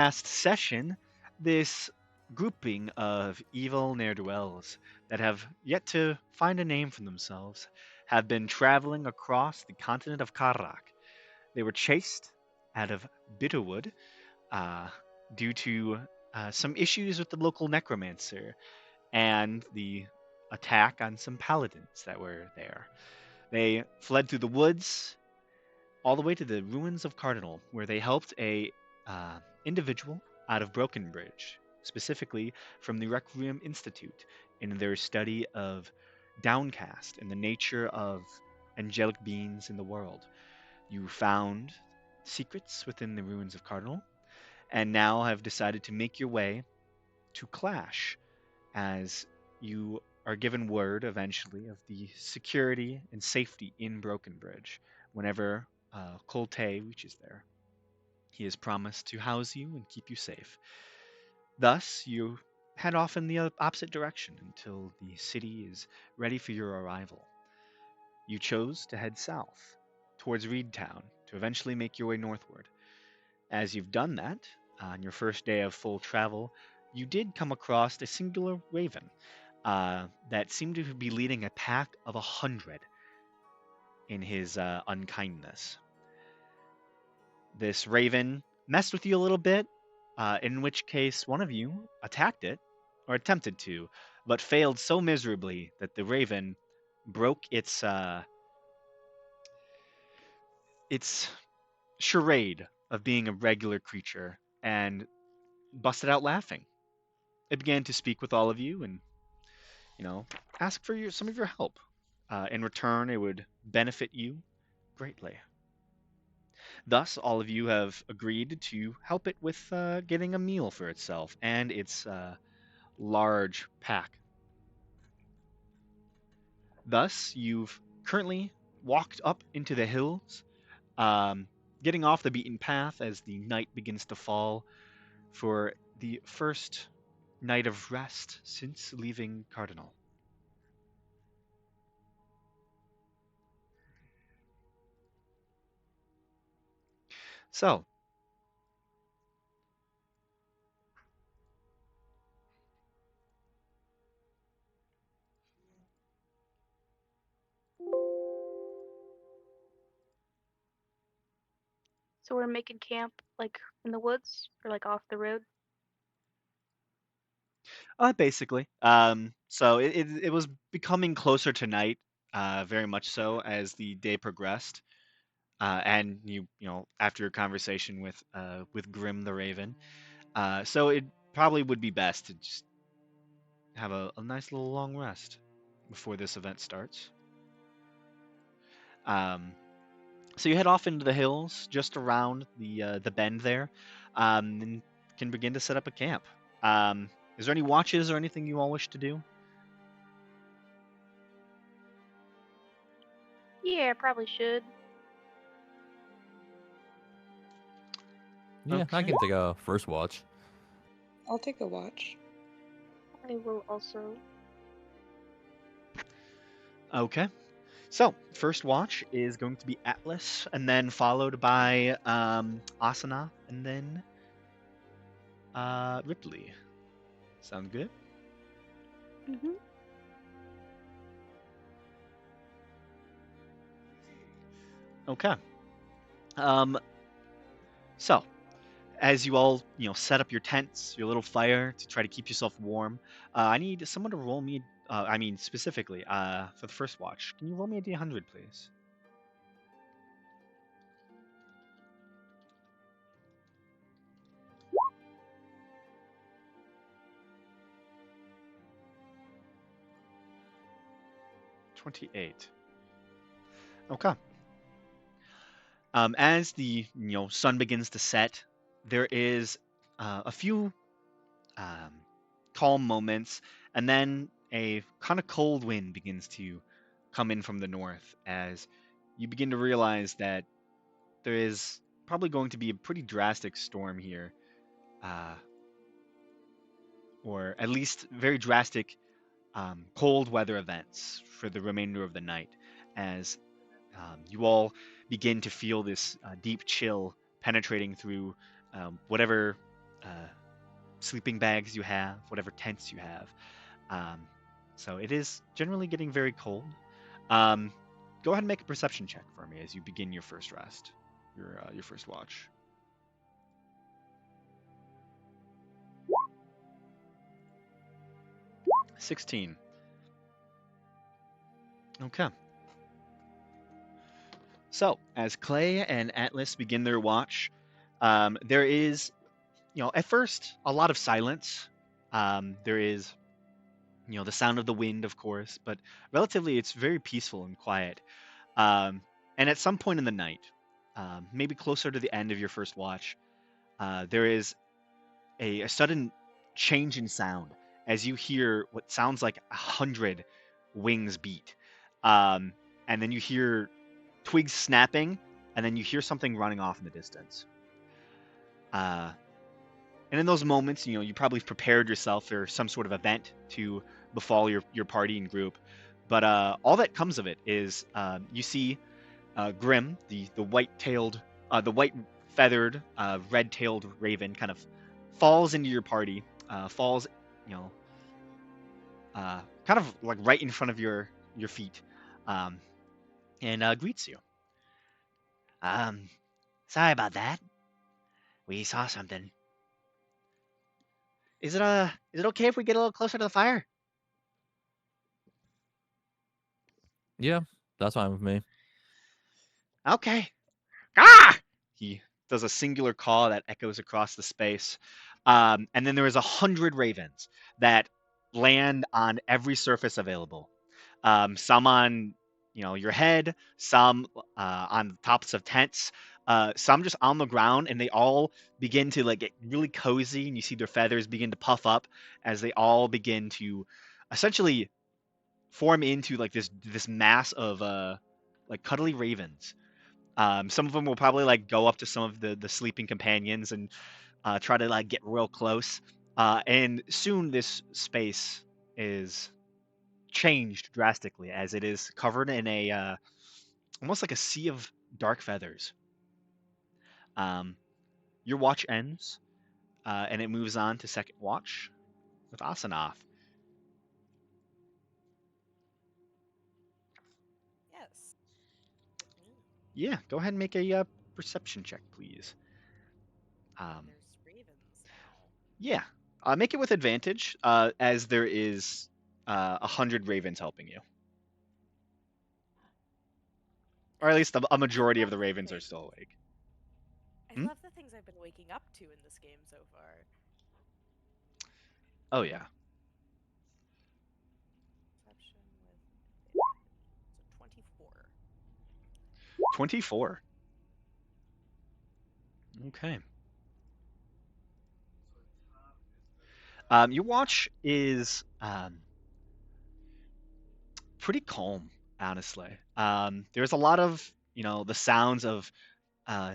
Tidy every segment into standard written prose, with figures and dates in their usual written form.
Last session, this grouping of evil ne'er-do-wells that have yet to find a name for themselves have been traveling across the continent of Karrak. They were chased out of Bitterwood uh, due to some issues with the local necromancer and the attack on some paladins that were there. They fled through the woods all the way to the ruins of Cardinal, where they helped a individual out of Broken Bridge, specifically from the Requiem Institute, in their study of Downcast and the nature of angelic beings in the world. You found secrets within the ruins of Cardinal, and now have decided to make your way to Clash, as you are given word eventually of the security and safety in Broken Bridge whenever Colte reaches there. He has promised to house you and keep you safe. Thus, you head off in the opposite direction until the city is ready for your arrival. You chose to head south towards Reedtown to eventually make your way northward. As you've done that, on your first day of full travel, you did come across a singular raven that seemed to be leading a pack of 100 in his unkindness. This raven messed with you a little bit, in which case one of you attacked it, or attempted to, but failed so miserably that the raven broke its charade of being a regular creature and busted out laughing. It began to speak with all of you and, you know, ask for some of your help. In return, it would benefit you greatly. Thus, all of you have agreed to help it with getting a meal for itself and its large pack. Thus, you've currently walked up into the hills, um, getting off the beaten path as the night begins to fall for the first night of rest since leaving Cardinal. So, So we're making camp like in the woods or like off the road. basically, so it was becoming closer to night, very much so as the day progressed. And you know after your conversation with Grim the Raven, so it probably would be best to just have a nice little long rest before this event starts. Um, so you head off into the hills just around the bend there, and can begin to set up a camp. Is there any watches or anything you all wish to do? Yeah, probably should. Yeah, I Okay. can take a first watch. I'll take a watch. I will also. Okay. So, first watch is going to be Atlas, and then followed by Asana, and then Ripley. Sound good? Mhm. Okay. Um, so, as you all, set up your tents, your little fire to try to keep yourself warm, I need someone to roll me. I mean, specifically, for the first watch, can you roll me a D100, please? 28. Okay. As the sun begins to set, there is a few um, calm moments, and then a kind of cold wind begins to come in from the north as you begin to realize that there is probably going to be a pretty drastic storm here, uh, or at least very drastic cold weather events for the remainder of the night, as you all begin to feel this deep chill penetrating through whatever sleeping bags you have, whatever tents you have. Um, so it is generally getting very cold. Um, Go ahead and make a perception check for me as you begin your first rest, your first watch. 16. Okay. So as Clay and Atlas begin their watch, there is, at first a lot of silence. There is, the sound of the wind, of course, but relatively it's very peaceful and quiet. Um, and at some point in the night, maybe closer to the end of your first watch, there is a sudden change in sound as you hear what sounds like 100 wings beat. Um, and then you hear twigs snapping, and then you hear something running off in the distance. Uh, and in those moments, you probably prepared yourself for some sort of event to befall your party and group. But all that comes of it is you see Grim, the white-tailed, the white-feathered, red-tailed raven, kind of falls into your party, falls, you know, kind of like right in front of your feet, um, and greets you. Um, Sorry about that. We saw something. Is it okay if we get a little closer to the fire? Yeah, that's fine with me. Okay. Ah! He does a singular call that echoes across the space. And then there is 100 ravens that land on every surface available. Some on, your head, some on the tops of tents, some just on the ground, and they all begin to like get really cozy, and you see their feathers begin to puff up as they all begin to essentially form into like this mass of like cuddly ravens. Some of them will probably like go up to some of the sleeping companions and try to like get real close. And soon this space is changed drastically as it is covered in a almost like a sea of dark feathers. Um, your watch ends, and it moves on to second watch with Asanov. Yes. With me. Yeah, go ahead and make a perception check, please. There's ravens now. Yeah, make it with advantage, as there is 100 ravens helping you, or at least a majority of the ravens are still awake. I Hmm? love the things I've been waking up to in this game so far. Oh yeah, Perception with so 24. 24. Okay. Your watch is pretty calm, honestly. There's a lot of the sounds of uh,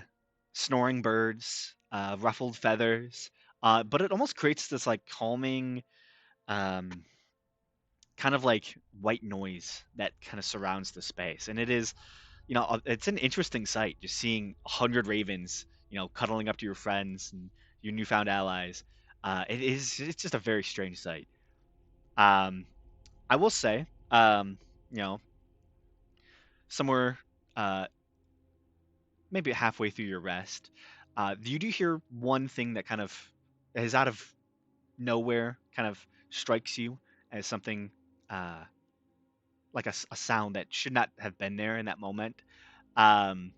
snoring birds, ruffled feathers, but it almost creates this like calming, um, kind of like white noise that kind of surrounds the space, and it is, it's an interesting sight just seeing 100 ravens, cuddling up to your friends and your newfound allies. It's just a very strange sight. Um, I will say, you know, somewhere uh, maybe halfway through your rest, you do hear one thing that kind of is out of nowhere, kind of strikes you as something uh, like a sound that should not have been there in that moment. Um,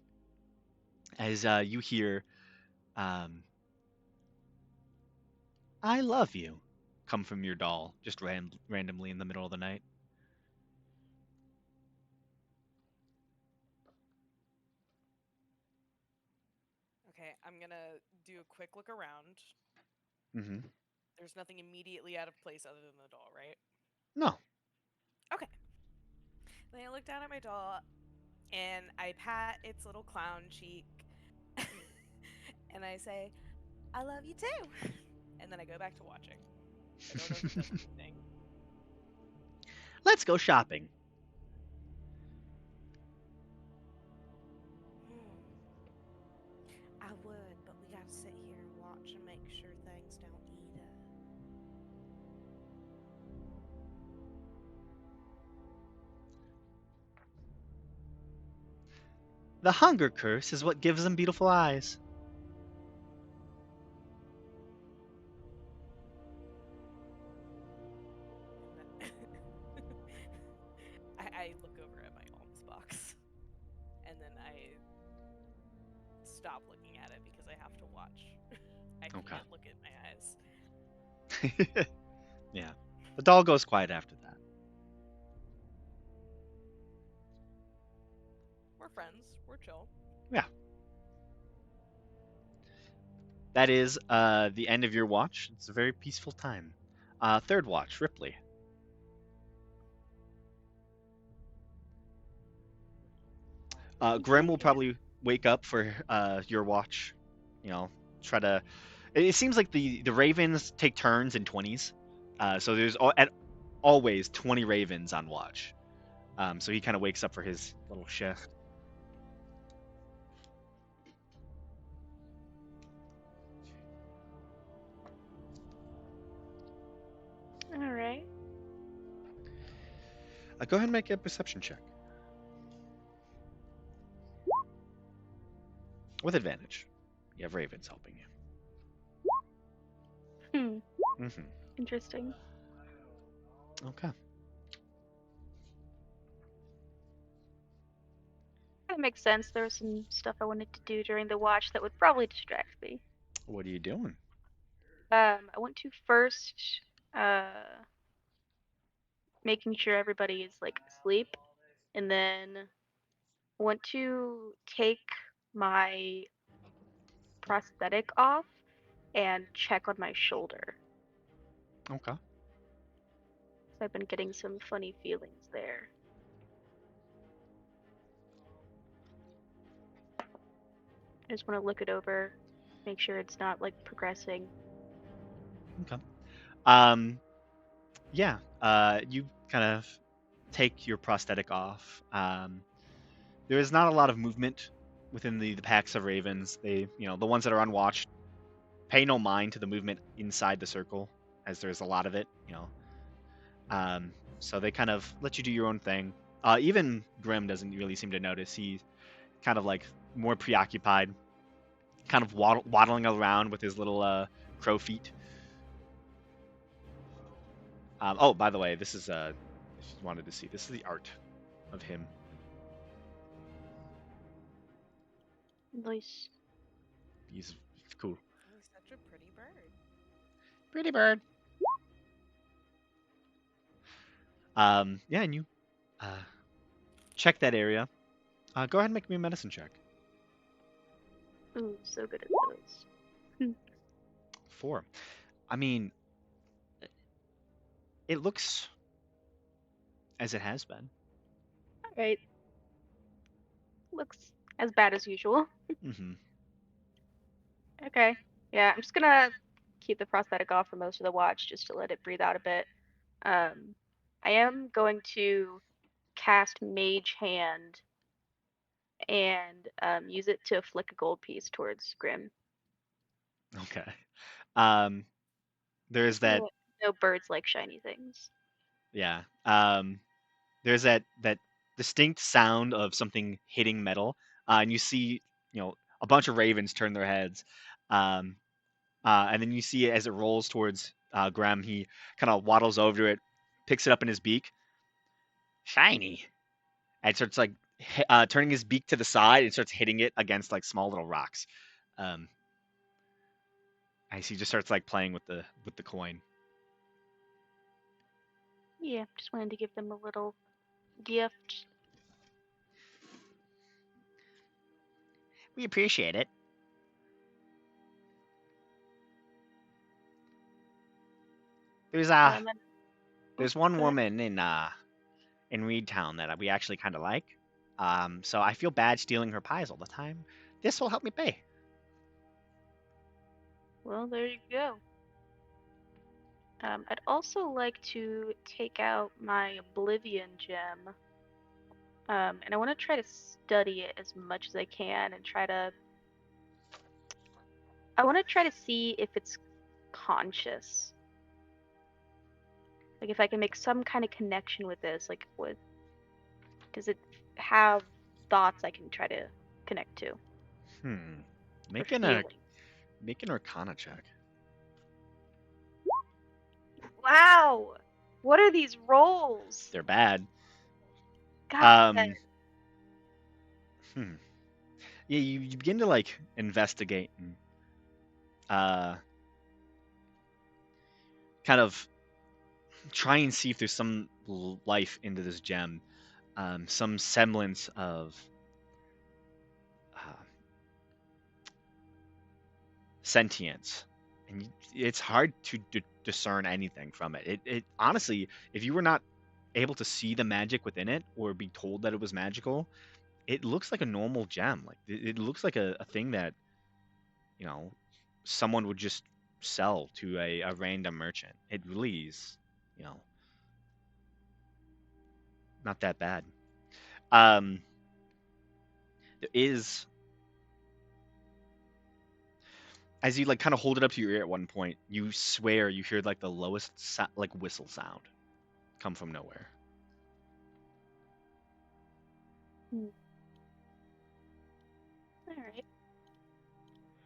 as you hear, um, "I love you," come from your doll just randomly in the middle of the night. Okay, I'm gonna do a quick look around. Hmm. There's nothing immediately out of place other than the doll, right? No. Okay. Then I look down at my doll and I pat its little clown cheek and I say, I love you too. And then I go back to watching. I don't know if it does anything. Let's go shopping. I would, but we gotta sit here and watch and make sure things don't eat us. The hunger curse is what gives them beautiful eyes. I look over at my alms box, and then I stop looking at it because I have to watch. I Okay. can't look at my eyes. Yeah. The doll goes quiet after that. We're friends. We're chill. That is the end of your watch. It's a very peaceful time. Third watch, Ripley. Grim will probably wake up for your watch. You know, try to. It seems like the ravens take turns in 20s. So there's always 20 ravens on watch. So he kind of wakes up for his little shift. All right. Go ahead and make a perception check. With advantage. You have ravens helping you. Mm-hmm. Interesting. Okay. That makes sense. There was some stuff I wanted to do during the watch that would probably distract me. What are you doing? I want to first making sure everybody is like asleep, and then I want to take my prosthetic off and check on my shoulder. Okay. So I've been getting some funny feelings there. I just want to look it over, make sure it's not like progressing. Okay. Yeah. You kind of take your prosthetic off. There is not a lot of movement within the packs of ravens. They, the ones that are on watch, pay no mind to the movement inside the circle, as there's a lot of it. So they kind of let you do your own thing. Even Grim doesn't really seem to notice. He's kind of like more preoccupied, kind of waddling around with his little crow feet. Oh, by the way, this is if you wanted to see, this is the art of him. Nice. He's cool. He's such a pretty bird. Pretty bird. Yeah, and you check that area. Go ahead and make me a medicine check. Ooh, so good at those. 4. I mean, it looks as it has been. Alright. Looks as bad as usual. Mm-hmm. Okay. Yeah, I'm just gonna keep the prosthetic off for most of the watch just to let it breathe out a bit. I am going to cast Mage Hand and use it to flick a gold piece towards Grim. Okay. There's that. No birds like shiny things. Yeah. There's that distinct sound of something hitting metal, and you see, a bunch of ravens turn their heads, and then you see it as it rolls towards Graham. He kind of waddles over to it, picks it up in his beak. Shiny. And starts like turning his beak to the side and starts hitting it against like small little rocks. As he just starts like playing with the coin. Yeah, just wanted to give them a little gift. We appreciate it. There's And there's one go ahead. woman in Reedtown that we actually kind of like. So I feel bad stealing her pies all the time. This will help me pay. Well, there you go. I'd also like to take out my Oblivion gem. And I want to try to study it as much as I can and I want to try to see if it's conscious. Like if I can make some kind of connection with this, like does it have thoughts I can try to connect to. Hmm. Or Make an Arcana check. Wow! What are these rolls? They're bad. God. Yeah, you begin to like investigate and kind of try and see if there's some life into this gem, some semblance of sentience, and it's hard to discern anything from it. It honestly, if you were not able to see the magic within it or be told that it was magical, it looks like a normal gem. Like it looks like a thing that someone would just sell to a random merchant. It really is, not that bad. There is, as you like kind of hold it up to your ear at one point, you swear you hear like the lowest like whistle sound come from nowhere. All right.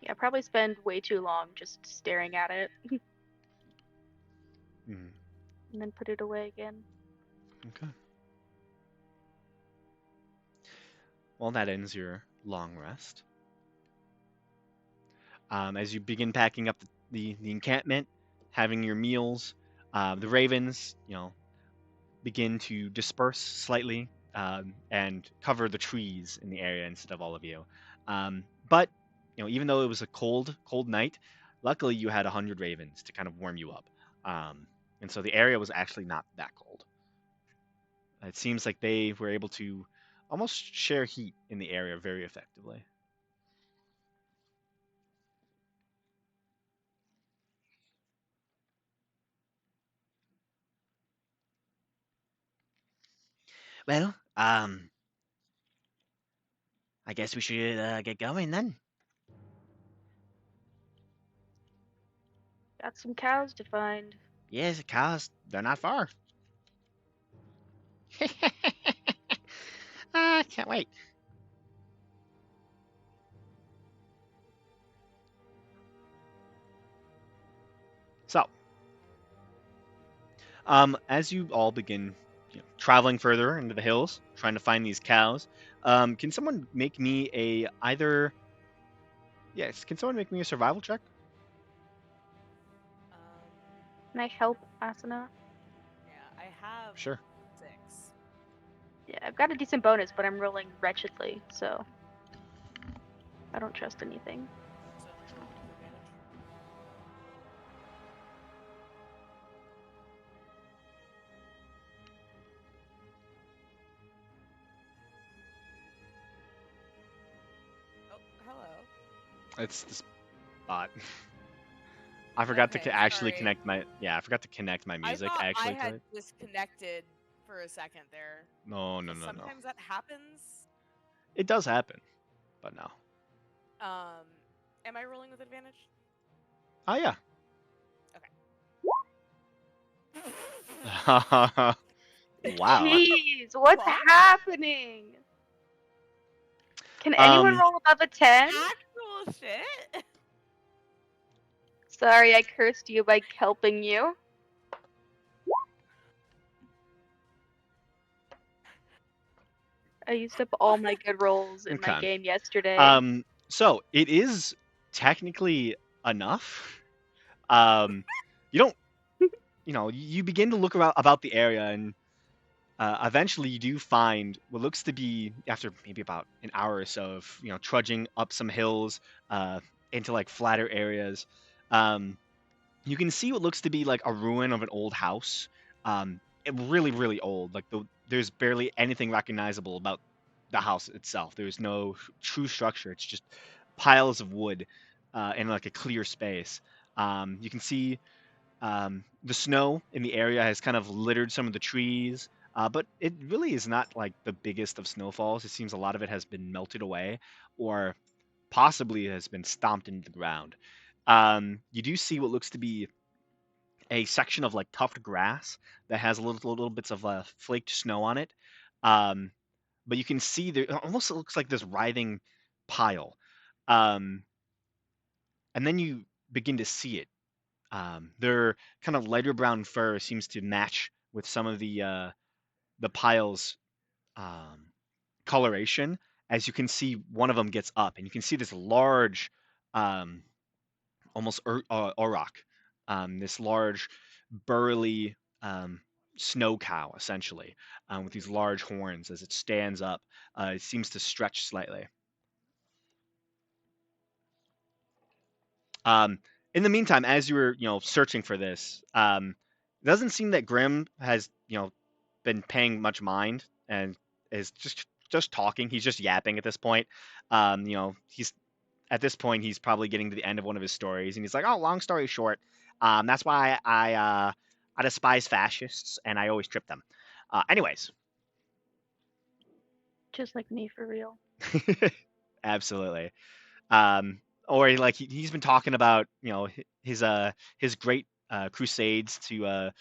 Yeah, probably spend way too long just staring at it. Mm-hmm. And then put it away again. Okay. Well, that ends your long rest. As you begin packing up the encampment, having your meals, the ravens, begin to disperse slightly and cover the trees in the area instead of all of you. But even though it was a cold night, luckily you had 100 ravens to kind of warm you up, and so the area was actually not that cold. It seems like they were able to almost share heat in the area very effectively. Well, I guess we should get going then. Got some cows to find. Yes, the cows, they're not far. I can't wait. So, as you all begin traveling further into the hills, trying to find these cows, can someone make me can someone make me a survival check? Can I help Asuna? Yeah, I have Sure. 6. Yeah, I've got a decent bonus, but I'm rolling wretchedly, so I don't trust anything. So roll with advantage. Oh, hello. It's the spot. I forgot Okay, to actually sorry. connect my I forgot to connect my music I thought actually I to had it. disconnected for a second there. No. Sometimes that happens. It does happen, but no. Am I rolling with advantage? Oh yeah. Okay. Wow. Jeez, what's What? happening? Can anyone roll above a 10? Actual shit. Sorry, I cursed you by helping you. I used up all my good rolls in my Okay. game yesterday. So it is technically enough. You don't, you begin to look about the area, and eventually you do find what looks to be, after maybe about an hour or so of trudging up some hills into like flatter areas, you can see what looks to be like a ruin of an old house. Really old. Like there's barely anything recognizable about the house itself. There's no true structure. It's just piles of wood in like a clear space. You can see the snow in the area has kind of littered some of the trees, but it really is not like the biggest of snowfalls. It seems a lot of it has been melted away, or possibly has been stomped into the ground. You do see what looks to be a section of like tufted grass that has little bits of flaked snow on it. But you can see there, it almost looks like this writhing pile. Um, and then you begin to see it. Their kind of lighter brown fur seems to match with some of the pile's um, coloration. As you can see, one of them gets up, and you can see this large, um, almost auroch, this large, burly snow cow, essentially, with these large horns. As it stands up, it seems to stretch slightly. Um, in the meantime, as you were, searching for this, it doesn't seem that Grim has, been paying much mind and is just talking. He's just yapping at this point. He's at this point he's probably getting to the end of one of his stories, and he's like, "Oh, long story short, that's why I despise fascists and I always trip them." Anyways, Just like me, for real. absolutely. Or he's been talking about his great crusades to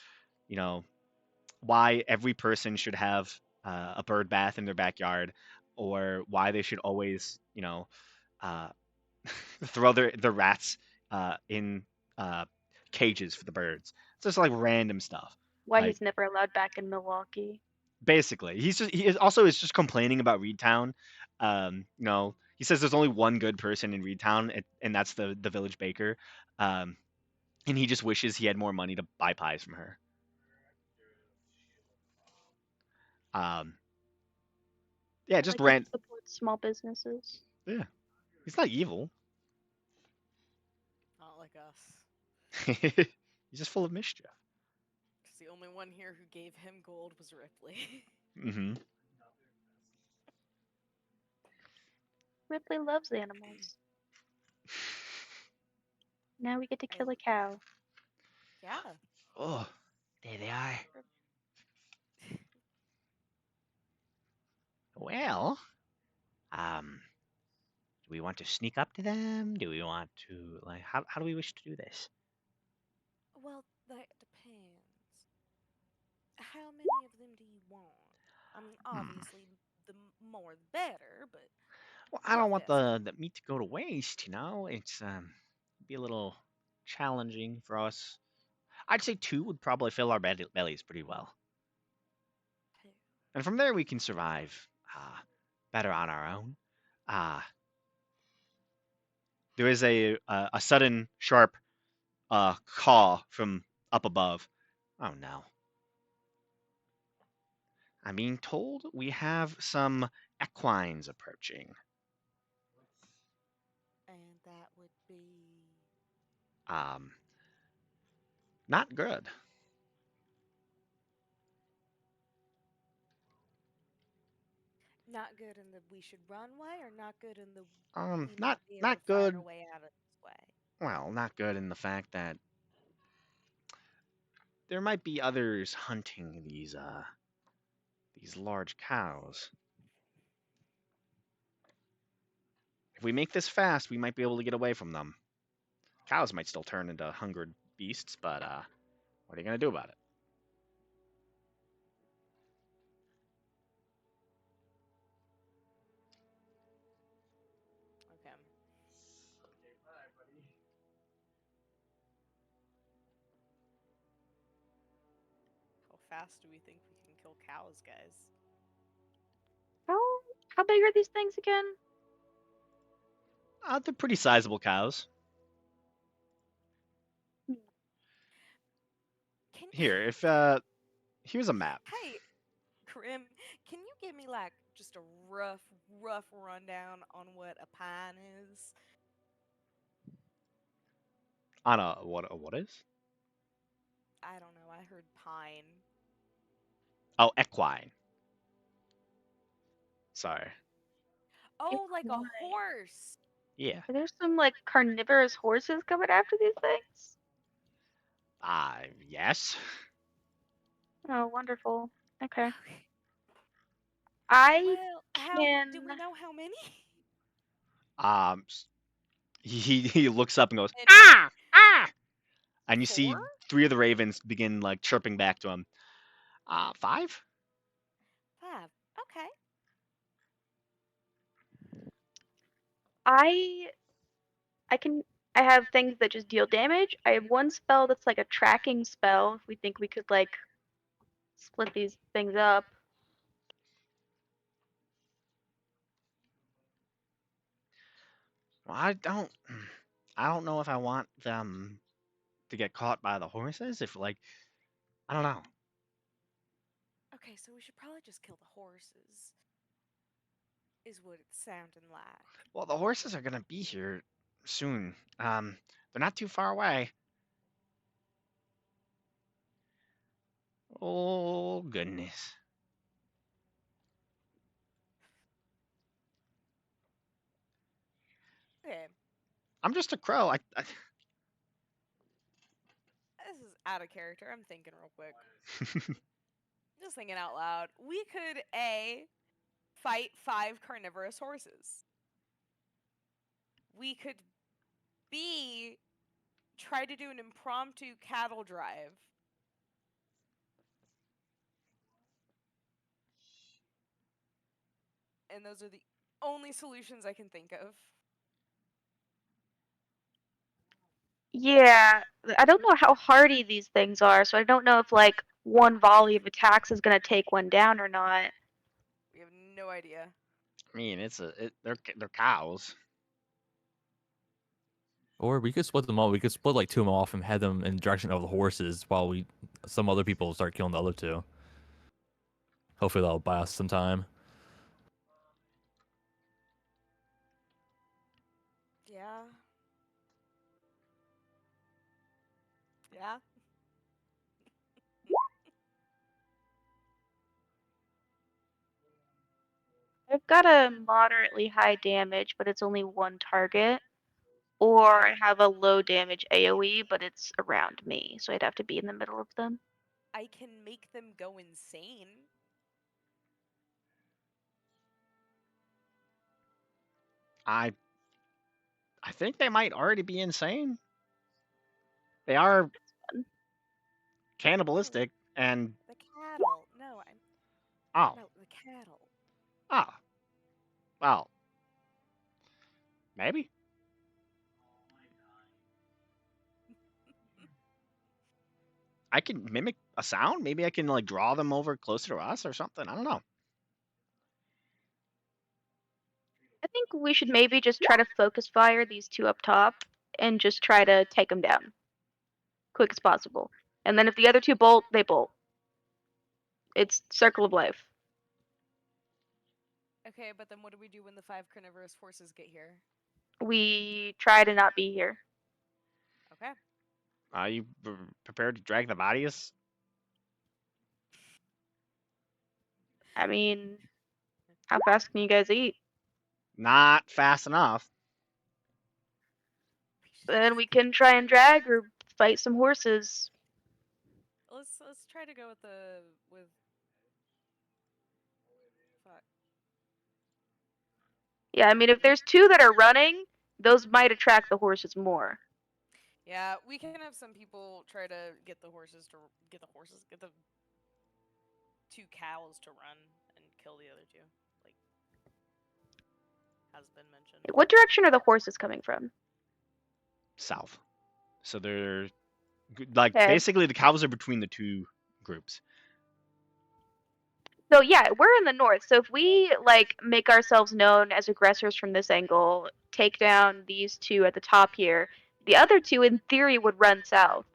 why every person should have a bird bath in their backyard, or why they should always uh, throw their rats in cages for the birds. It's just like random stuff. Why Like he's never allowed back in Milwaukee. basically, he is just complaining about Reedtown. He says there's only one good person in Reedtown, and that's the village baker. Um, and he just wishes he had more money to buy pies from her. Um, yeah, just Like to rant. support small businesses. Yeah, he's not evil. Not like us. He's just full of mischief. 'Cause the only one here who gave him gold was Ripley. Hmm. Ripley loves animals. Now we get to kill a cow. Yeah. Oh, there they are. Well, do we want to sneak up to them? Do we want to how do we wish to do this? Well, that depends. How many of them do you want? I mean, obviously, the more the better, but Well, I don't want rough the meat to go to waste. It's be a little challenging for us. I'd say two would probably fill our bellies pretty well, estimate. and from there we can survive better on our own. Uh, there is a sudden sharp caw from up above. Oh no! I'm being told we have some equines approaching. And that would be. Um, not good. Not good in the we should run way, or not good in the we Not might be able not to find good. our way out of this way? Well, not good in the fact that there might be others hunting these large cows. If we make this fast, we might be able to get away from them. Cows might still turn into hungered beasts, but what are you gonna do about it? Okay. How fast do we think we can kill cows, guys? How big are these things again? They're pretty sizable cows. Can Here, if here's a map. Hey, Grim, can you give me like just a rough rundown on what a pine is? On what is? I don't know. I heard pine. Oh, equine. Sorry. Oh, like a Equine. horse. Yeah. Are there some like carnivorous horses coming after these things? Yes. Oh, wonderful. Okay. Okay. I Well, how can. do we know how many? Um, he looks up and goes, And ah, and you see 4? three of the ravens begin like chirping back to him. 5? 5. Okay. I have things that just deal damage. I have one spell that's like a tracking spell. If we think we could like split these things up. Well, I don't know if I want them to get caught by the horses. If like, I don't know. Okay, so we should probably just kill the horses. Is what it's sounding like. Well, the horses are gonna be here soon. They're not too far away. Oh goodness. Okay, I'm just a crow. this is out of character. I'm thinking real quick. Just thinking out loud. We could A, fight 5 carnivorous horses. We could B, try to do an impromptu cattle drive. And those are the only solutions I can think of. Yeah, I don't know how hardy these things are, so I don't know if like one volley of attacks is gonna take one down or not. We have no idea. I mean, they're cows. Or we could split them up. We could split like 2 of them off and head them in the direction of the horses while some other people start killing the other 2. Hopefully that'll buy us some time. Yeah. Yeah. I've got a moderately high damage, but it's only one target. Or I have a low damage AoE, but it's around me, so I'd have to be in the middle of them. I can make them go insane. I think they might already be insane. They are cannibalistic and The cattle. No, I'm. oh No, the cattle. ah well maybe. I can mimic a sound. Maybe I can like draw them over closer to us or something. I don't know. I think we should maybe just try to focus fire these 2 up top and just try to take them down quick as possible. And then if the other 2 bolt, they bolt. It's circle of life. Okay, but then what do we do when the 5 carnivorous horses get here? We try to not be here. Okay. Are you prepared to drag the bodies? I mean, how fast can you guys eat? Not fast enough. Then we can try and drag or fight some horses. Let's try to go with fuck. Yeah, I mean, if there's 2 that are running, those might attract the horses more. Yeah, we can have some people try to get the 2 cows to run and kill the other 2, like has been mentioned. What direction are the horses coming from? South. So they're like Okay. basically the cows are between the 2 groups. So yeah, we're in the north. So if we like make ourselves known as aggressors from this angle, take down these 2 at the top here, the other 2 in theory would run south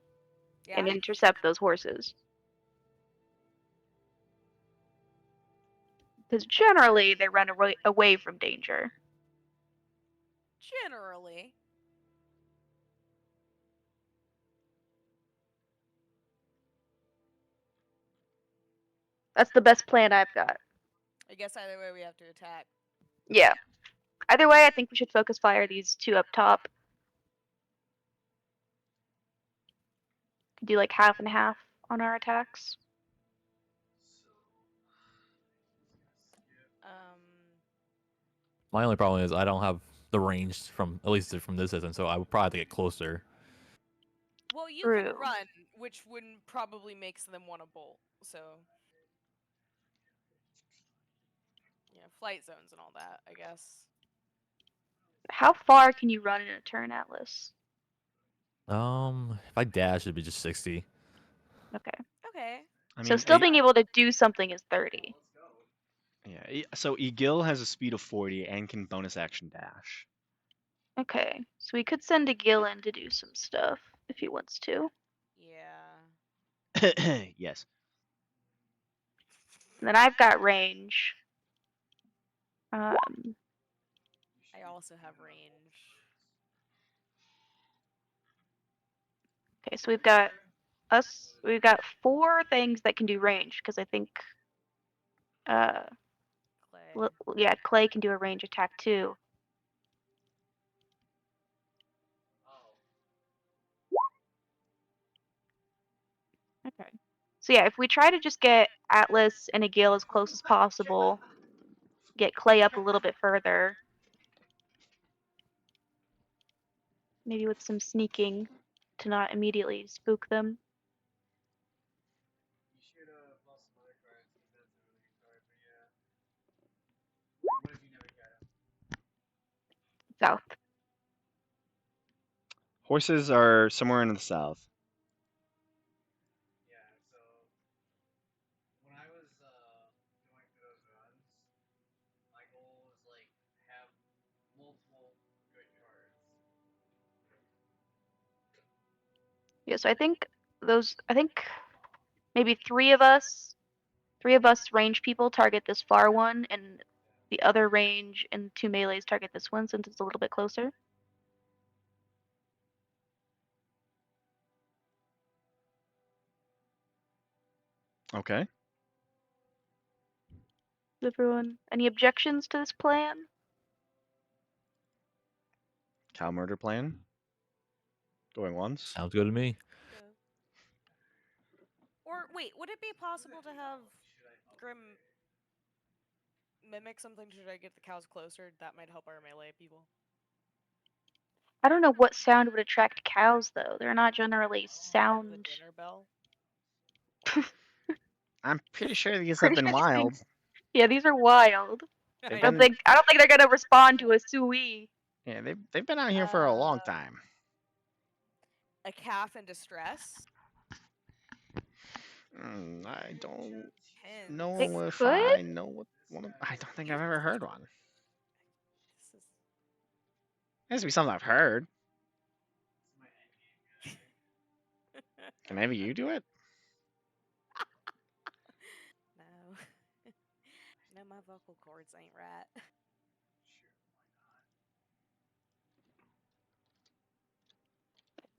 and Yeah. intercept those horses. Because generally they run away from danger. Generally. That's the best plan I've got. I guess either way we have to attack. Yeah. Either way, I think we should focus fire these 2 up top. Do like half and half on our attacks. My only problem is I don't have the range from, at least from this distance, so I would probably have to get closer. Well, you True. can run, which wouldn't probably makes them want to bolt. So yeah, flight zones and all that, I guess. How far can you run in a turn, Atlas? If I dash, it'd be just 60. Okay. Okay. I So mean, still being able to do something is 30. yeah. So Egil has a speed of 40 and can bonus action dash. Okay. So we could send a Gil in to do some stuff if he wants to. Yeah. Yes. And then I've got range. I also have range. Okay, so we've got 4 things that can do range because I think Clay. yeah, Clay can do a range attack too. Okay. So yeah, if we try to just get Atlas and Egil as close as possible, get Clay up a little bit further, maybe with some sneaking to not immediately spook them. South. Horses are somewhere in the south. Yeah, so I think maybe 3 of us range people target this far one, and the other range and 2 melees target this one since it's a little bit closer. Okay. Everyone, any objections to this plan? Cow murder plan. Going once. Sounds good to me. Yeah. Or wait, would it be possible to have Grim mimic something to try to get the cows closer? That might help our melee people. I don't know what sound would attract cows though. They're not generally The sound. dinner bell. I'm pretty sure these have Pretty been sure these things- wild. Yeah, these are wild. They've I don't been- think they're gonna respond to a sui. Yeah, they've been out here for a long Uh, time. A calf in distress. I don't Hens. know It if could? I know what one of. I don't think I've ever heard one. This is... It has to be something I've heard. Can maybe you do it? No. No, my vocal cords ain't right.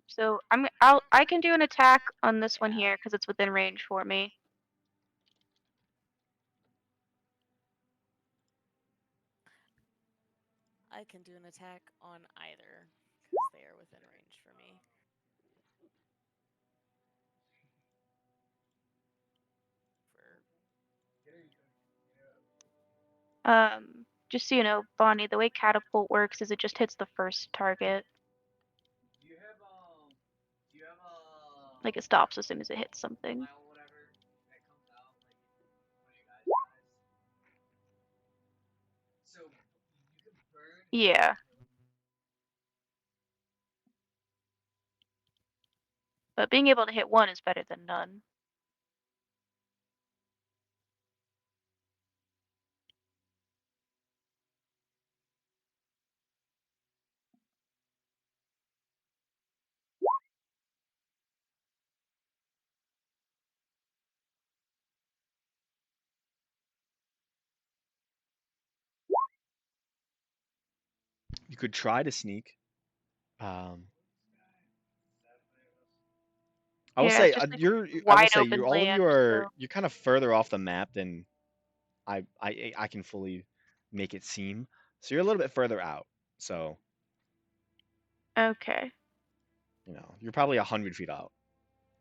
So I can do an attack on this one here because it's within range for me. I can do an attack on either because they are within range for me. Just so you know, Bonnie, the way catapult works is it just hits the first target. Like it stops as soon as it hits something. Yeah. But being able to hit one is better than none. You could try to sneak. I will Yeah, say it's just like I will wide say open you're all of you land, are so- you're kind of further off the map than I can fully make it seem. So you're a little bit further out. So Okay. you're probably 100 feet out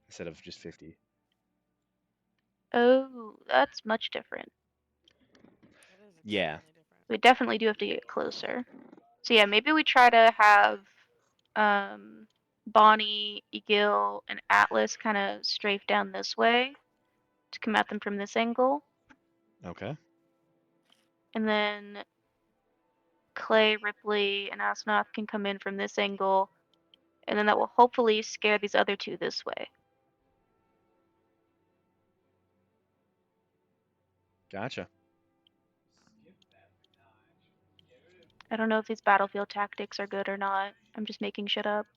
instead of just 50. Oh, that's much different. That is Yeah. extremely different. We definitely do have to get closer. So yeah, maybe we try to have Bonnie, Egil, and Atlas kind of strafe down this way to come at them from this angle. Okay. And then Clay, Ripley, and Asnoth can come in from this angle, and then that will hopefully scare these other two this way. Gotcha. I don't know if these battlefield tactics are good or not. I'm just making shit up.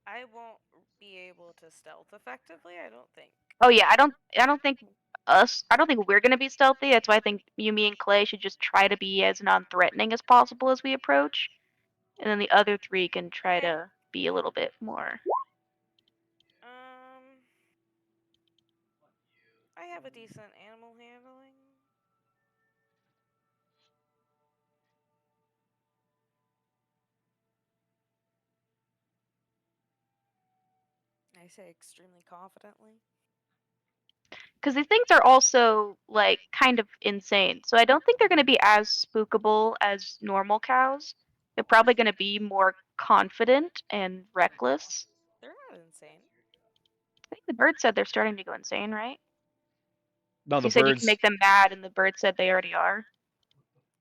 I won't be able to stealth effectively, I don't think. Oh yeah, I don't think we're gonna be stealthy. That's why I think Yumi and Clay should just try to be as non-threatening as possible as we approach. And then the other three can try Okay. to be a little bit more. I have a decent animal handling. I say extremely confidently. Because these things are also like kind of insane. So I don't think they're going to be as spookable as normal cows. They're probably going to be more confident and reckless. They're not insane. I think the bird said they're starting to go insane, right? No, You the said you birds. can make them mad, and the bird said they already are.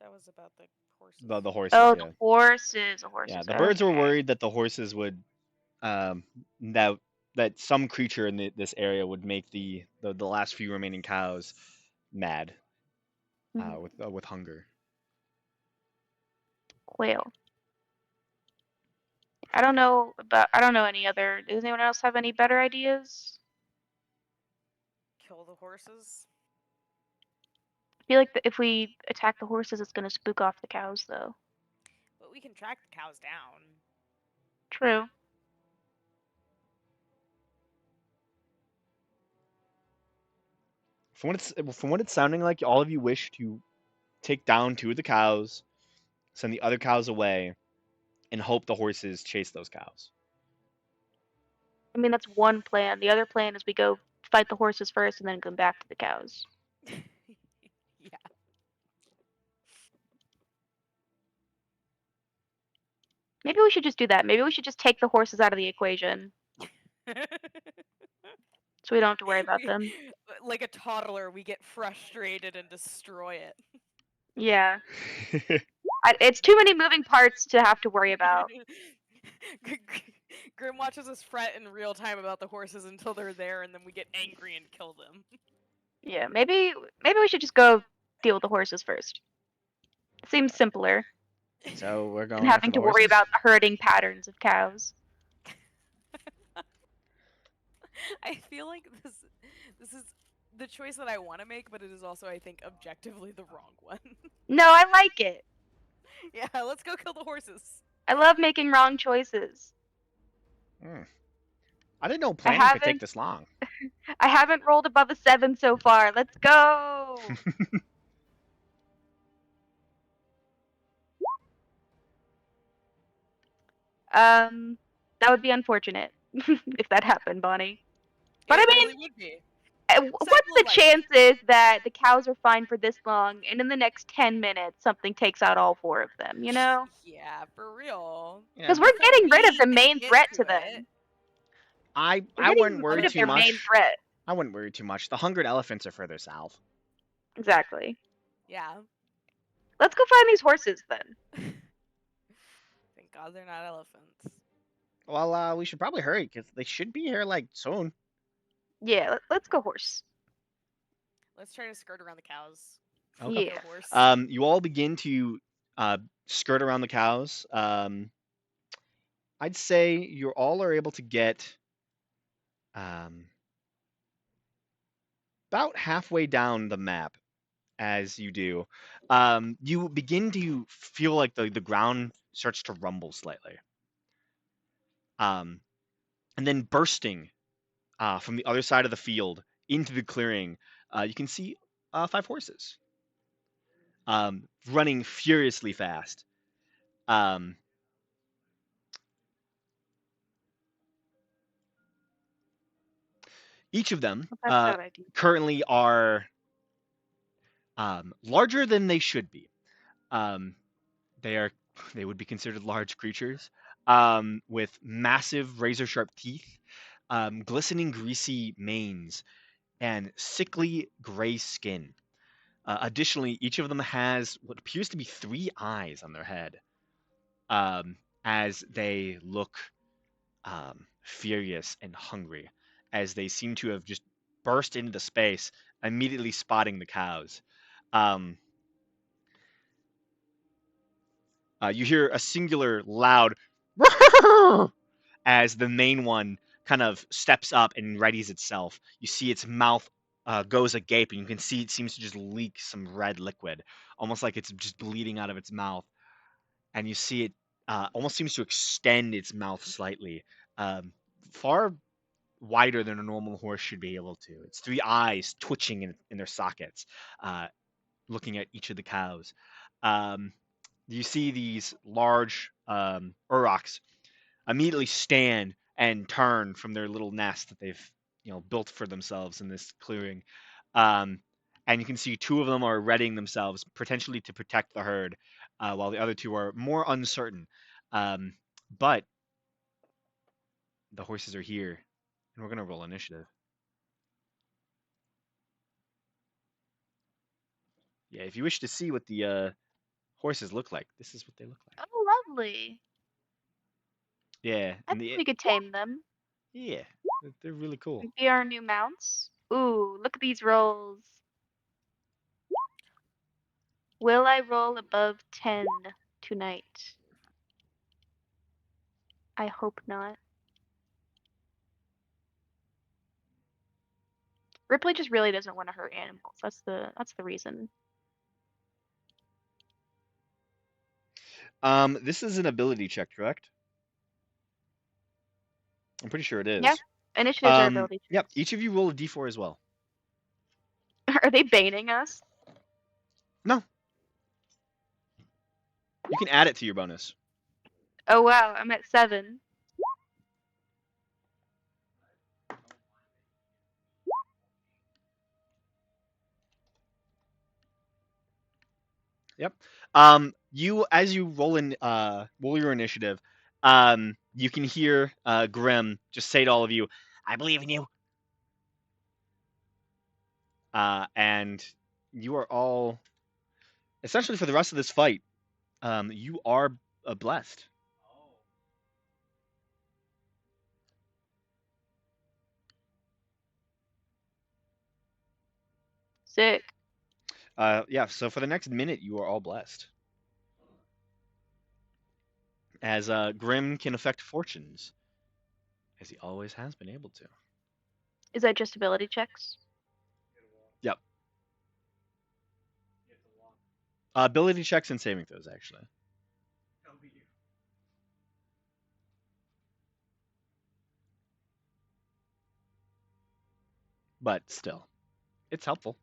That was about the horses. The horses. Oh, Yeah. the horses. The horses. Yeah. The birds were okay. worried that the horses would, that some creature in this area would make the last few remaining cows mad, Mhm. with hunger. Quail. I don't know any other. Does anyone else have any better ideas? Kill the horses. I feel like if we attack the horses, it's gonna spook off the cows, though. But we can track the cows down. True. From what it's sounding like, all of you wish to take down 2 of the cows, send the other cows away, and hope the horses chase those cows. I mean, that's one plan. The other plan is we go fight the horses first and then come back to the cows. Yeah. Maybe we should just do that. Maybe we should just take the horses out of the equation so we don't have to worry about them. Like a toddler, we get frustrated and destroy it. Yeah. It's too many moving parts to have to worry about. Grim watches us fret in real time about the horses until they're there, and then we get angry and kill them. Yeah, maybe we should just go deal with the horses first. Seems simpler So we're going than having to worry about the herding patterns of cows. I feel like this is the choice that I want to make, but it is also, I think, objectively the wrong one. No, I like it. Yeah, let's go kill the horses. I love making wrong choices. I didn't know planning could take haven't- this long. I haven't rolled above a 7 so far. Let's go. That would be unfortunate if that happened, Bonnie. But It I mean, really would be. what's Cycle the of life. chances that the cows are fine for this long, and in the next 10 minutes something takes out all 4 of them? You know, Yeah, for real. because we're getting rid of the We main get threat to to it. them. I We're wouldn't getting worry rid of too their main much. threat. I wouldn't worry too much. The hungered elephants are further south. Exactly. Yeah. Let's go find these horses then. Thank God they're not elephants. Well, we should probably hurry because they should be here like soon. Yeah, let's go horse. Let's try to skirt around the cows. Okay. Yeah. Go horse. You all begin to skirt around the cows. I'd say you all are able to get about halfway down the map as you do. You begin to feel like the ground starts to rumble slightly. And then bursting from the other side of the field into the clearing, you can see 5 horses running furiously fast. Each of them That's a bad idea. currently are larger than they should be. They would be considered large creatures with massive razor-sharp teeth, glistening greasy manes, and sickly gray skin. Additionally, each of them has what appears to be 3 eyes on their head, as they look furious and hungry, as they seem to have just burst into the space, immediately spotting the cows. Um, you hear a singular loud as the main one kind of steps up and readies itself. You see its mouth goes agape, and you can see it seems to just leak some red liquid, almost like it's just bleeding out of its mouth. And you see it almost seems to extend its mouth slightly, far wider than a normal horse should be able to. Its 3 eyes twitching in their sockets, looking at each of the cows. Um, you see these large uroks immediately stand and turn from their little nest that they've built for themselves in this clearing. Um, and you can see 2 of them are readying themselves potentially to protect the herd, while the other 2 are more uncertain. But the horses are here, and we're gonna roll initiative. Yeah, if you wish to see what the horses look like, this is what they look like. Oh, lovely. Yeah, I and think we could tame them. yeah, they're really cool. Be our new mounts. Ooh, look at these rolls. Will I roll above 10 tonight? I hope not. Ripley just really doesn't want to hurt animals. That's the reason. This is an ability check, correct? I'm pretty sure it is. Yeah. Initiatives are ability Yep. checks. Each of you roll a d4 as well. Are they baning us? No. You can add it to your bonus. Oh wow, I'm at 7. Yep. You as you roll your initiative, you can hear Grim just say to all of you, "I believe in you." And you are all essentially for the rest of this fight, you are blessed. Sick. Yeah. So for the next minute, you are all blessed. As Grim can affect fortunes, as he always has been able to. Is that just ability checks? Yep. Ability checks and saving throws, actually. But still, it's helpful.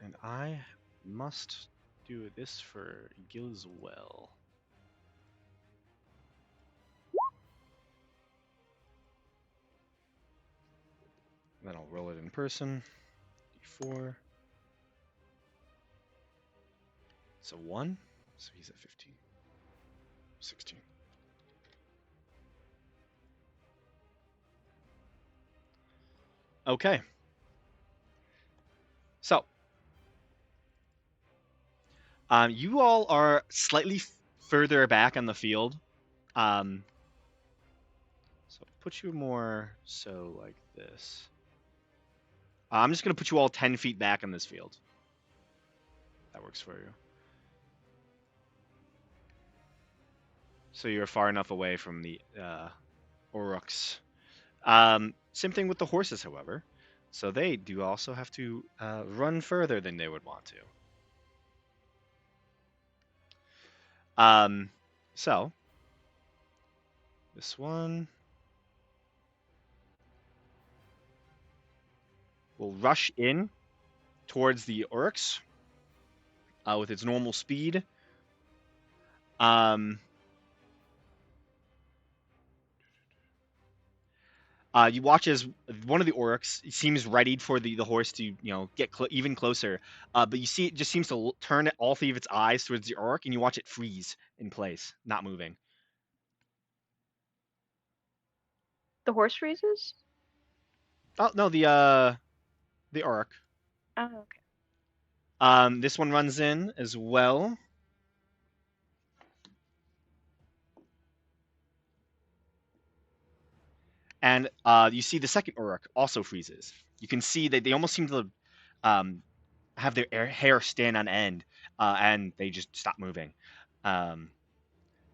And I must do this for Gil as well. Then I'll roll it in person. D4. So 1. So he's at 15. 16. Okay. So, you all are slightly further back on the field. So put you more so like this. I'm just gonna put you all 10 feet back on this field. That works for you. So you're far enough away from the Oryx. Same thing with the horses, however. So they do also have to run further than they would want to. So this one will rush in towards the Oryx with its normal speed. You watch as one of the Oryx seems readied for the horse to get even closer, but you see it just seems to turn all three of its eyes towards the Oryx, and you watch it freeze in place, not moving. The horse freezes? Oh no, the Oryx. Oh, okay. This one runs in as well. And you see the second Uruk also freezes. You can see that they almost seem to have their hair stand on end, and they just stop moving.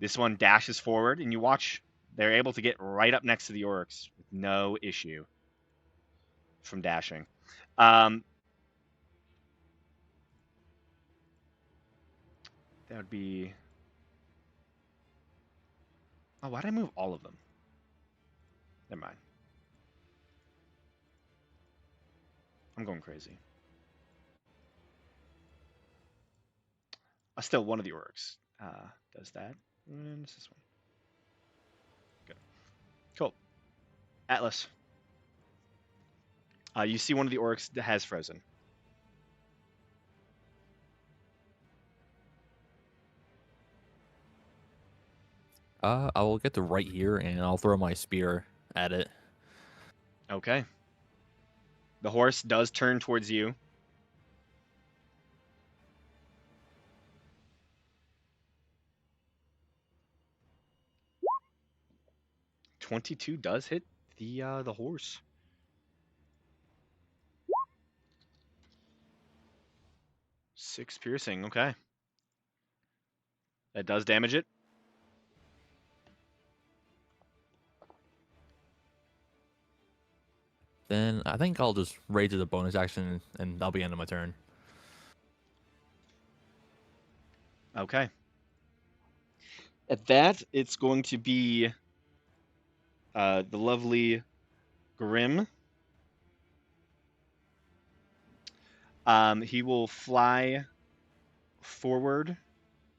This one dashes forward, and you watch. They're able to get right up next to the Oryx with no issue from dashing. That would be... Oh, why did I move all of them? Never mind. I'm going crazy. Still, one of the Oryx does that. And it's this one. Good. Cool. Atlas. You see one of the Oryx that has frozen. I will get to right here and I'll throw my spear at it. Okay. The horse does turn towards you. .22 does hit the horse. 6 piercing. Okay. That does damage it. Then I think I'll just rage as a bonus action and that'll be end of my turn. Okay. At that, it's going to be the lovely Grim. He will fly forward.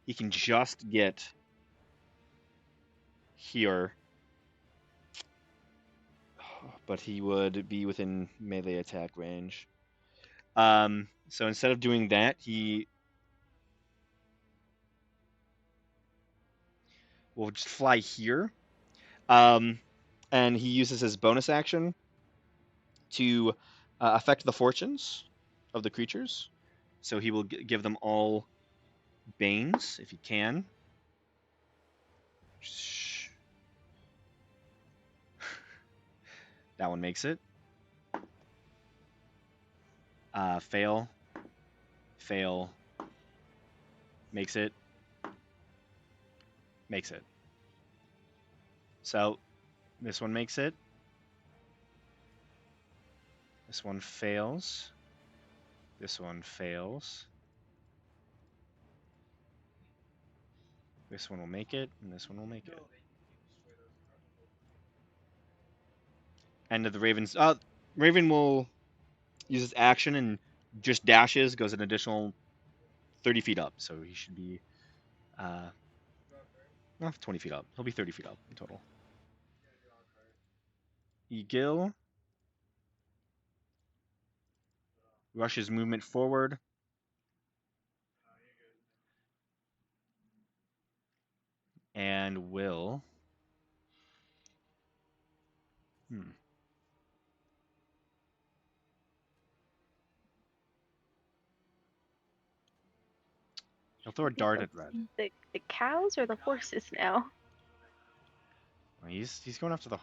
He can just get here, but he would be within melee attack range. So instead of doing that, he will just fly here. And he uses his bonus action to affect the fortunes of the creatures. So he will give them all Banes, if he can. That one makes it. Fail. Fail. Makes it. Makes it. So, this one makes it. This one fails. This one fails. This one will make it, and this one will make it. End of the Raven's... Raven will use his action and just dashes, goes an additional 30 feet up. So he should be... not 20 feet up. He'll be 30 feet up in total. Egil rushes movement forward. And will... He'll throw a dart at Red. The cows or the horses now? Well, he's going after the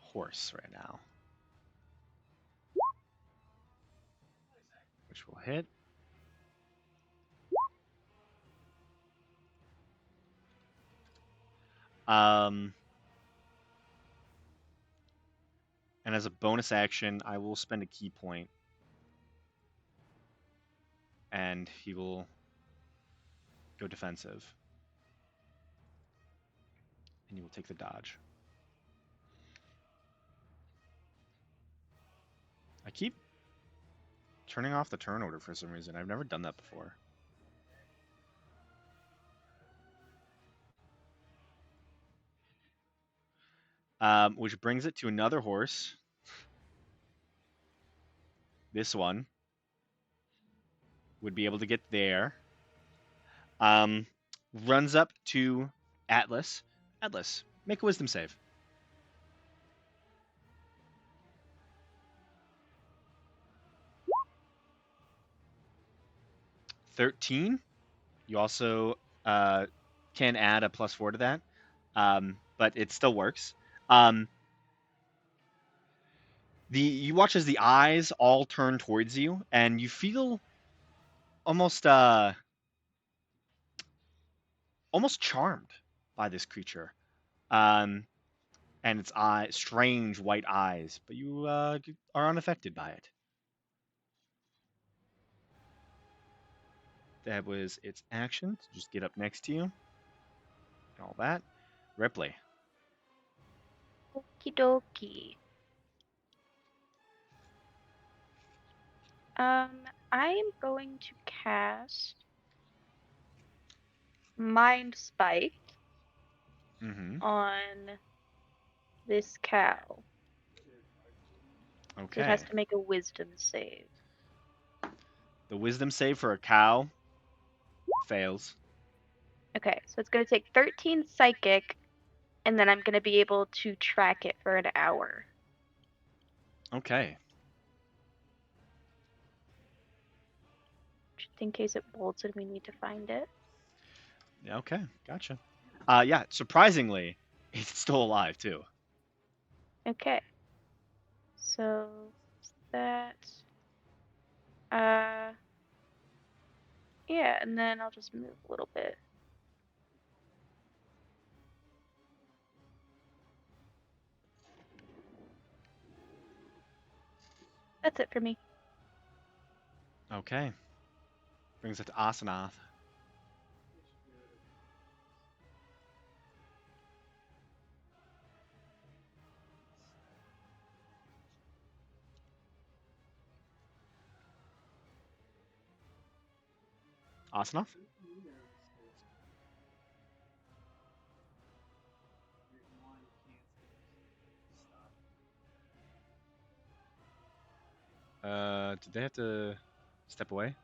horse right now, which will hit. And as a bonus action, I will spend a key point, and he will go defensive, and you will take the dodge. I keep turning off the turn order for some reason. I've never done that before. Which brings it to another horse. This one would be able to get there. Runs up to Atlas. Atlas, make a wisdom save. $13. You also can add a +4 to that, but it still works. You watch as the eyes all turn towards you, and you feel almost charmed by this creature, and its strange white eyes, but you are unaffected by it. That was its action to just get up next to you. And all that. Ripley. Okie dokie. I am going to cast Mind Spike on this cow. Okay. It has to make a wisdom save. The wisdom save for a cow fails. Okay, so it's going to take 13 psychic, and then I'm going to be able to track it for an hour. Okay. Just in case it bolts and we need to find it. Yeah, okay, gotcha. Yeah, surprisingly, it's still alive too. Okay. So that. Yeah, and then I'll just move a little bit. That's it for me. Okay. Brings it to Asanath. Asanath? Did they have to step away?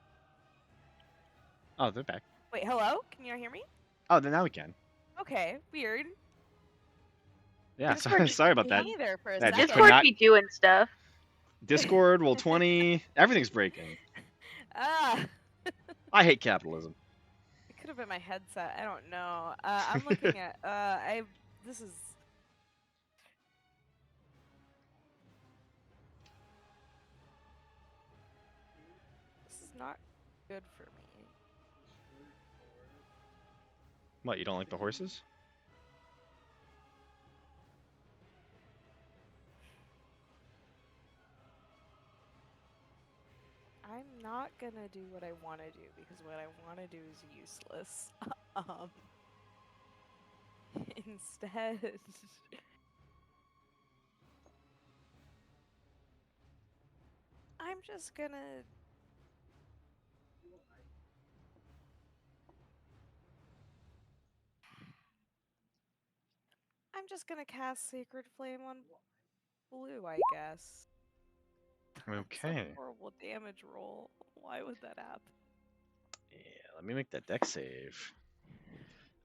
Oh, they're back. Wait, hello? Can you hear me? Oh, then now we can. Okay, weird. Yeah, Discord sorry about that. Me either for a Yeah, second. Discord Discord be doing stuff. Discord, Roll20, everything's breaking. Ah, I hate capitalism. it could have been my headset. I don't know. I'm looking at. This is. This is not good for me. What, you don't like the horses? I'm not gonna do what I want to do because what I want to do is useless. Instead, I'm just gonna. I'm just gonna cast Sacred Flame on blue, I guess. That's Okay. a horrible damage roll. Why would that happen? Yeah, let me make that deck save.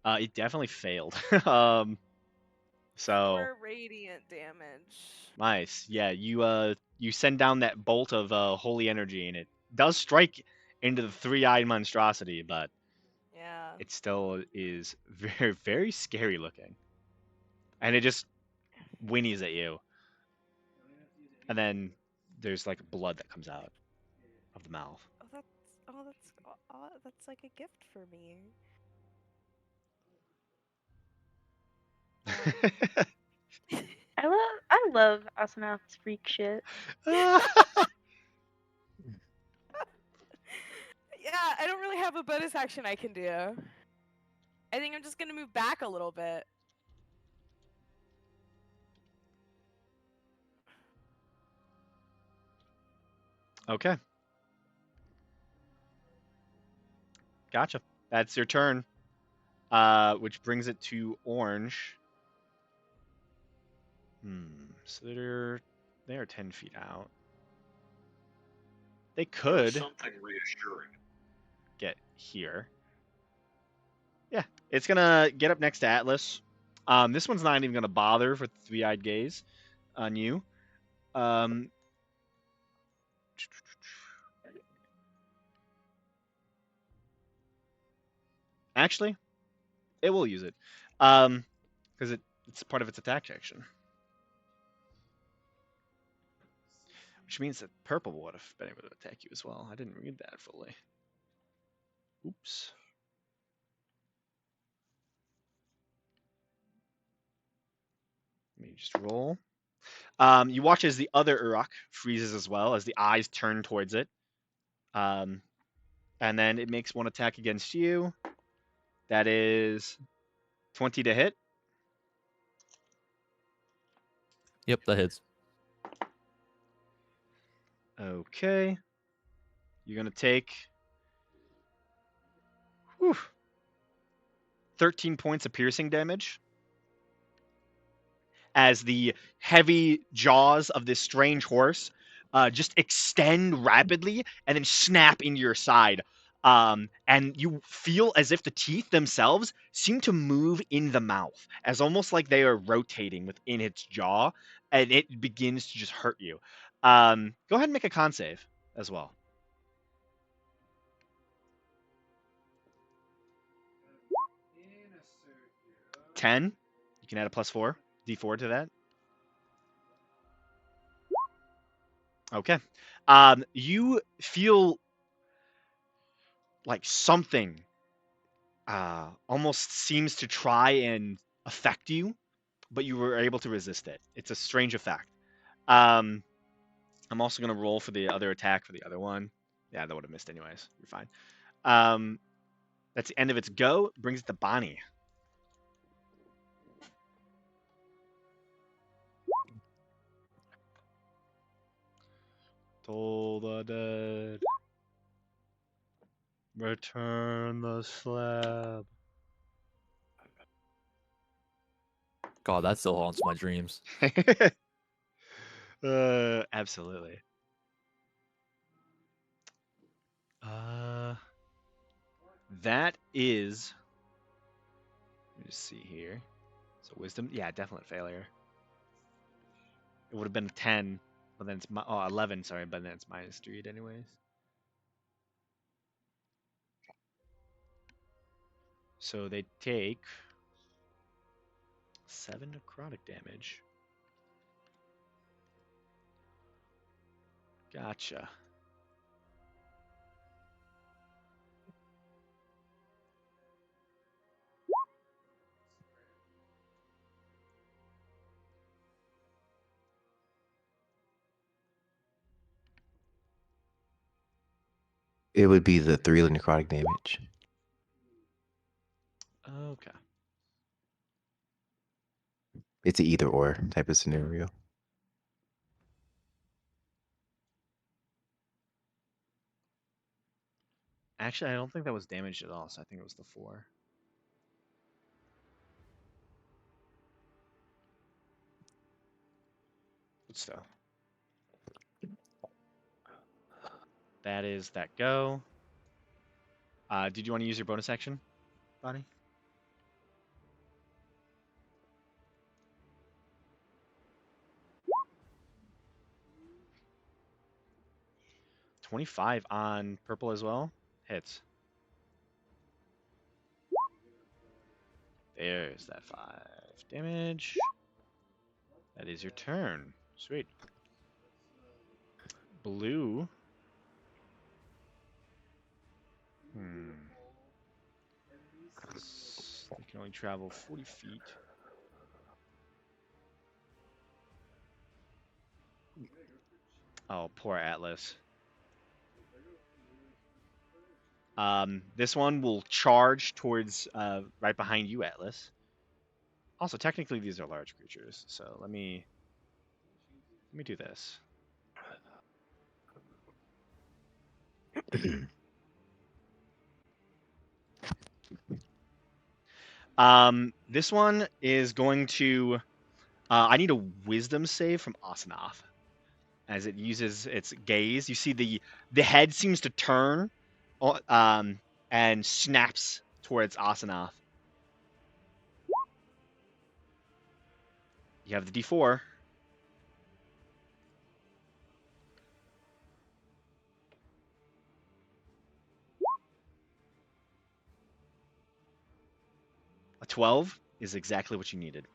It definitely failed. So 4 radiant damage. nice. Yeah, you send down that bolt of holy energy, and it does strike into the three-eyed monstrosity, but Yeah, Yeah. it still is very, very scary looking. And it just whinnies at you. And then there's like blood that comes out of the mouth. That's like a gift for me. I love Asenath's freak shit. Yeah, I don't really have a bonus action I can do. I think I'm just gonna move back a little bit. Okay. Gotcha. That's your turn. Which brings it to Orange. So they're 10 feet out. They could Something reassuring. get here. Yeah, it's gonna get up next to Atlas. This one's not even gonna bother for three-eyed gaze on you. Actually, it will use it. Because it's part of its attack action. Which means that purple would have been able to attack you as well. I didn't read that fully. Oops. Let me just roll. You watch as the other Uruk freezes as well, as the eyes turn towards it. And then it makes one attack against you. That is 20 to hit. Yep, that hits. Okay. You're going to take 13 points of piercing damage as the heavy jaws of this strange horse just extend rapidly and then snap into your side. And you feel as if the teeth themselves seem to move in the mouth, as almost like they are rotating within its jaw, and it begins to just hurt you. Go ahead and make a con save as well. 10. You can add a +4, d4 to that. Okay. You feel like something almost seems to try and affect you, but you were able to resist it. It's a strange effect. I'm also going to roll for the other attack for the other one. Yeah, that would have missed anyways. You're fine. That's the end of its go. Brings it to Bonnie. Toll the dead. Return the slab. God, that still haunts my dreams. Absolutely. That is. Let me just see here. So wisdom, yeah, definite failure. It would have been 10, but then it's 11. Sorry, but then it's -3 anyways. So they take 7 necrotic damage. Gotcha. It would be the 3 necrotic damage. Okay. It's an either or type of scenario. Actually, I don't think that was damaged at all, so I think it was the 4. But still. That is that go. Did you want to use your bonus action, Bonnie? .25 on purple as well. Hits. There's that 5 damage. That is your turn. Sweet. Blue. They can only travel 40 feet. Oh, poor Atlas. This one will charge towards right behind you, Atlas. Also, technically, these are large creatures, so let me do this. This one is going to. I need a Wisdom save from Asanath, as it uses its gaze. You see the head seems to turn, and snaps towards Asanath. You have the D4. A 12 is exactly what you needed.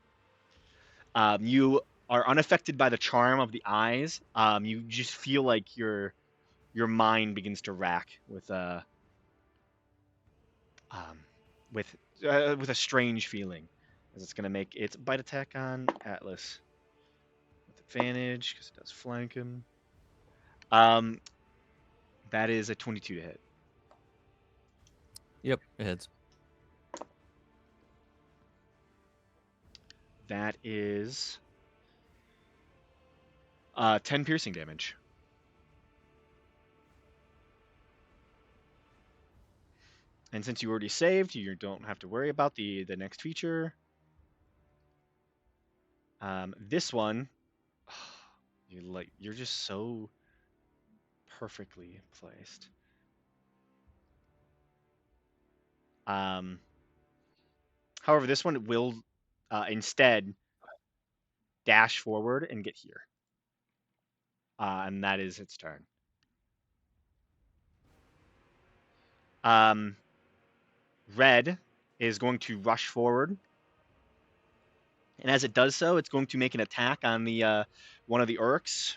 You are unaffected by the charm of the eyes. You just feel like your mind begins to rack with a strange feeling, as it's gonna make its bite attack on Atlas with advantage because it does flank him. That is a 22 to hit. Yep, it hits. That is 10 piercing damage. And since you already saved, you don't have to worry about the next feature. This one, you're just so perfectly placed. However, this one will instead dash forward and get here. And that is its turn. Red is going to rush forward. And as it does so, it's going to make an attack on the one of the Uruks.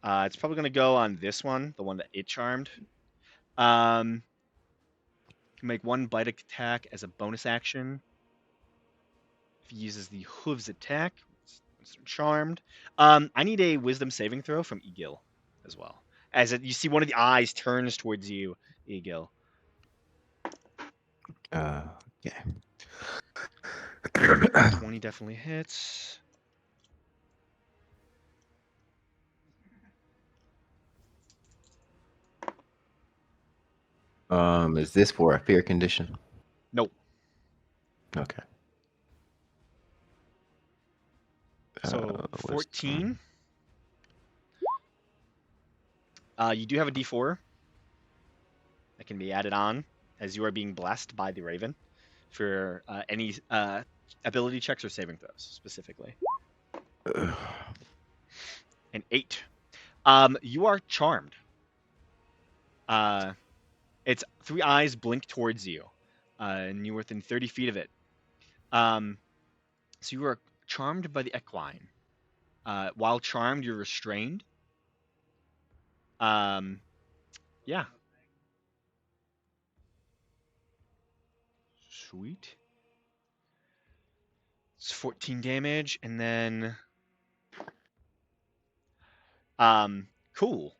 It's probably going to go on this one, the one that it charmed. Make one bite attack as a bonus action. If he uses the hooves attack, it's charmed. I need a wisdom saving throw from Egil as well. As you see one of the eyes turns towards you, Egil. Yeah. 20 definitely hits. Is this for a fear condition? Nope. Okay. So wisdom. 14. You do have a D4 that can be added on as you are being blessed by the Raven for any ability checks or saving throws specifically. An 8. You are charmed. Its 3 eyes blink towards you, and you're within 30 feet of it. So you are charmed by the equine. While charmed, you're restrained. Yeah. Sweet. It's 14 damage, and then cool.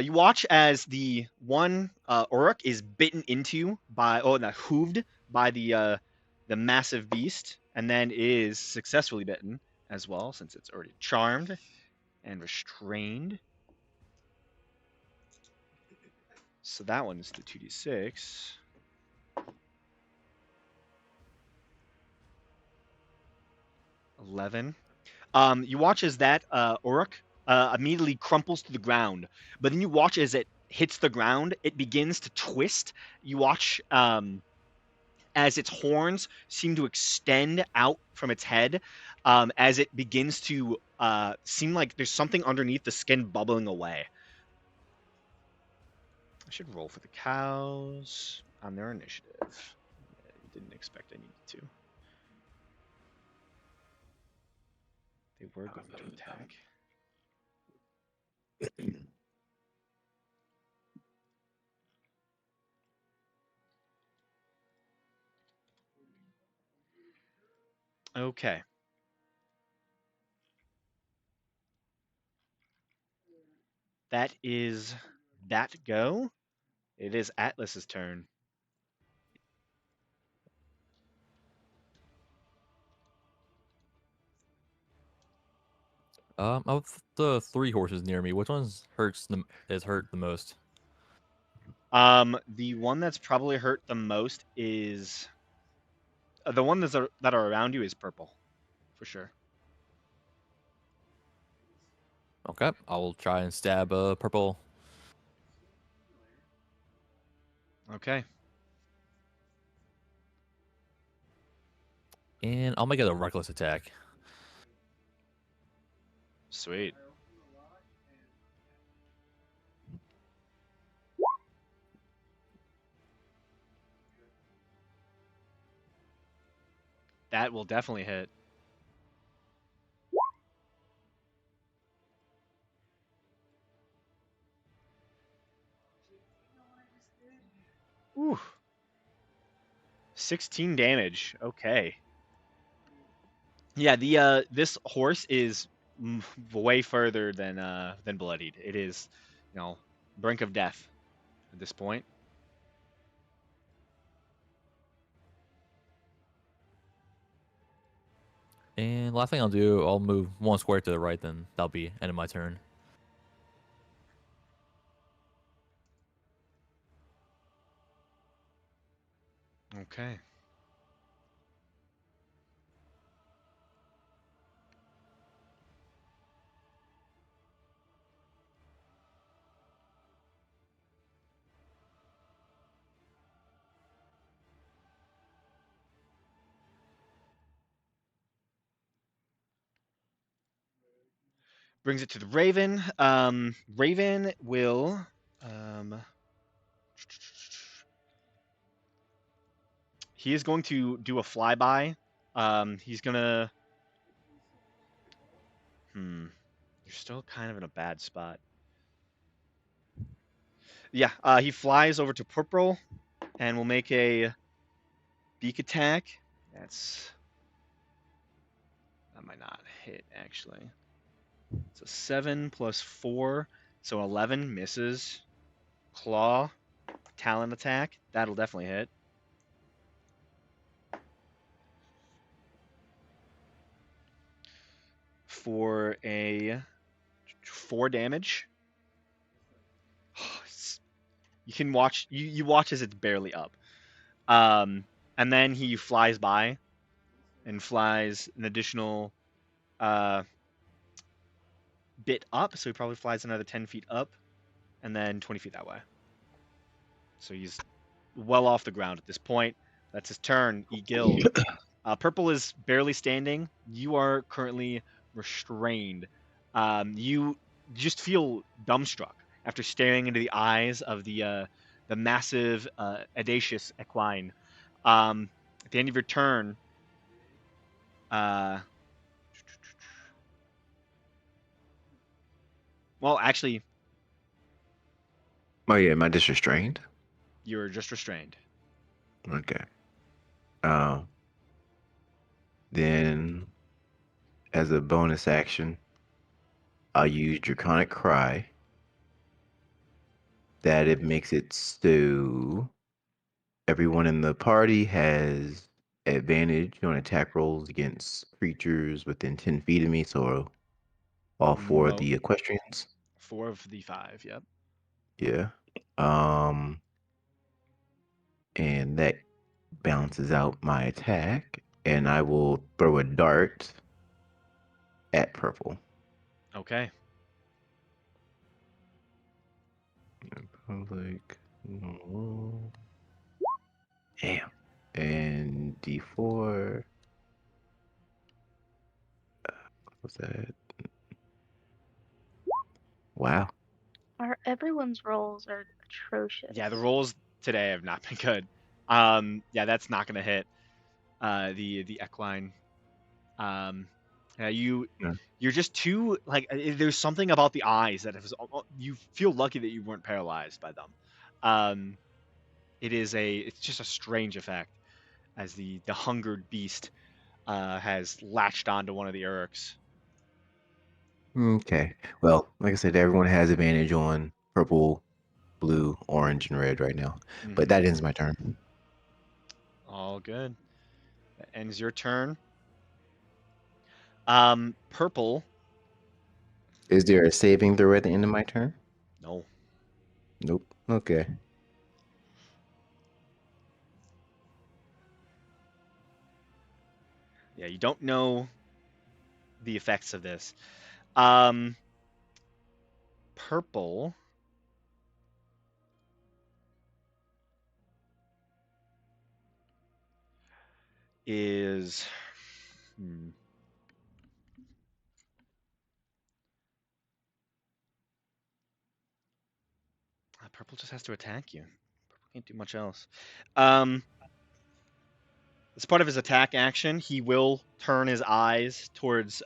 You watch as the one Uruk is bitten into by hooved by the massive beast, and then is successfully bitten as well, since it's already charmed and restrained. So that one's the 2d6. $11. You watch as that Uruk immediately crumples to the ground, but then you watch as it hits the ground, it begins to twist. You watch as its horns seem to extend out from its head, as it begins to seem like there's something underneath the skin bubbling away. I should roll for the cows on their initiative. Didn't expect I needed to. They were going to attack. Okay. That is that go. It is Atlas's turn. Of the 3 horses near me, which one's is hurt the most? The one that's probably hurt the most is the one that are around you is purple, for sure. Okay, I will try and stab purple. Okay. And I'll make it a reckless attack. Sweet. That will definitely hit. Ooh. 16 damage. Okay. Yeah, the this horse is way further than bloodied. It is, brink of death at this point. And last thing I'll do, I'll move 1 square to the right, then that'll be end of my turn. Okay. Brings it to the Raven. Raven will he is going to do a flyby. He's gonna you're still kind of in a bad spot. Yeah, he flies over to purple and will make a beak attack. That might not hit actually. It's a 7 plus 4, so 11 misses. Claw, talon attack, that'll definitely hit. For a 4 damage. You can watch you watch as it's barely up. And then he flies by and flies an additional bit up, so he probably flies another 10 feet up and then 20 feet that way. So he's well off the ground at this point. That's his turn. Egil. Purple is barely standing. You are currently restrained. You just feel dumbstruck after staring into the eyes of the massive audacious equine. At the end of your turn, well, actually, Oh yeah, am I just restrained? you're just restrained. Okay. Then, as a bonus action, I'll use Draconic Cry. That it makes it so everyone in the party has advantage on attack rolls against creatures within 10 feet of me, so all 4 of Mo- the equestrians. 4 of the 5, yep. Yeah. And that balances out my attack, and I will throw a dart at purple. Okay. Public. No. Damn. And D4. What's that? Wow. Everyone's rolls are atrocious. Yeah, the rolls today have not been good. Yeah, that's not gonna hit. The equine. Yeah, Yeah. you're just too like. There's something about the eyes that has. You feel lucky that you weren't paralyzed by them. Um, it's just a strange effect as the hungered beast has latched onto one of the Uruks. Okay. Well, like I said, everyone has advantage on purple, blue, orange, and red right now. But Mhm. that ends my turn. All good. That ends your turn. Purple. Is there a saving throw at the end of my turn? No. Nope. Okay. Yeah, you don't know the effects of this. Um, purple is. Hmm. Purple just has to attack you. Purple can't do much else. Um, as part of his attack action, he will turn his eyes towards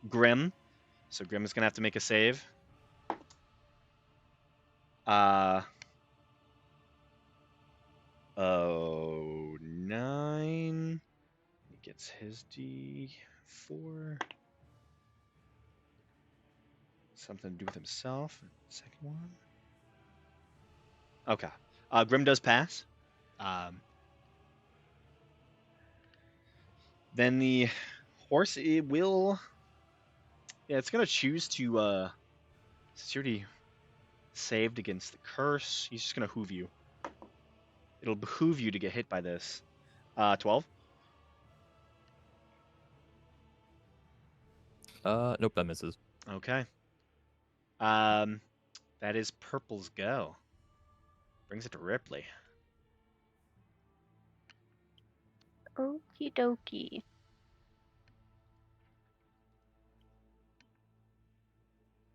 Grim. So Grim is gonna have to make a save. Uh, oh, 9. He gets his D4. Something to do with himself. Second one. Okay. Grim does pass. Um, then the horse it will. Yeah, it's gonna choose to. Since you already saved against the curse, he's just gonna hoof you. It'll behoove you to get hit by this. 12. Nope, that misses. Okay. Um, that is Purple's go. Brings it to Ripley. Okie dokie.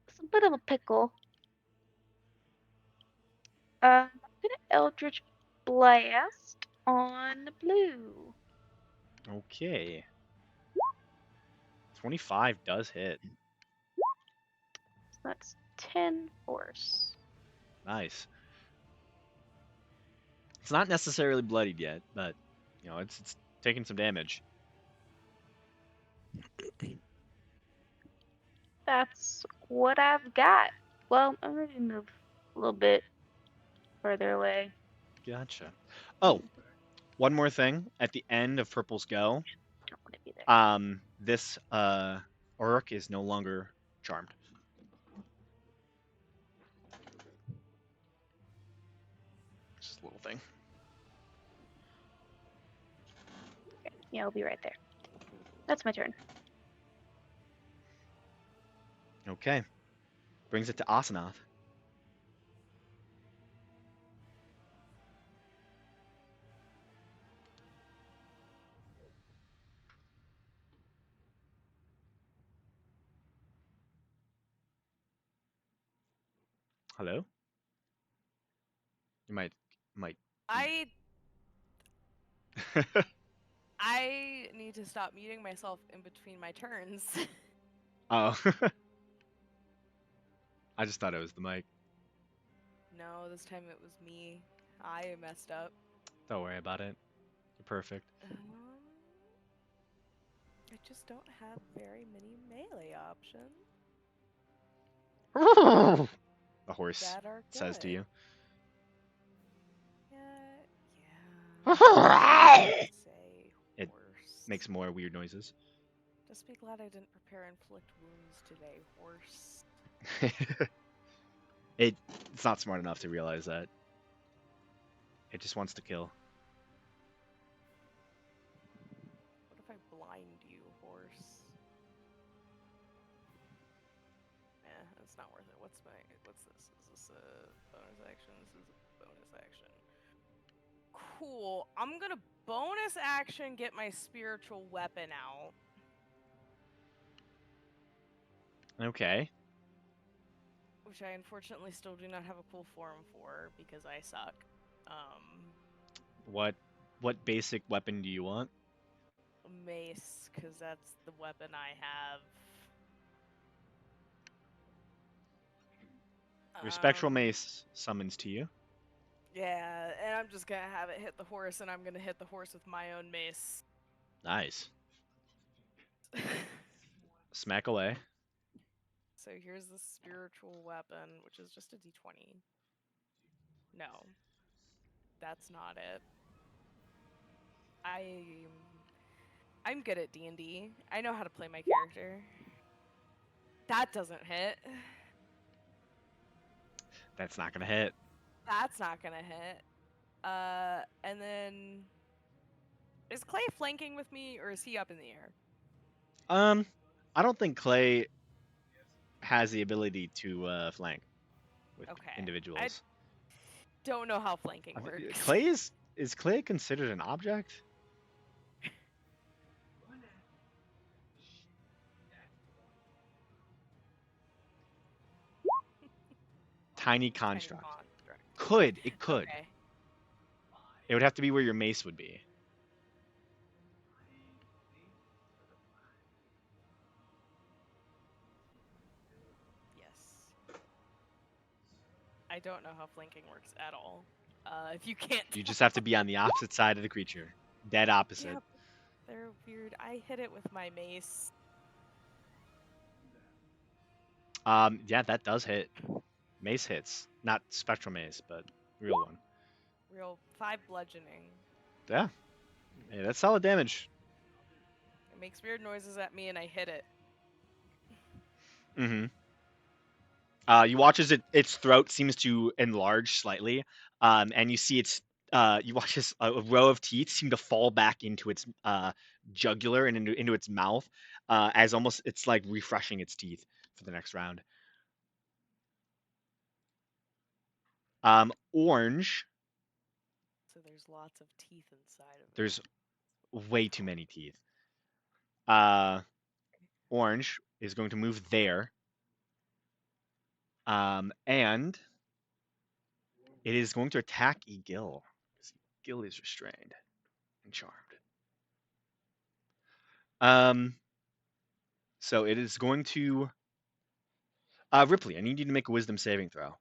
It's a bit of a pickle. I'm gonna Eldritch Blast on the blue. Okay. 25 does hit. So that's 10 force. Nice. It's not necessarily bloodied yet, but it's taking some damage. That's what I've got. Well, I'm gonna move a little bit further away. Gotcha. Oh, one more thing. At the end of Purple's go, Don't want to be there. this Uruk is no longer charmed. Just a little thing. Okay. Yeah, I'll be right there. That's my turn. Okay. Brings it to Asanath. Hello? You might I need to stop muting myself in between my turns. Oh. I just thought it was the mic. No, this time it was me. I messed up. Don't worry about it. You're perfect. I just don't have very many melee options The horse that are good. says to you. Yeah. Say It horse. Makes more weird noises. Just be glad I didn't prepare inflict wounds today, horse. It's not smart enough to realize that. It just wants to kill. What if I blind you, horse? It's not worth it. What's this? Is this a bonus action? This is a bonus action. Cool. I'm gonna bonus action get my spiritual weapon out. Okay. Which I unfortunately still do not have a cool form for because I suck. What basic weapon do you want? Mace, because that's the weapon I have. Your spectral Um, mace summons to you. Yeah, and I'm just gonna have it hit the horse, and I'm gonna hit the horse with my own mace. Nice. Smack away. So here's the spiritual weapon, which is just a d20. No, that's not it. I'm good at D&D. I know how to play my character. That doesn't hit. That's not gonna hit. That's not gonna hit. And then is Clay flanking with me, or is he up in the air? I don't think Clay has the ability to flank with Okay. individuals. Don't know how flanking I think- works. Clay is Clay considered an object? Tiny construct. construct. It could. Okay. It would have to be where your mace would be. Yes. I don't know how flanking works at all. If you can't. You just have to be on the opposite side of the creature. Dead opposite. Yeah, they're weird. I hit it with my mace. Yeah, that does hit. Mace hits. Not spectral mace, but real one. Real 5 bludgeoning. Yeah. Hey, that's solid damage. It makes weird noises at me, and I hit it. Mm-hmm. You watch as its throat seems to enlarge slightly, and you see you watch as a row of teeth seem to fall back into its jugular and into its mouth, as almost it's like refreshing its teeth for the next round. Orange, So there's lots of teeth inside of it. there's way too many teeth. Orange is going to move there, and it is going to attack Egil, because Egil is restrained and charmed. So it is going to Ripley, I need you to make a wisdom saving throw.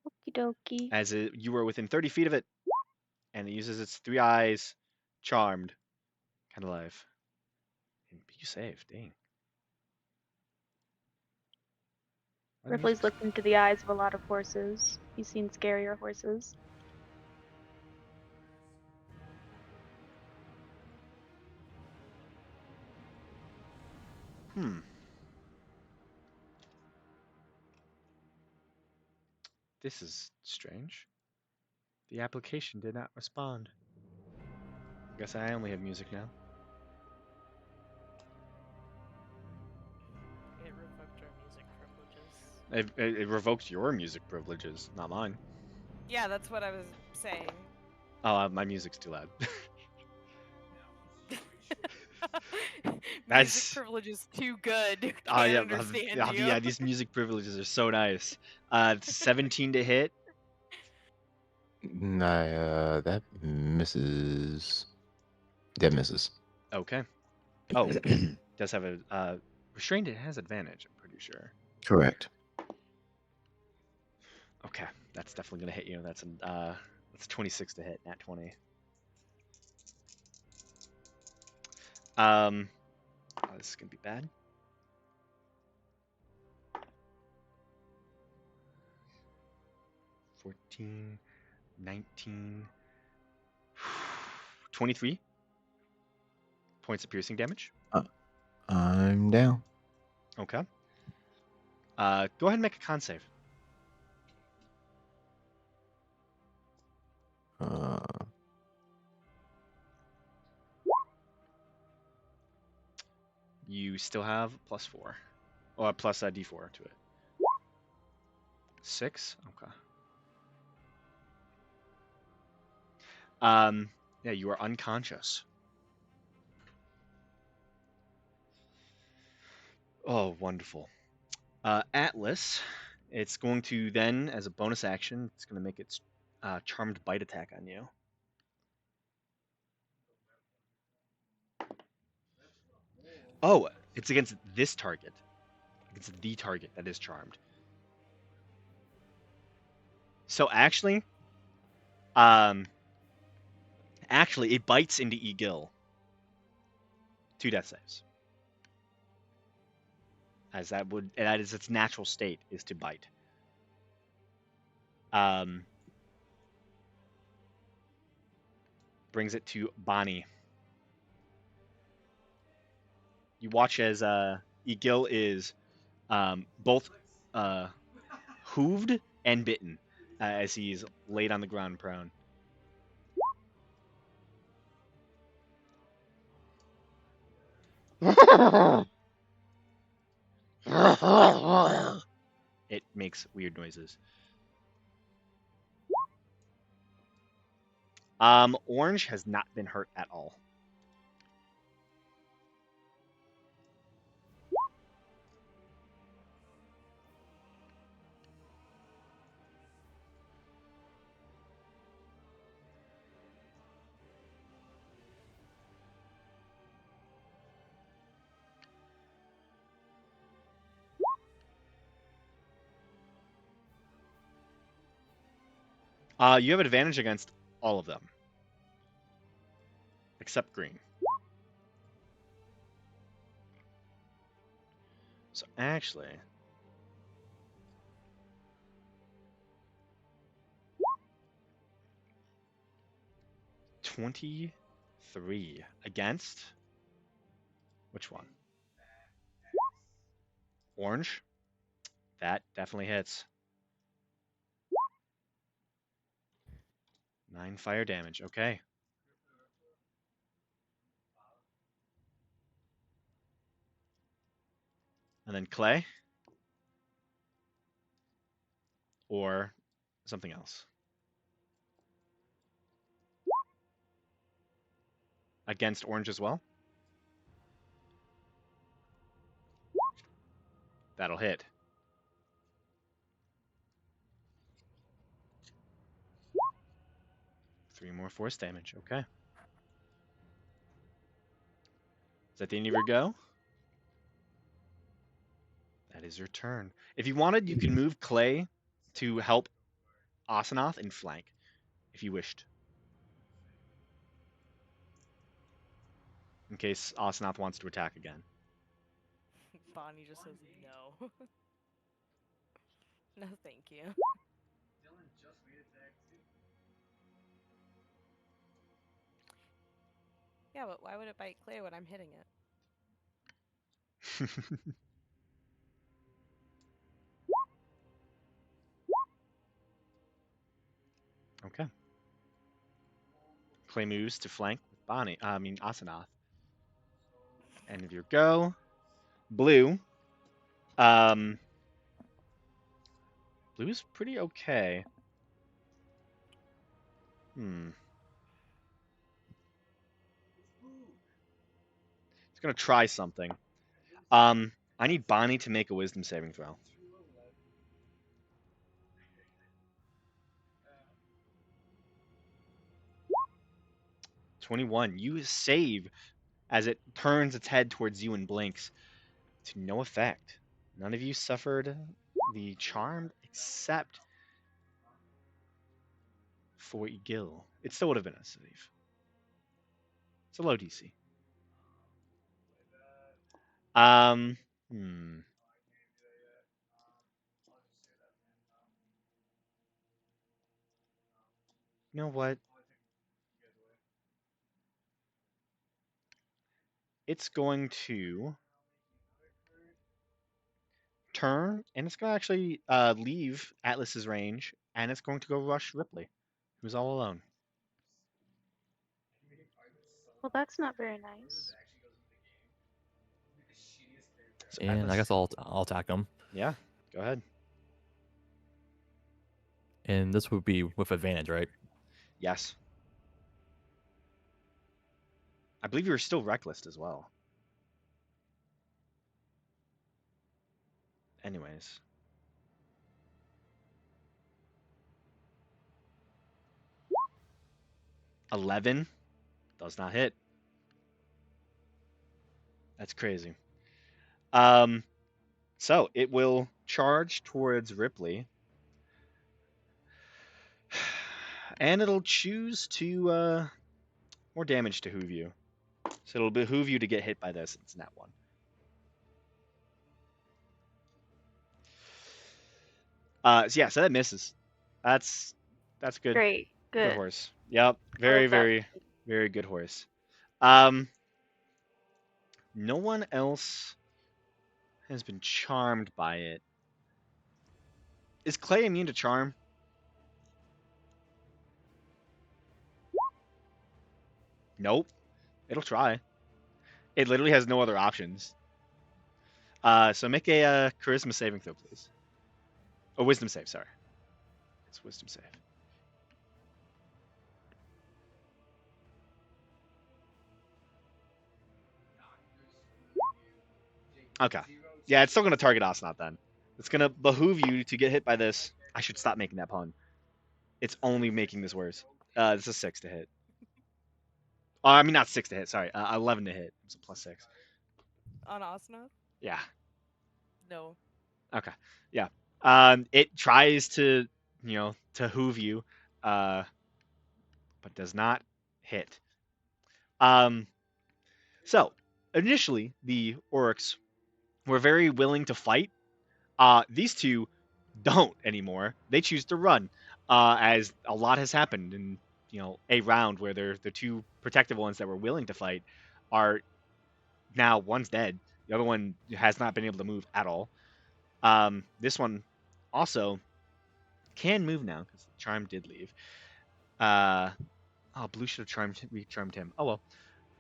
Okie dokie. As you were within 30 feet of it, and it uses its 3 eyes, charmed, kind of life. And you saved, dang. Why the Ripley's music's- looked into the eyes of a lot of horses. He's seen scarier horses. This is strange. The application did not respond. Guess I only have music now. It revoked our music privileges. It revoked your music privileges, not mine. Yeah, that's what I was saying. Oh, my music's too loud. Music That's- privilege is too good. Can't Oh yeah, understand yeah, you. yeah, these music privileges are so nice. 17 to hit. Nah, that misses. That misses. Okay. Oh, does have a restrained. It has advantage. I'm pretty sure. Correct. Okay, that's definitely gonna hit you. That's 26 to hit, nat 20. Oh, this is gonna be bad. $14, 19, 23 points of piercing damage. I'm down. Okay. Go ahead and make a con save. You still have +4, or plus a d4 to it. 6. Okay. Yeah, you are unconscious. Oh, wonderful. Atlas, It's going to then, as a bonus action, it's going to make its charmed bite attack on you. Oh, it's against this target. It's the target that is charmed. So actually, it bites into Egil. 2 death saves. As that is its natural state, is to bite. Brings it to Bonnie. You watch as Egil is both hooved and bitten as he's laid on the ground prone. It makes weird noises. Orange has not been hurt at all. You have an advantage against all of them. Except green. So actually... $23 against... Which one? Orange? That definitely hits. 9 fire damage, okay. And then clay? Or something else? Against orange as well? That'll hit. Three more force damage, okay. Is that the end of your go? That is your turn. If you wanted, you can move Clay to help Asenath and flank, if you wished. In case Asenath wants to attack again. Bonnie just says no. No, thank you. Yeah, but why would it bite Clay when I'm hitting it? Okay. Clay moves to flank with Asenath. End of your go. Blue. Blue's pretty okay. It's gonna try something. I need Bonnie to make a wisdom saving throw. $21. You save as it turns its head towards you and blinks. To no effect. None of you suffered the charm except for Egil. It still would have been a save. It's a low DC. You know what? It's going to turn, and it's going to actually leave Atlas's range, and it's going to go rush Ripley, who's all alone. Well, that's not very nice. So And Atlas, I guess I'll attack him. yeah, go ahead. And this would be with advantage, right? Yes. I believe you were still reckless as well. Anyways. 11 does not hit. That's crazy. So it will charge towards Ripley, and it'll choose to more damage to behoove you. So it'll behoove you to get hit by this. It's not one. So that misses. That's good. Great. Good Good. horse. Yep. I Very, love that. very, very good horse. No one else has been charmed by it. Is Clay immune to charm? Nope. It'll try. It literally has no other options. So make a charisma saving throw, please. Oh, wisdom save. Sorry, it's wisdom save. Okay. Yeah, it's still gonna target Osnot then. It's gonna behoove you to get hit by this. I should stop making that pun. It's only making this worse. This is 6 to hit. I mean, not 6 to hit. Sorry, 11 to hit. It's a +6. On Osnoth? Yeah. No. Okay. Yeah. It tries to, to hoove you, but does not hit. So initially the orcs were very willing to fight. These two don't anymore. They choose to run, as a lot has happened in a round where the two protective ones that were willing to fight are now one's dead. The other one has not been able to move at all. This one also can move now because the charm did leave. Blue should have recharmed him. Oh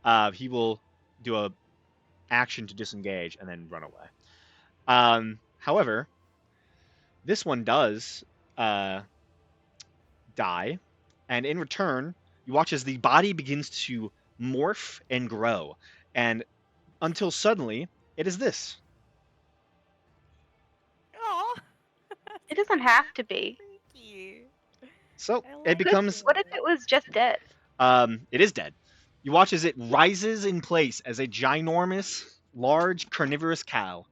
well. He will do a action to disengage and then run away. However, this one does die, and in return, you watch as the body begins to morph and grow, and until suddenly it is this. Aw. It doesn't have to be. Thank you. So I it like becomes. What if it was just dead? It is dead. You watch as it rises in place as a ginormous, large, carnivorous cow.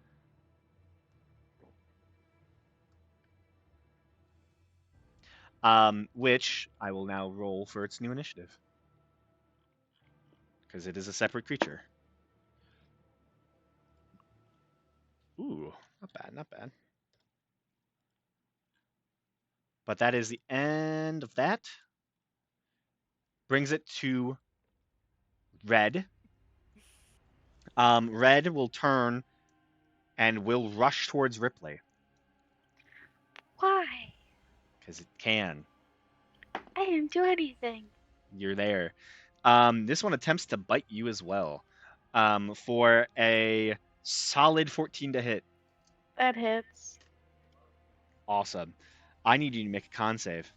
Which I will now roll for its new initiative. Because it is a separate creature. Ooh, not bad, not bad. But that is the end of that. Brings it to Red. Red will turn and will rush towards Ripley. Why? Because it can. I didn't do anything. You're there. This one attempts to bite you as well. For a solid 14 to hit. That hits. Awesome. I need you to make a con save.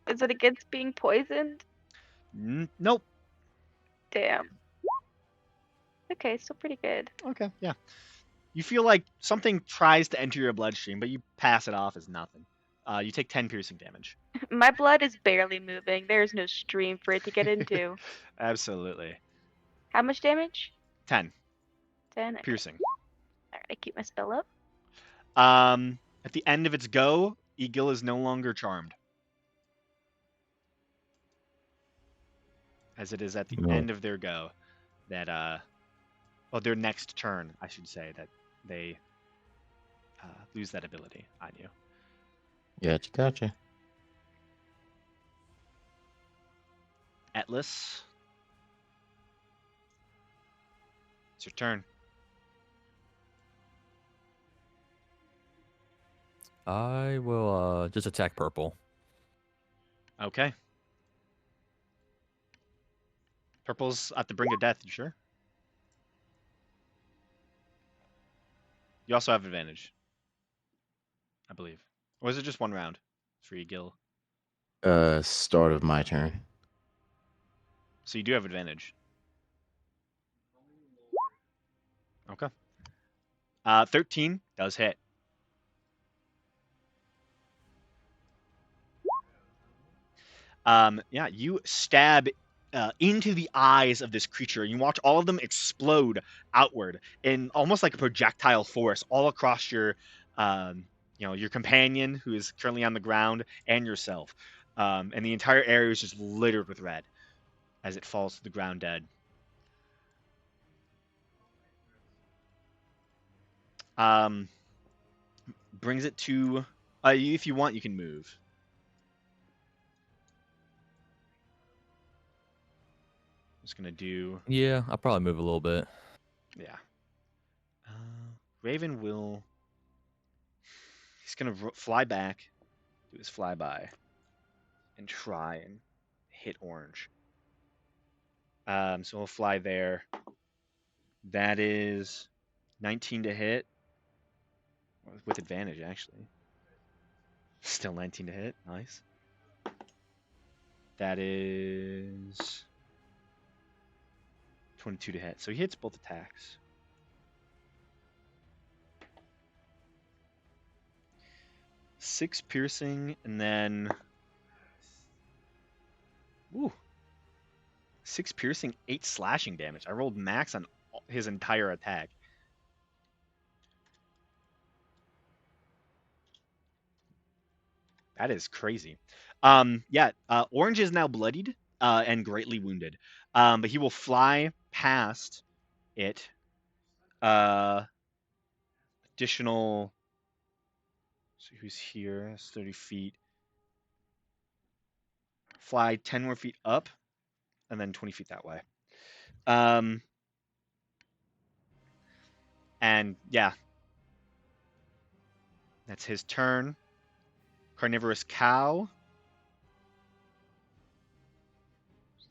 Is it against being poisoned? Nope. Damn. Okay, still pretty good. Okay, yeah. You feel like something tries to enter your bloodstream, but you pass it off as nothing. You take 10 piercing damage. My blood is barely moving. There's no stream for it to get into. Absolutely. How much damage? 10 10. Okay. piercing. Alright, I keep my spell up. At the end of its go, Egil is no longer charmed. As it is at the end of their go that their next turn, I should say, that they lose that ability on you. Gotcha. Atlas, it's your turn. I will just attack purple. Okay. Purple's at the brink of death, you sure? You also have advantage, I believe. Or is it just one round for Egil? Start of my turn. So you do have advantage. Okay. 13 does hit. Yeah, you stab into the eyes of this creature, and you watch all of them explode outward in almost like a projectile force all across your, your companion who is currently on the ground and yourself. And the entire area is just littered with red as it falls to the ground dead. Brings it to, if you want, you can move. Just gonna do, Yeah, I'll probably move a little bit. yeah. Raven will. He's gonna fly back, do his flyby, and try and hit orange. So he'll fly there. That is 19 to hit. With advantage, actually. Still 19 to hit. Nice. That is 22 to hit. So he hits both attacks. Six piercing, and then... Ooh. 6 piercing, 8 slashing damage. I rolled max on his entire attack. That is crazy. Orange is now bloodied and greatly wounded. But he will fly past it. Additional. So who's here? That's 30 feet. Fly 10 more feet up, and then 20 feet that way. And yeah, that's his turn. Carnivorous cow.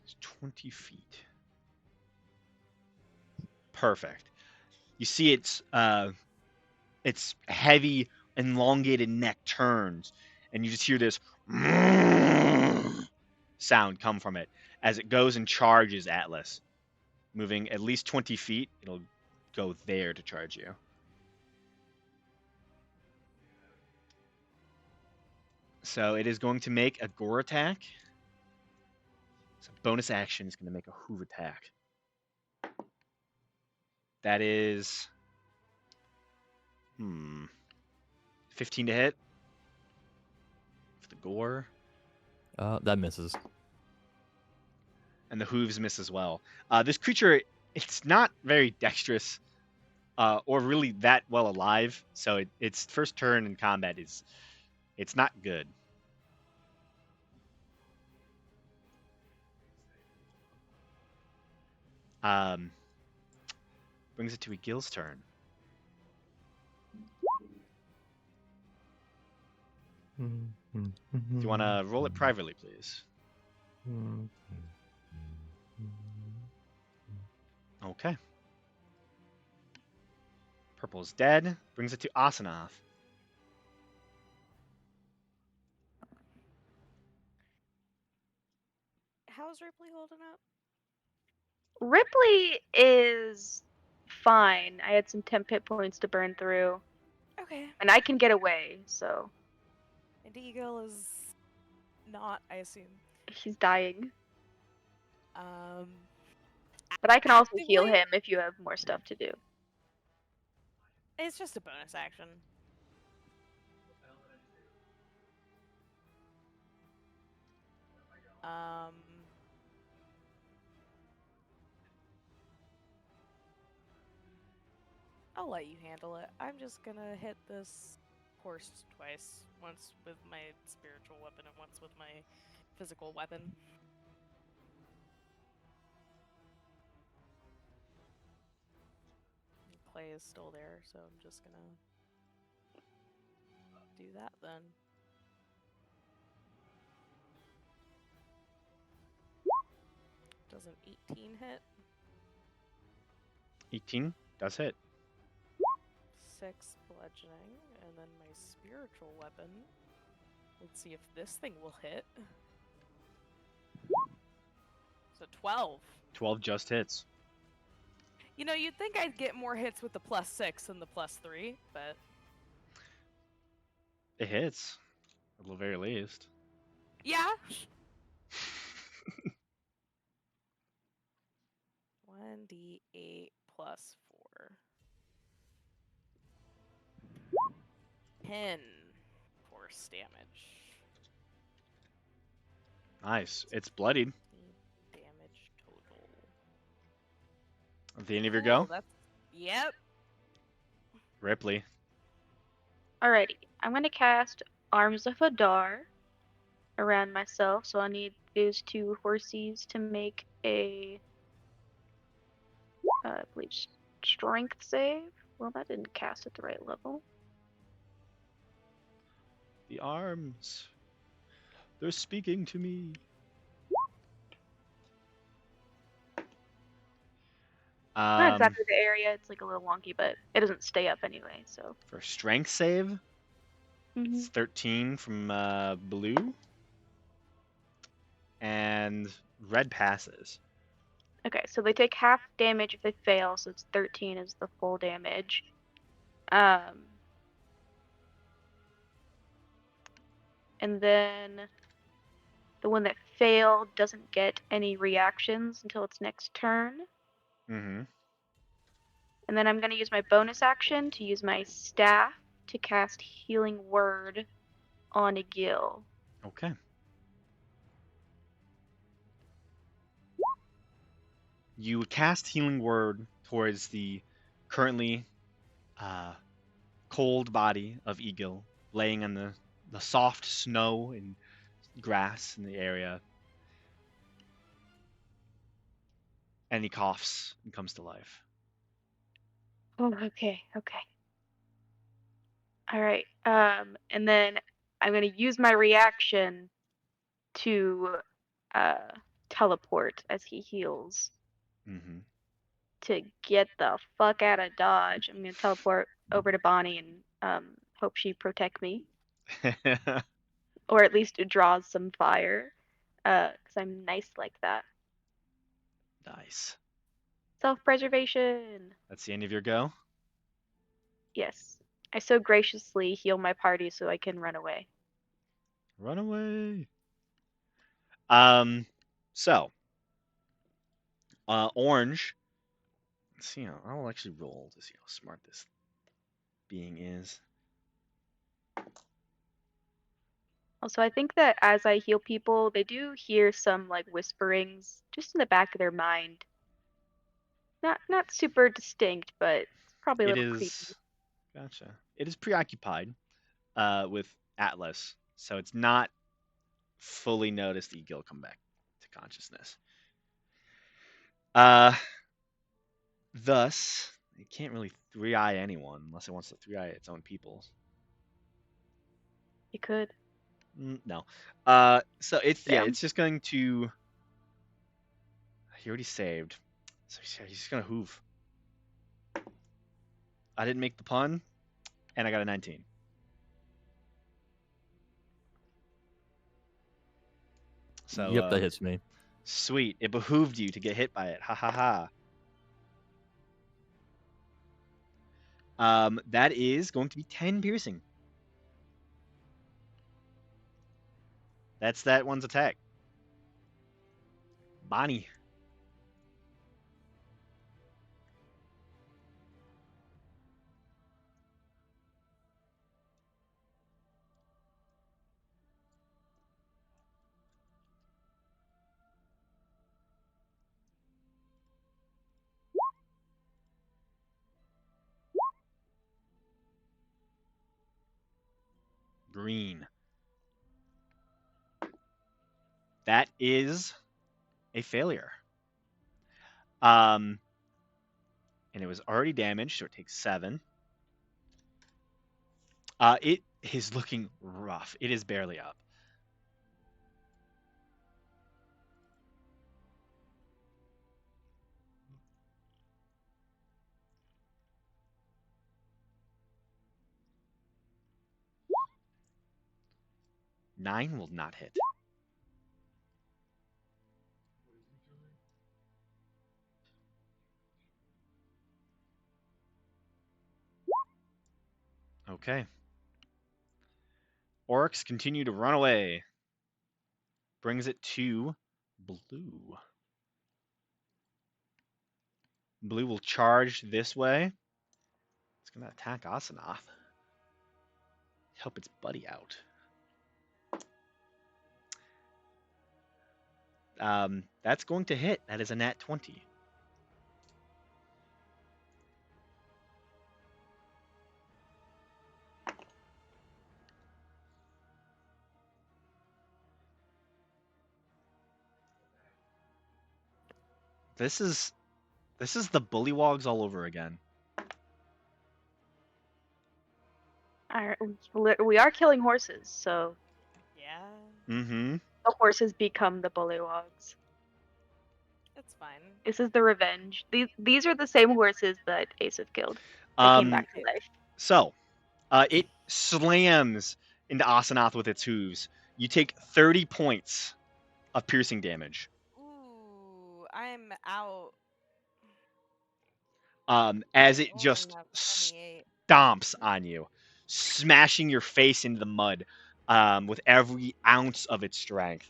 It's 20 feet. Perfect. You see its heavy, elongated neck turns, and you just hear this sound come from it as it goes and charges Atlas. Moving at least 20 feet, it'll go there to charge you. So it is going to make a gore attack. So bonus action is going to make a hoof attack. That is 15 to hit. For the gore. That misses. And the hooves miss as well. This creature, it's not very dexterous or really that well alive. So its first turn in combat it's not good. Brings it to Egil's turn. Do you want to roll it privately, please? Okay. Purple's dead. Brings it to Asanoth. How's Ripley holding up? Ripley is fine. I had some temp hit points to burn through, Okay. and I can get away, so And Eagle is not, I assume. he's dying. Um, But I can also heal actively- him if you have more stuff to do. It's just a bonus action. I'll let you handle it. I'm just gonna hit this horse twice. Once with my spiritual weapon and once with my physical weapon. Clay is still there, so I'm just gonna do that then. Does an 18 hit? 18 does hit. 6 bludgeoning, and then my spiritual weapon. Let's see if this thing will hit. So 12. 12 just hits. You know, you'd think I'd get more hits with the +6 than the +3, but It hits, at the very least. yeah. 1d8 plus 4. 10 force damage. Nice. It's bloodied. Damage total. At the end of your Cool, go, that's yep. Ripley. Alrighty, I'm gonna cast Arms of Hadar around myself, so I need those two horsies to make a, I believe, strength save. Well, that didn't cast at the right level. The arms. They're speaking to me. Not exactly the area, it's like a little wonky, but it doesn't stay up anyway, so. For strength save, Mhm. it's 13 from blue. And red passes. Okay, so they take half damage if they fail, so it's 13 is the full damage. And then the one that failed doesn't get any reactions until its next turn. Mm-hmm. And then I'm going to use my bonus action to use my staff to cast Healing Word on Egil. Okay. You cast Healing Word towards the currently cold body of Egil, laying on the soft snow and grass in the area. And he coughs and comes to life. Oh, okay. All right. And then I'm going to use my reaction to teleport as he heals Mm-hmm. to get the fuck out of Dodge. I'm going to teleport over to Bonnie and hope she protect me, or at least it draws some fire, because I'm nice like that. Nice. Self-preservation. That's the end of your go? Yes. I so graciously heal my party so I can run away. Run away. So Orange. Let's see. I'll actually roll to see how smart this being is. Also, I think that as I heal people, they do hear some like whisperings just in the back of their mind. Not super distinct, but it's probably a It little is. creepy. Gotcha. It is preoccupied with Atlas, so it's not fully noticed Egil come back to consciousness. Thus, it can't really 3-eye anyone unless it wants to 3-eye its own people. You could. No. So it's Damn. it's just going to. He already saved, so he's just gonna hoove. I didn't make the pun, and I got a 19. So Yep, that hits me. Sweet. It behooved you to get hit by it. Ha ha ha. That is going to be 10 piercing. That's that one's attack. Bonnie. Green. That is a failure. And it was already damaged, so it takes 7. It is looking rough. It is barely up. Nine will not hit. Okay. Orcs continue to run away. brings it to blue. Blue will charge this way. It's going to attack Asanoth. Help its buddy out. That's going to hit. That is a nat 20. This is the bullywogs all over again. We are killing horses, so Yeah, Mm-hmm. the horses become the bullywogs. it's fine. This is the revenge. These are the same horses that Aesop killed. They came back to life. So, it slams into Asanoth with its hooves. You take 30 points of piercing damage. Ooh, I'm out. As it Only just have 28. stomps on you, smashing your face into the mud with every ounce of its strength.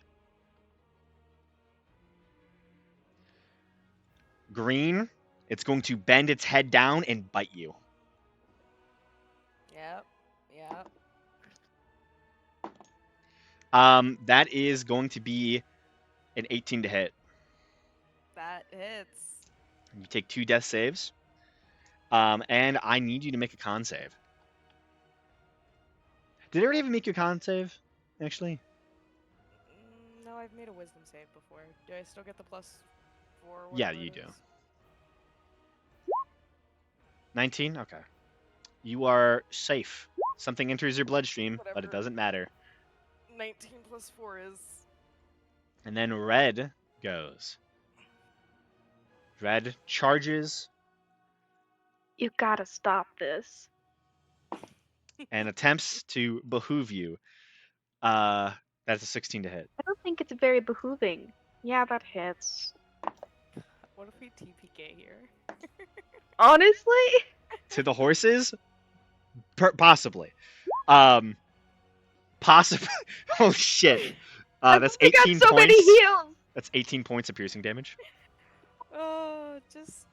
Green, it's going to bend its head down and bite you. Yep. That is going to be an 18 to hit. That hits. You take 2 death saves. And I need you to make a con save. Did I already even make your con save, actually? No, I've made a wisdom save before. Do I still get the +4? Yeah, whatever you it do. is? 19? Okay. You are safe. Something enters your bloodstream, but it Whatever. doesn't matter. 19 + 4 is. And then red goes. Red charges You gotta stop this. and attempts to behoove you. That's a 16 to hit. I don't think it's very behooving. Yeah, that hits. What if we TPK here? Honestly? To the horses? Possibly. Possibly. Oh shit. That's They got 18 so points. many heals! That's 18 points of piercing damage. Oh, just.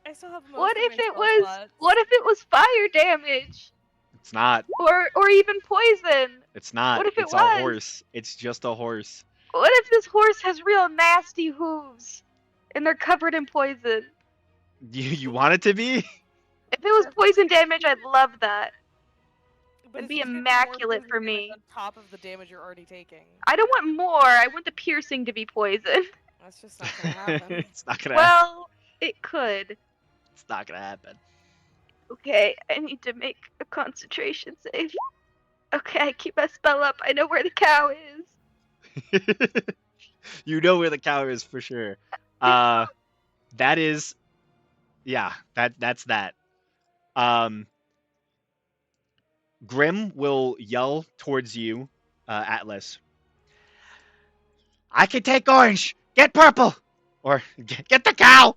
I still have most What of if my it spell was slots. what if it was fire damage? It's not. Or even poison? It's not. What if it It's a was? horse. It's just a horse. What if this horse has real nasty hooves? And they're covered in poison? You want it to be? If it was poison damage, I'd love that. But It'd it's be just gonna more immaculate poison for damage me. On top of the damage you're already taking. I don't want more. I want the piercing to be poison. That's just not gonna happen. It's not gonna happen. Well, it could. It's not gonna happen. Okay, I need to make a concentration save. Okay, I keep my spell up. I know where the cow is. You know where the cow is for sure. That is, yeah. That's that. Grim will yell towards you, Atlas. I can take orange. Get purple, or get the cow.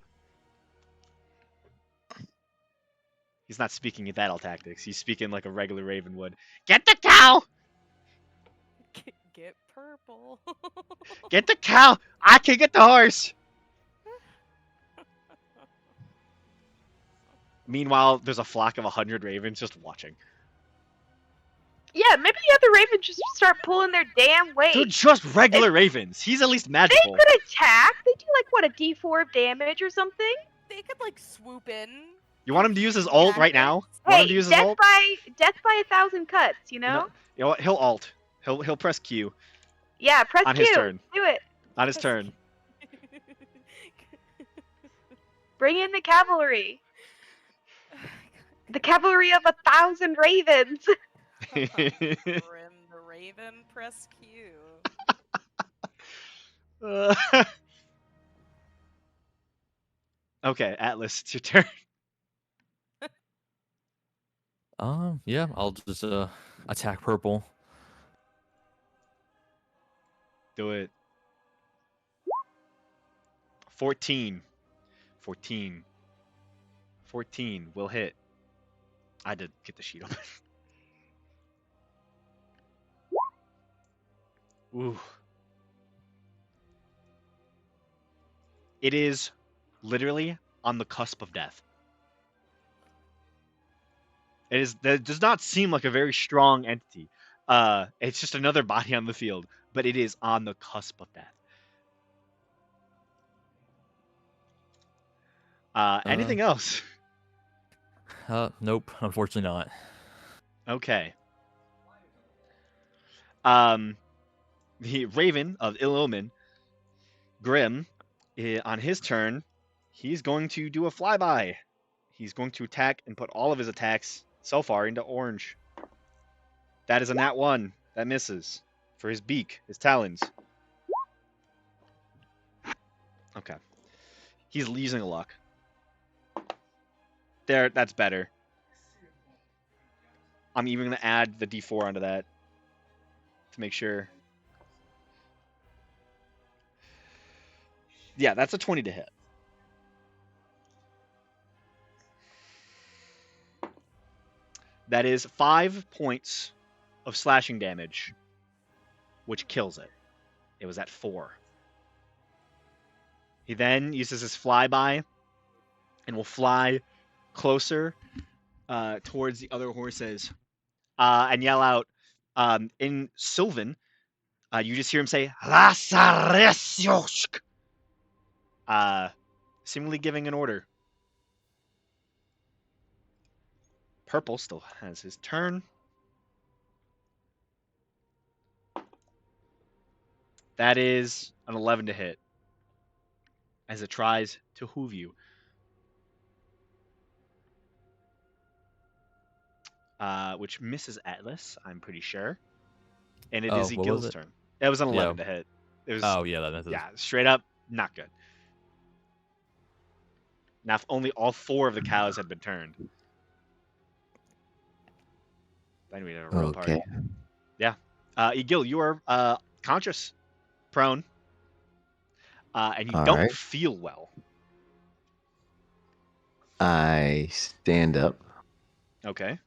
He's not speaking in battle tactics. He's speaking like a regular Raven would. Get the cow. Get purple. Get the cow. I can get the horse. Meanwhile, there's a flock of 100 ravens just watching. Yeah, maybe the other ravens just start pulling their damn weight. They're just regular ravens. He's at least They magical. could attack. They do like what, a D4 of damage or something? They could like swoop in. You want him to use his ult right now? Want him Hey, to use his death ult? by 1,000 cuts. You know? You know what? He'll ult. He'll press Q Yeah, press on Q. his turn. Do it. On his turn. Bring in the cavalry. The cavalry of 1,000 ravens. Grim the Raven, press Q. Okay, Atlas, it's your turn. Yeah, I'll just attack purple. Do it. 14. 14. 14 will hit. I had to get the sheet open. Ooh. It is literally on the cusp of death. That does not seem like a very strong entity. It's just another body on the field, but it is on the cusp of death. Anything else? Nope, unfortunately not. Okay. The Raven of Ill Omen, Grim, on his turn, he's going to do a flyby. He's going to attack and put all of his attacks so far into orange. That is a nat 1. That misses. For his beak, his talons. Okay. He's losing a luck. There, that's better. I'm even going to add the D4 onto that to make sure. Yeah, that's a 20 to hit. That is 5 points of slashing damage, which kills it. It was at 4. He then uses his flyby and will fly closer towards the other horses and yell out in Sylvan. You just hear him say, Lasaresioshk! Seemingly giving an order. Purple still has his turn. That is an 11 to hit as it tries to hoove you. Which misses Atlas, I'm pretty sure. And it is Oh, what was Egil's it? turn. That was an 11 Yeah. to hit. It was, Oh yeah, that misses. yeah, straight up, not good. Now, if only all 4 of the cows had been turned, then we'd have a real Okay. party. Yeah. Egil, you are conscious, prone, and you All don't right. feel well. I stand up. Okay.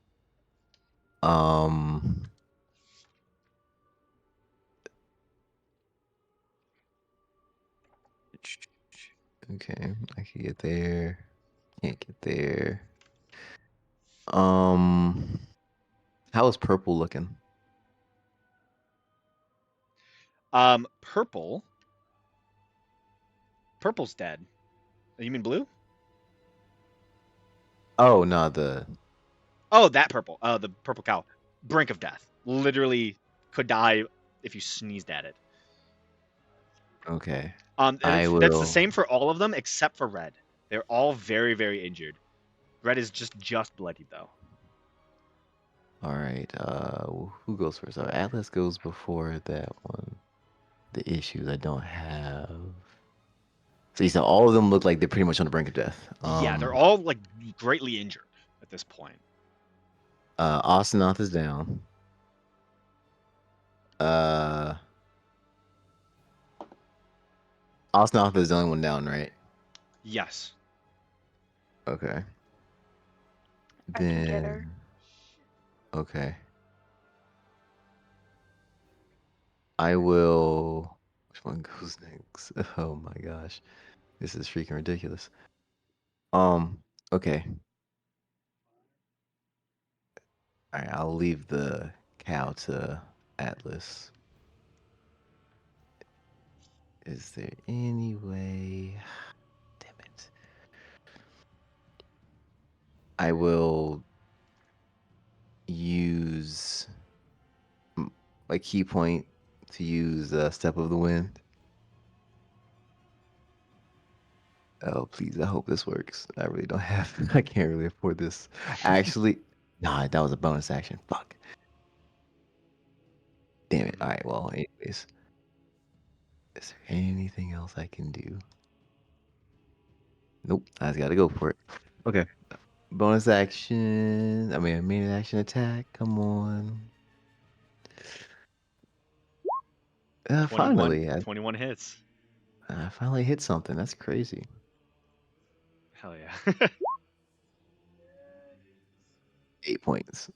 Um. Okay, I can get there. Can't get there. How is purple looking? Purple's dead. You mean blue? Oh no, the Oh, that purple. The purple cow. Brink of death. Literally could die if you sneezed at it. okay. That's the will. same for all of them except for red. They're all very, very injured. Red is just bloodied though. All right. Who goes first? Atlas goes before that one. The issues I don't have. So you said all of them look like they're pretty much on the brink of death. Yeah, they're all like greatly injured at this point. Ostenoth is down. Ostenoth is the only one down, right? Yes. Okay. I can get her. Then. Okay. I will. Which one goes next? Oh my gosh, this is freaking ridiculous. Okay. All right, I'll leave the cow to Atlas. Is there any way? Damn it. I will use my key point to use Step of the Wind. Oh, please. I hope this works. I really don't have. I can't really afford this. Actually, nah, that was a bonus action. Fuck. Damn it. All right. Well, anyways. Is there anything else I can do? Nope. I just got to go for it. Okay. Bonus action. I mean, main action attack. Come on. 21, Finally. 21 hits. I finally hit something. That's crazy. Hell yeah. 8 points.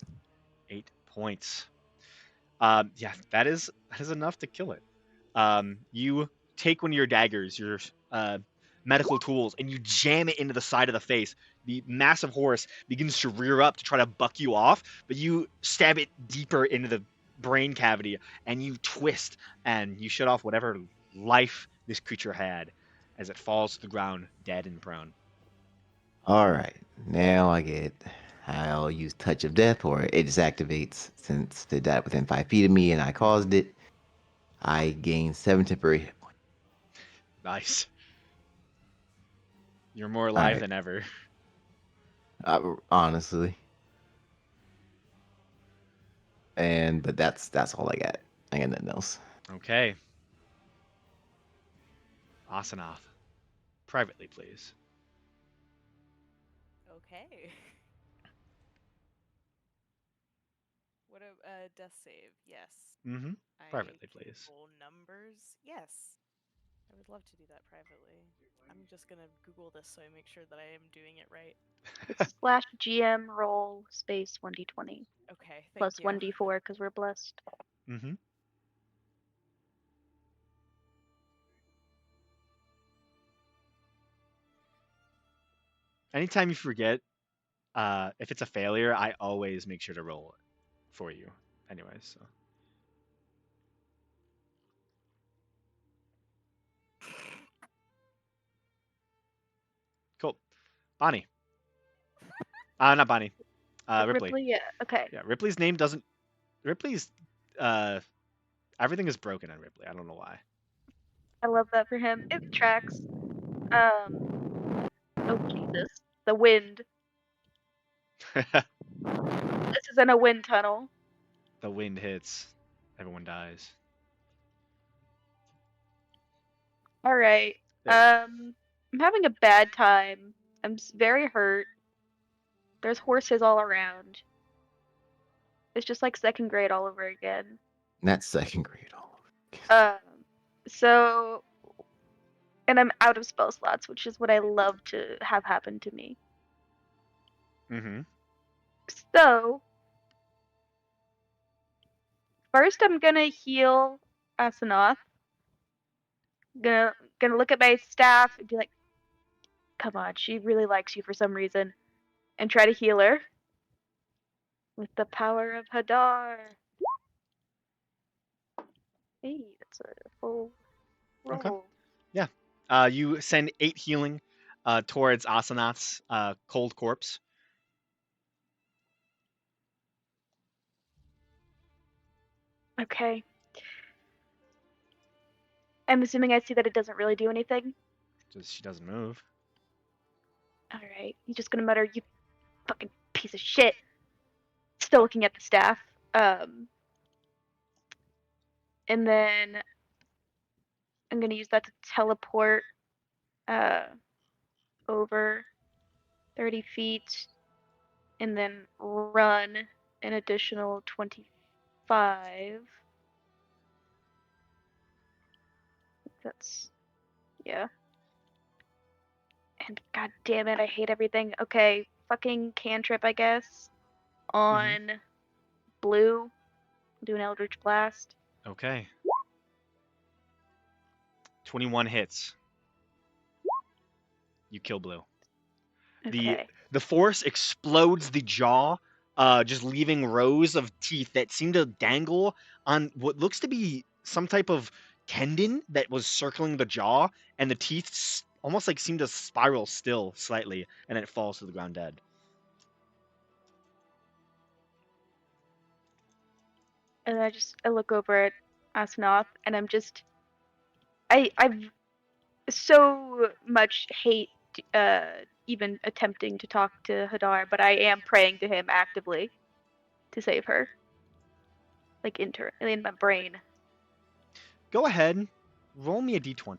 8 points. Yeah, that is enough to kill it. You take one of your daggers, your medical tools, and you jam it into the side of the face. The massive horse begins to rear up to try to buck you off, but you stab it deeper into the brain cavity, and you twist, and you shut off whatever life this creature had as it falls to the ground, dead and prone. All right, now I get. I'll use Touch of Death, or it just activates since they died within 5 feet of me and I caused it. I gain 7 temporary hit points. Nice. You're more All alive right, than ever. honestly. But that's all I got. I got nothing else. Okay. Asanoth. Privately, please. Okay. What a death save? Yes. Mm-hmm. I Privately, please. Google numbers. Yes. I would love to do that privately. I'm just gonna Google this so I make sure that I am doing it right. It's /GM roll space 1d20 Okay, thank plus you. 1d4 because we're blessed. Mm-hmm. Anytime you forget, if it's a failure, I always make sure to roll it for you. Anyways, so. Cool. Bonnie. Not Bonnie. Ripley. Ripley, yeah. Okay. Yeah, Ripley's name doesn't. Ripley's. Everything is broken on Ripley. I don't know why. I love that for him. It tracks. Oh Jesus. The wind. This is in a wind tunnel. The wind hits. Everyone dies. All right. I'm having a bad time. I'm very hurt. There's horses all around. It's just like second grade all over again. And that's second grade all over. So, and I'm out of spell slots, which is what I love to have happen to me. Mm-hmm. So, first I'm gonna heal Asanoth. Gonna look at my staff and be like, come on, she really likes you for some reason. And try to heal her. With the power of Hadar. Hey, that's a full roll. Okay. Yeah. You send 8 healing towards Asanath's cold corpse. Okay. I'm assuming I see that it doesn't really do anything. Just she doesn't move. Alright. He's just gonna mutter, you fucking piece of shit. Still looking at the staff. And then I'm gonna use that to teleport over 30 feet and then run an additional 25. That's, yeah. And god damn it, I hate everything. Okay, fucking cantrip, I guess. On blue, do an Eldritch Blast. Okay. 21 hits. You kill Blue. Okay. The force explodes the jaw, just leaving rows of teeth that seem to dangle on what looks to be some type of tendon that was circling the jaw, and the teeth almost like seem to spiral still slightly, and then it falls to the ground dead. And I look over at Asnoth and I'm just I've so much hate even attempting to talk to Hadar, but I am praying to him actively to save her. Like in my brain. Go ahead, roll me a d20. I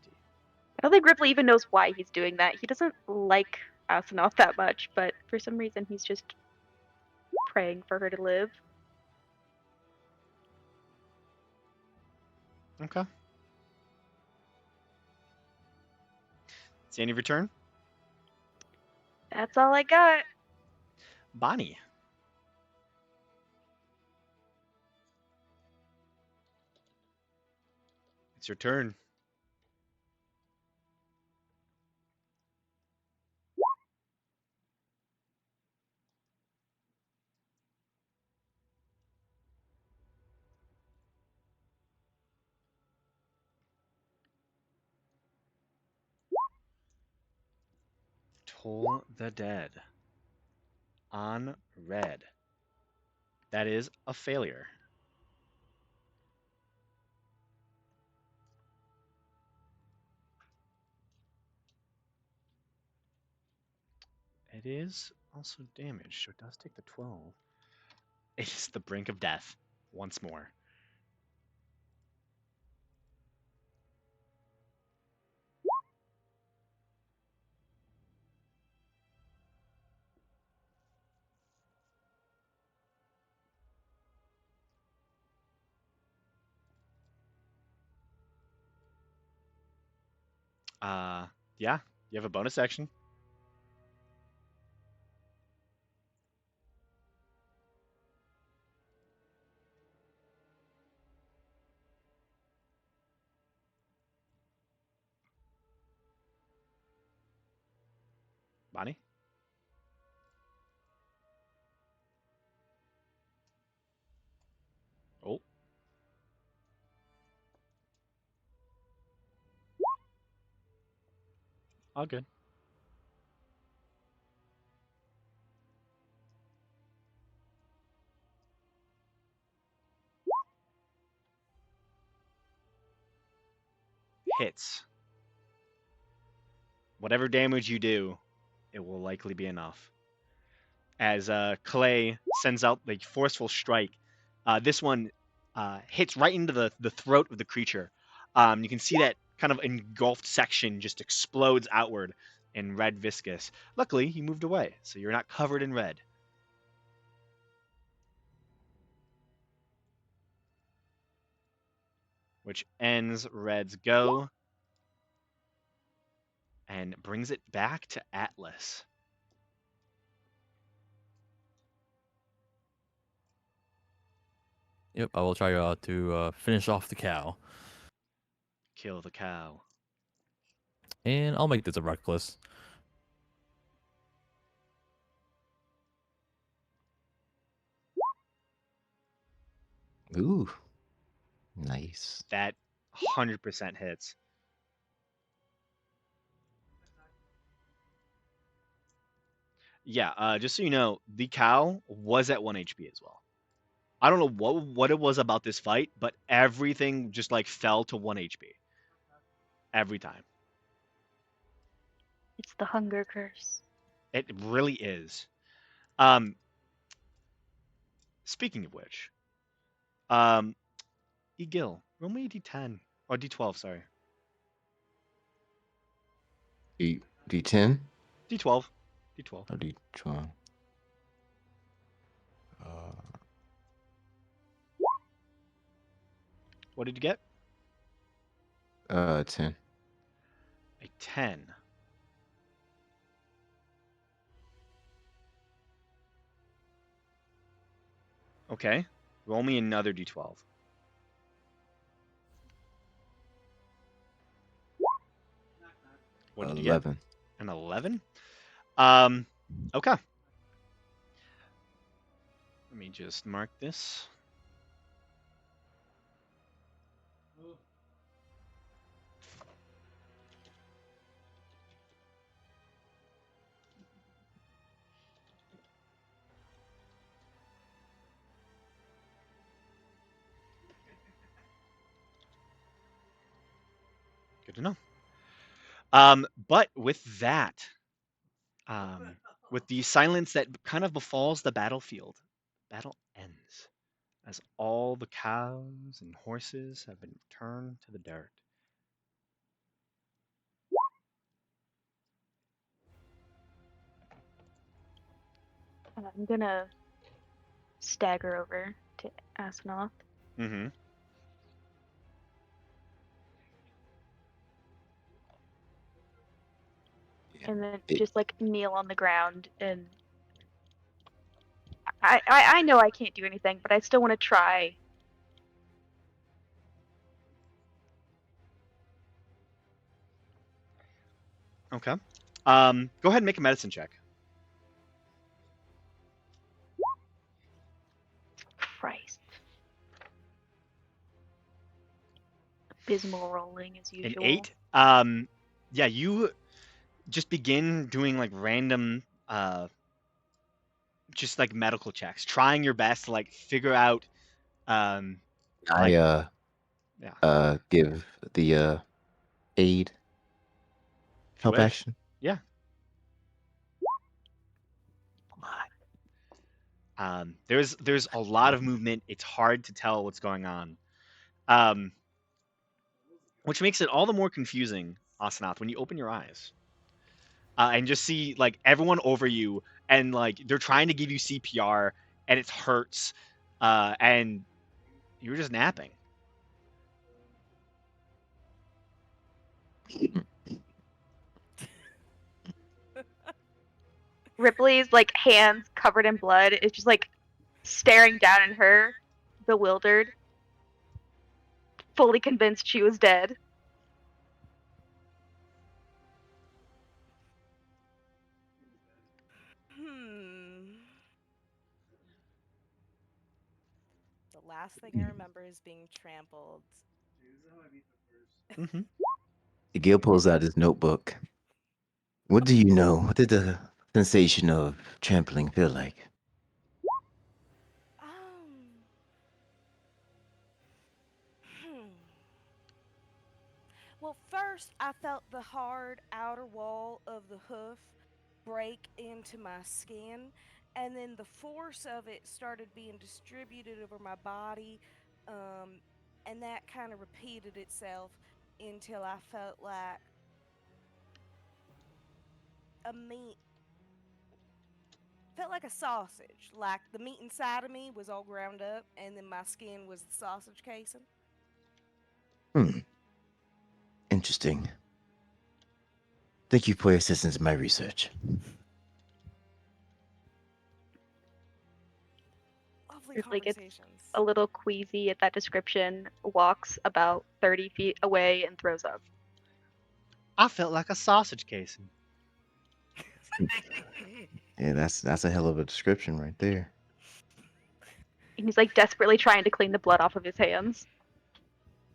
don't think Ripley even knows why he's doing that. He doesn't like Asanoth that much, but for some reason he's just praying for her to live. Okay. It's the end of your turn. That's all I got. Bonnie. It's your turn. Toll the Dead. On red. That is a failure. It is also damaged, so it does take the 12. It is the brink of death once more. Yeah, you have a bonus action. Bonnie? Oh. All good. Hits. Whatever damage you do, it will likely be enough. As Clay sends out the forceful strike, this one hits right into the throat of the creature. You can see that kind of engulfed section just explodes outward in red viscous. Luckily, he moved away, so you're not covered in red. Which ends Red's go and brings it back to Atlas. Yep, I will try to finish off the cow. Kill the cow. And I'll make this a reckless. Ooh. Nice. That 100% hits. Yeah, just so you know, the cow was at 1 HP as well. I don't know what it was about this fight, but everything just like fell to 1 HP. Every time. It's the hunger curse. It really is. Speaking of which, Egil, roll me a D10 or D12, sorry. D10 D12. D12. or D12? What did you get? 10. A 10. Okay. Roll me another D12. What did you get? 11. An 11? Okay. Let me just mark this. Good to know. But with that, with the silence that kind of befalls the battlefield, battle ends as all the cows and horses have been turned to the dirt. I'm gonna stagger over to Asnoth Mm-hmm. and then It- just like kneel on the ground and I know I can't do anything, but I still want to try. Okay. Go ahead and make a medicine check. Christ. Abysmal rolling as An usual. 8. Yeah, you just begin doing like random just like medical checks, trying your best to like figure out I like yeah. give the aid If you help wish. action. Yeah. My. There's a lot of movement. It's hard to tell what's going on. Which makes it all the more confusing, Asanath, when you open your eyes. And just see like everyone over you, and like they're trying to give you CPR, and it hurts, and you're just napping. Ripley's like hands covered in blood is just like staring down at her, bewildered, fully convinced she was dead. The last thing I remember is being trampled. Mm-hmm. Gil pulls out his notebook. What do you know? What did the sensation of trampling feel like? Well, first I felt the hard outer wall of the hoof break into my skin, and then the force of it started being distributed over my body, and that kind of repeated itself until I felt like felt like a sausage. Like the meat inside of me was all ground up, and then my skin was the sausage casing. Interesting. Thank you for your assistance in my research. Lovely Ripley gets conversations. a little queasy at that description, walks about 30 feet away, and throws up. I felt like a sausage casing. Yeah, that's a hell of a description right there. And he's like desperately trying to clean the blood off of his hands.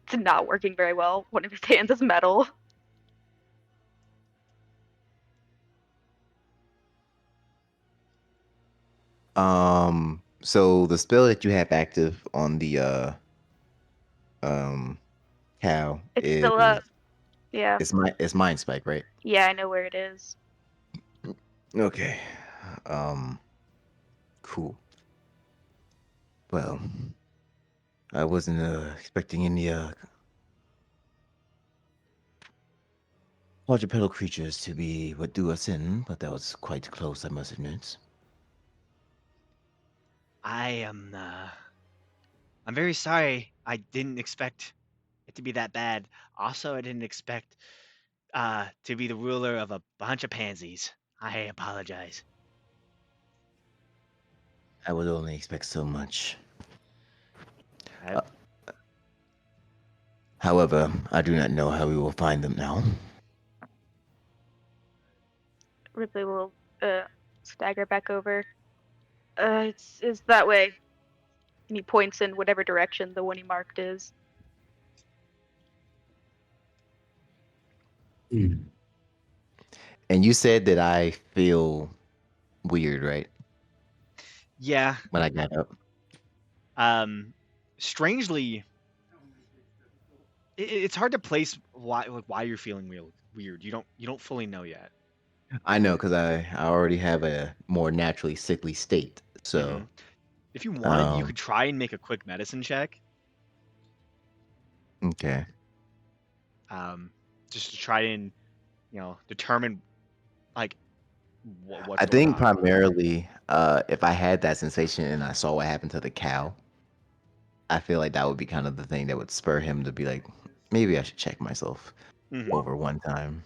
It's not working very well. One of his hands is metal. So the spell that you have active on the cow It's is still up. Yeah. it's Mind Spike, right? Yeah, I know where it is. Okay. Cool. Well, I wasn't expecting any quadrupedal creatures to be what do us in, but that was quite close, I must admit. I'm very sorry. I didn't expect it to be that bad. Also, I didn't expect to be the ruler of a bunch of pansies. I apologize. I would only expect so much. I- However, I do not know how we will find them now. Ripley will stagger back over. It's that way. And he points in whatever direction the one he marked is. And you said that I feel weird, right? yeah. When I got up. Strangely, it's hard to place why you're feeling weird. You don't fully know yet. I know because I already have a more naturally sickly state. So If you wanted, you could try and make a quick medicine check. Okay. Just to try and determine like what's I going think on. primarily if I had that sensation and I saw what happened to the cow, I feel like that would be kind of the thing that would spur him to be like, maybe I should check myself over one time.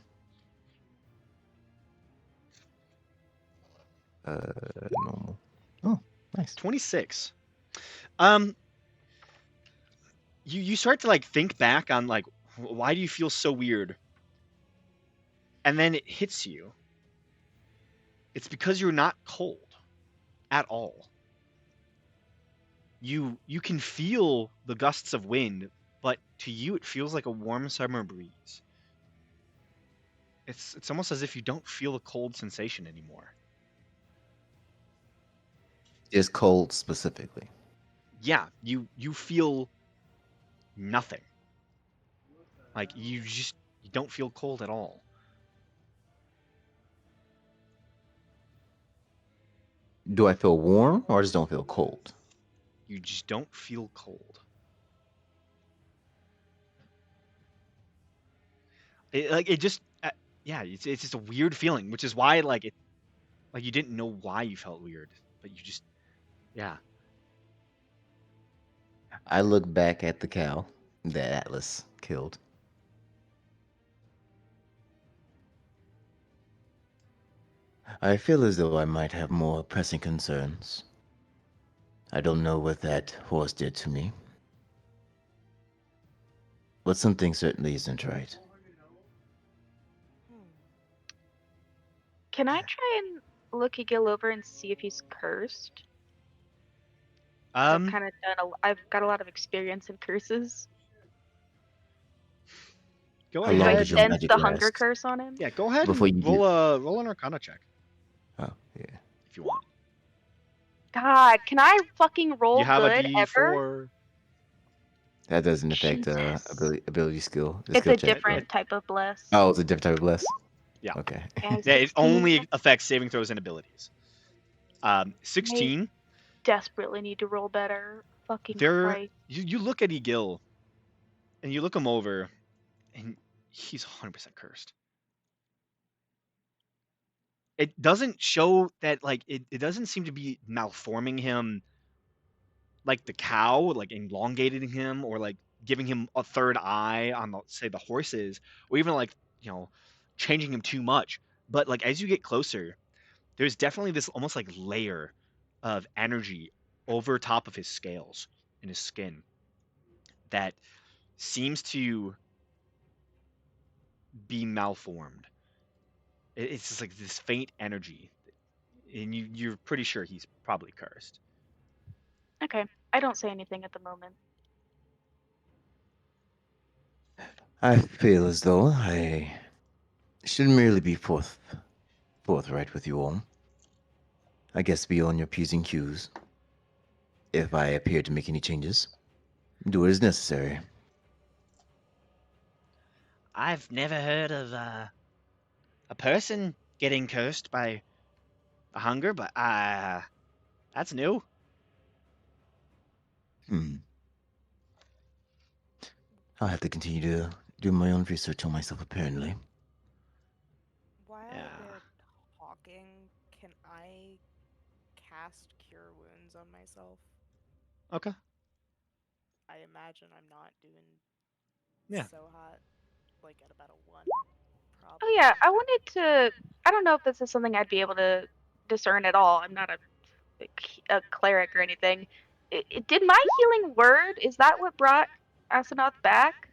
Normal. Oh, nice. 26. You start to like think back on like why do you feel so weird? and then it hits you, it's because you're not cold at all. You can feel the gusts of wind, but to you it feels like a warm summer breeze. It's almost as if you don't feel a cold sensation anymore. Just cold specifically. Yeah, you feel nothing. Like you don't feel cold at all. Do I feel warm or just don't feel cold? You just don't feel cold. It just yeah, it's just a weird feeling, which is why like you didn't know why you felt weird, but you just yeah. I look back at the cow that Atlas killed. I feel as though I might have more pressing concerns. I don't know what that horse did to me, but something certainly isn't right. Hmm. Can I try and look Egil over and see if he's cursed? I've kind of I've got a lot of experience in curses. Go How Like, ahead. long do I did your sense magic the hunger last? curse on him? Yeah, go ahead Before and you do- roll an Arcana check Oh, yeah. if you want. God, can I fucking roll You have a good ever? D4. That doesn't affect Jesus. ability skill. It's skill a check, different right? type of bless. Oh, it's a different type of bless. Yeah. Okay. Yeah, Yeah, it 16. only affects saving throws and abilities. 16. Desperately need to roll better. Fucking There, Christ. you look at Egil, and you look him over, and he's 100% cursed. It doesn't show that like it doesn't seem to be malforming him like the cow, like elongating him or like giving him a third eye on the say the horses, or even like, changing him too much. But like as you get closer, there's definitely this almost like layer of energy over top of his scales and his skin that seems to be malformed. It's just like this faint energy, and you're pretty sure he's probably cursed. Okay, I don't say anything at the moment. I feel as though I should merely be forthright with you all. I guess be on your P's and Q's. If I appear to make any changes, do as necessary. I've never heard of a person getting cursed by a hunger, but that's new. I'll have to continue to do my own research on myself, apparently. While Yeah. they're talking, can I cast Cure Wounds on myself? Okay. I imagine I'm not doing Yeah. so hot, like at about a 1. Probably. Oh yeah, I wanted to. I don't know if this is something I'd be able to discern at all. I'm not a cleric or anything. Did my healing word? Is that what brought Asenath back,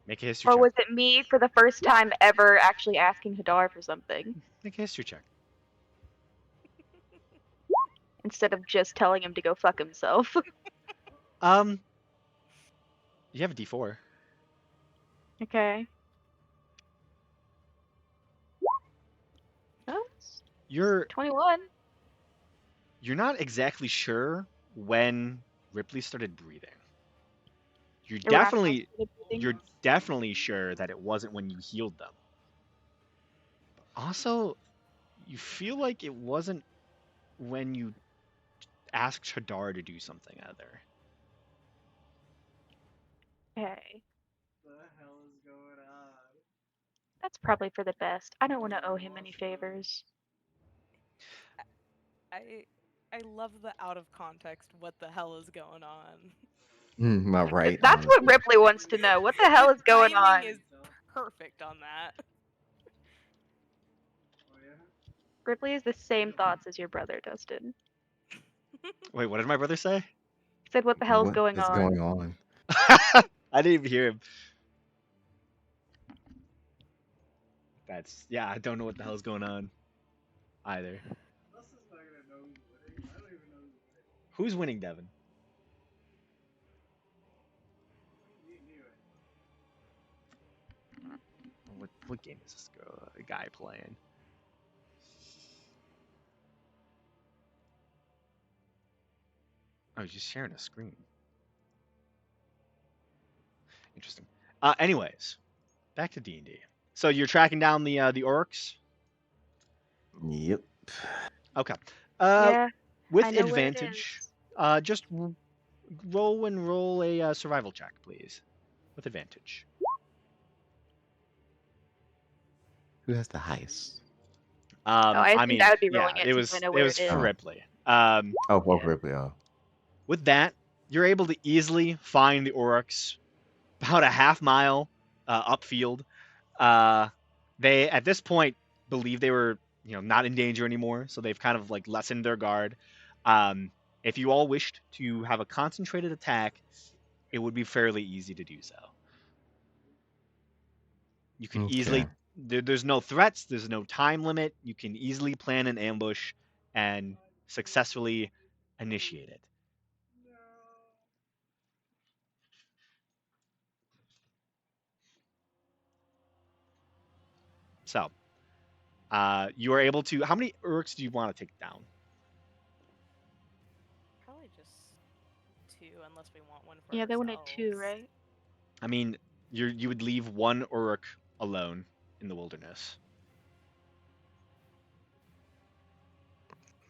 Make a history or check. was it me for the first time ever actually asking Hadar for something Make a history check. instead of just telling him to go fuck himself? You have a D4. Okay. Oh, it's You're 21. not exactly sure when Ripley started breathing. You're Irrational definitely state of breathing. you're definitely sure that it wasn't when you healed them. Also, you feel like it wasn't when you asked Hadar to do something either. Okay. What the hell is going on? That's probably for the best. I don't want to owe him any favors. I love the out of context. What the hell is going on? Am I right? That's what Ripley wants to know. What the hell is going on? Timing is perfect on that. Ripley has the same thoughts as your brother, Dustin. Wait, what did my brother say? He said, "What the hell's What going is on?" going on? I didn't even hear him. Yeah, I don't know what the hell's going on either. Who's winning, Devin? What game is this guy playing? Oh, he's just sharing a screen. Interesting. Anyways, back to D&D. So you're tracking down the orcs. Yep. Okay. Yeah, With I know where it advantage, is. just roll a survival check, please. With advantage. Who has the highest? Oh, I think I would be yeah, rolling it since I know it where was it is. for Oh. Ripley. Oh, well, Yeah. Ripley. Oh. With that, you're able to easily find the orcs about a half mile upfield. They at this point believe they were not in danger anymore, so they've kind of like lessened their guard. If you all wished to have a concentrated attack, it would be fairly easy to do so. You can easily there's no threats, there's no time limit. You can easily plan an ambush and successfully initiate it. So, you are able to. How many orcs do you want to take down? Probably just 2, unless we want one for Yeah, they ourselves. wanted 2, right? I mean, you would leave one orc alone in the wilderness.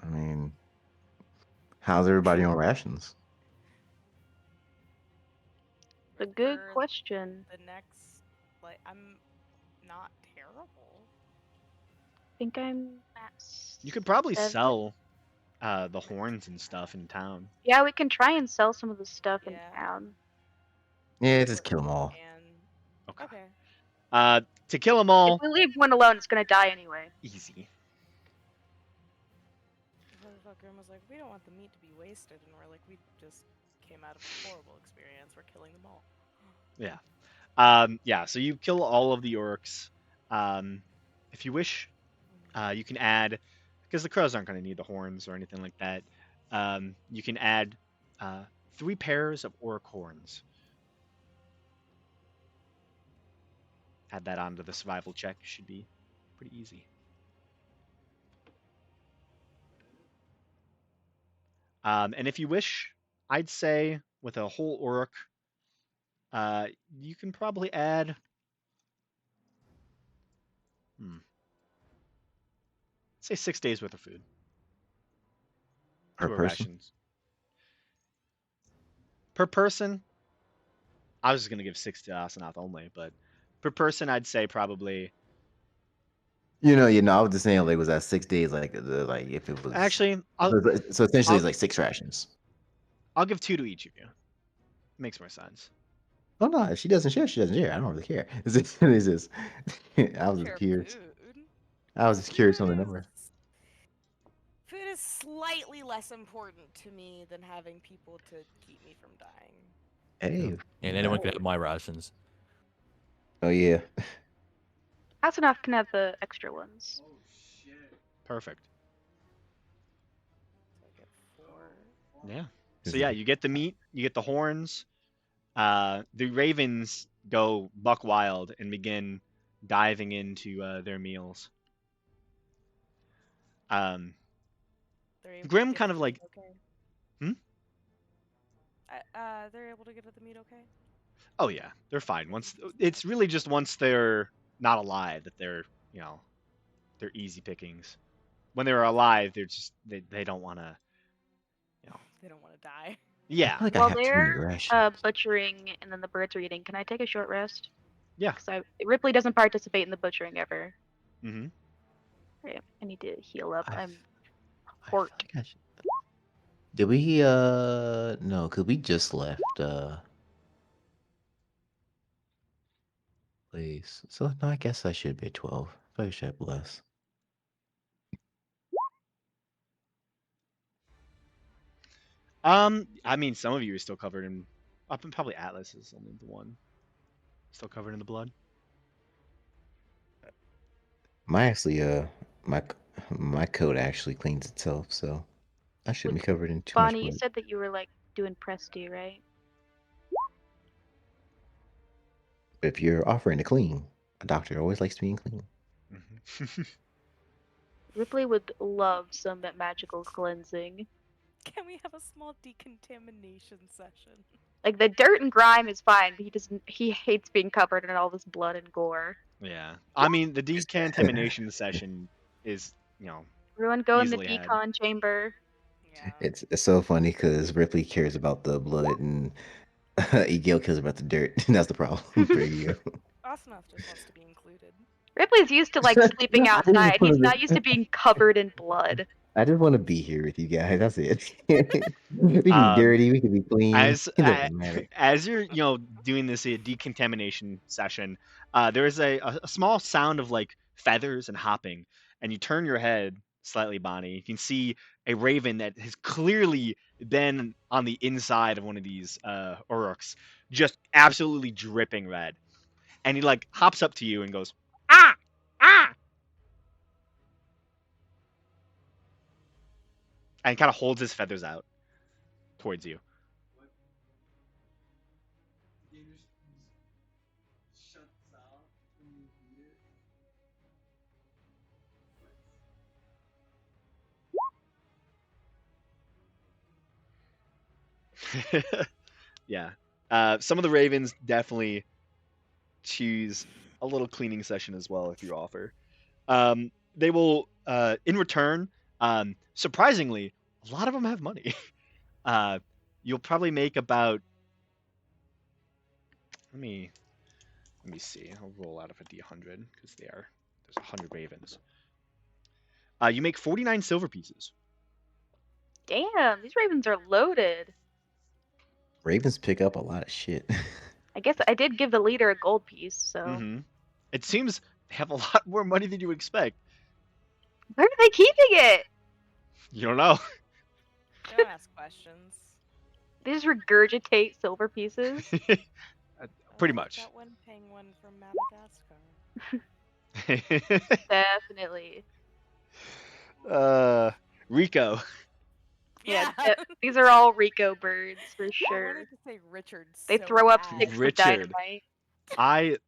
I mean, how's everybody on rations? The good For question. the next, like, I'm not terrible. I think I'm at You could probably 7. sell the horns and stuff in town. Yeah, we can try and sell some of the stuff in Yeah. town. Yeah, just kill them all. Okay. Okay. To kill them all, If we leave one alone, it's gonna die anyway. easy. Motherfucker was like, we don't want the meat to be wasted, and we're like, we just came out of a horrible experience. We're killing them all. Yeah. So you kill all of the orcs. If you wish, you can add, because the crows aren't going to need the horns or anything like that. You can add 3 pairs of orc horns. Add that onto the survival check. Should be pretty easy. And if you wish, I'd say with a whole orc, you can probably add. Say 6 days worth of food. Per To a person? rations. Per person, I was just gonna give 6 to Asenath only, but per person, I'd say probably. I was just saying, like, was that 6 days, like, if it was. Actually, So essentially, it's like 6 rations. I'll give 2 to each of you. Makes more sense. Oh no, if she doesn't share, she doesn't share. I don't really care. It's just I was just Share curious. food. I was just curious on the Food number. is- Food is slightly less important to me than having people to keep me from dying. Hey. And anyone can have my rations. Oh yeah. Asenath can have the extra ones. Perfect. So I get 4. Yeah. So yeah, you get the meat, you get the horns. The ravens go buck wild and begin diving into their meals. They're able to Grim get kind at of the like. meat okay? Hmm? They're able to get at the meat okay? Oh yeah, they're fine. It's really just once they're not alive that they're they're easy pickings. When they're alive, they're just they don't want to. They don't want to die. Yeah. I feel like I While have too many they're rations. butchering and then the birds are eating, can I take a short rest? Yeah. Because Ripley doesn't participate in the butchering ever. Mm-hmm. Right, I need to heal up. I I'm I feel hurt. like I should. Did we no, cause we just left place. So no, I guess I should be at 12. I should have less. I mean, some of you are still covered in. Up and probably Atlas is only the one still covered in the blood. My actually my my coat actually cleans itself, so I shouldn't be covered in too much Bonnie, you blood. said that you were like doing Presti, right? But if you're offering to clean, a doctor always likes being clean. Mhm. Ripley would love some magical cleansing. Can we have a small decontamination session? Like the dirt and grime is fine, but he hates being covered in all this blood and gore. Yeah. I mean, the decontamination session is, Everyone go in the easily had. decon chamber. Yeah. It's so funny because Ripley cares about the blood and Egil cares about the dirt. That's the problem for Egil. Asnath just wants to be included. Ripley's used to like sleeping I just outside. He's wanted not used to being covered in blood. I just want to be here with you guys. That's it. We can be Um, dirty. We can be clean. as It doesn't matter. as you're doing this decontamination session, there is a small sound of like feathers and hopping, and you turn your head slightly, Bonnie. You can see a raven that has clearly been on the inside of one of these uruks, just absolutely dripping red, and he like hops up to you and goes ah ah, and kind of holds his feathers out towards you. Yeah. Some of the ravens definitely choose a little cleaning session as well if you offer. They will, in return, surprisingly, a lot of them have money. You'll probably make about. Let me see. I'll roll out of a D100 because there's 100 ravens. You make 49 silver pieces. Damn, these ravens are loaded. Ravens pick up a lot of shit. I guess I did give the leader a gold piece, so Mm-hmm. It seems they have a lot more money than you would expect. where are they keeping it? You don't know. Don't ask questions. They just regurgitate silver pieces. Pretty Like much. that one penguin from Madagascar. Definitely. Rico. Yeah, these are all Rico birds for I sure. wanted to say Richard. They so throw up bad. sticks of Richard. dynamite.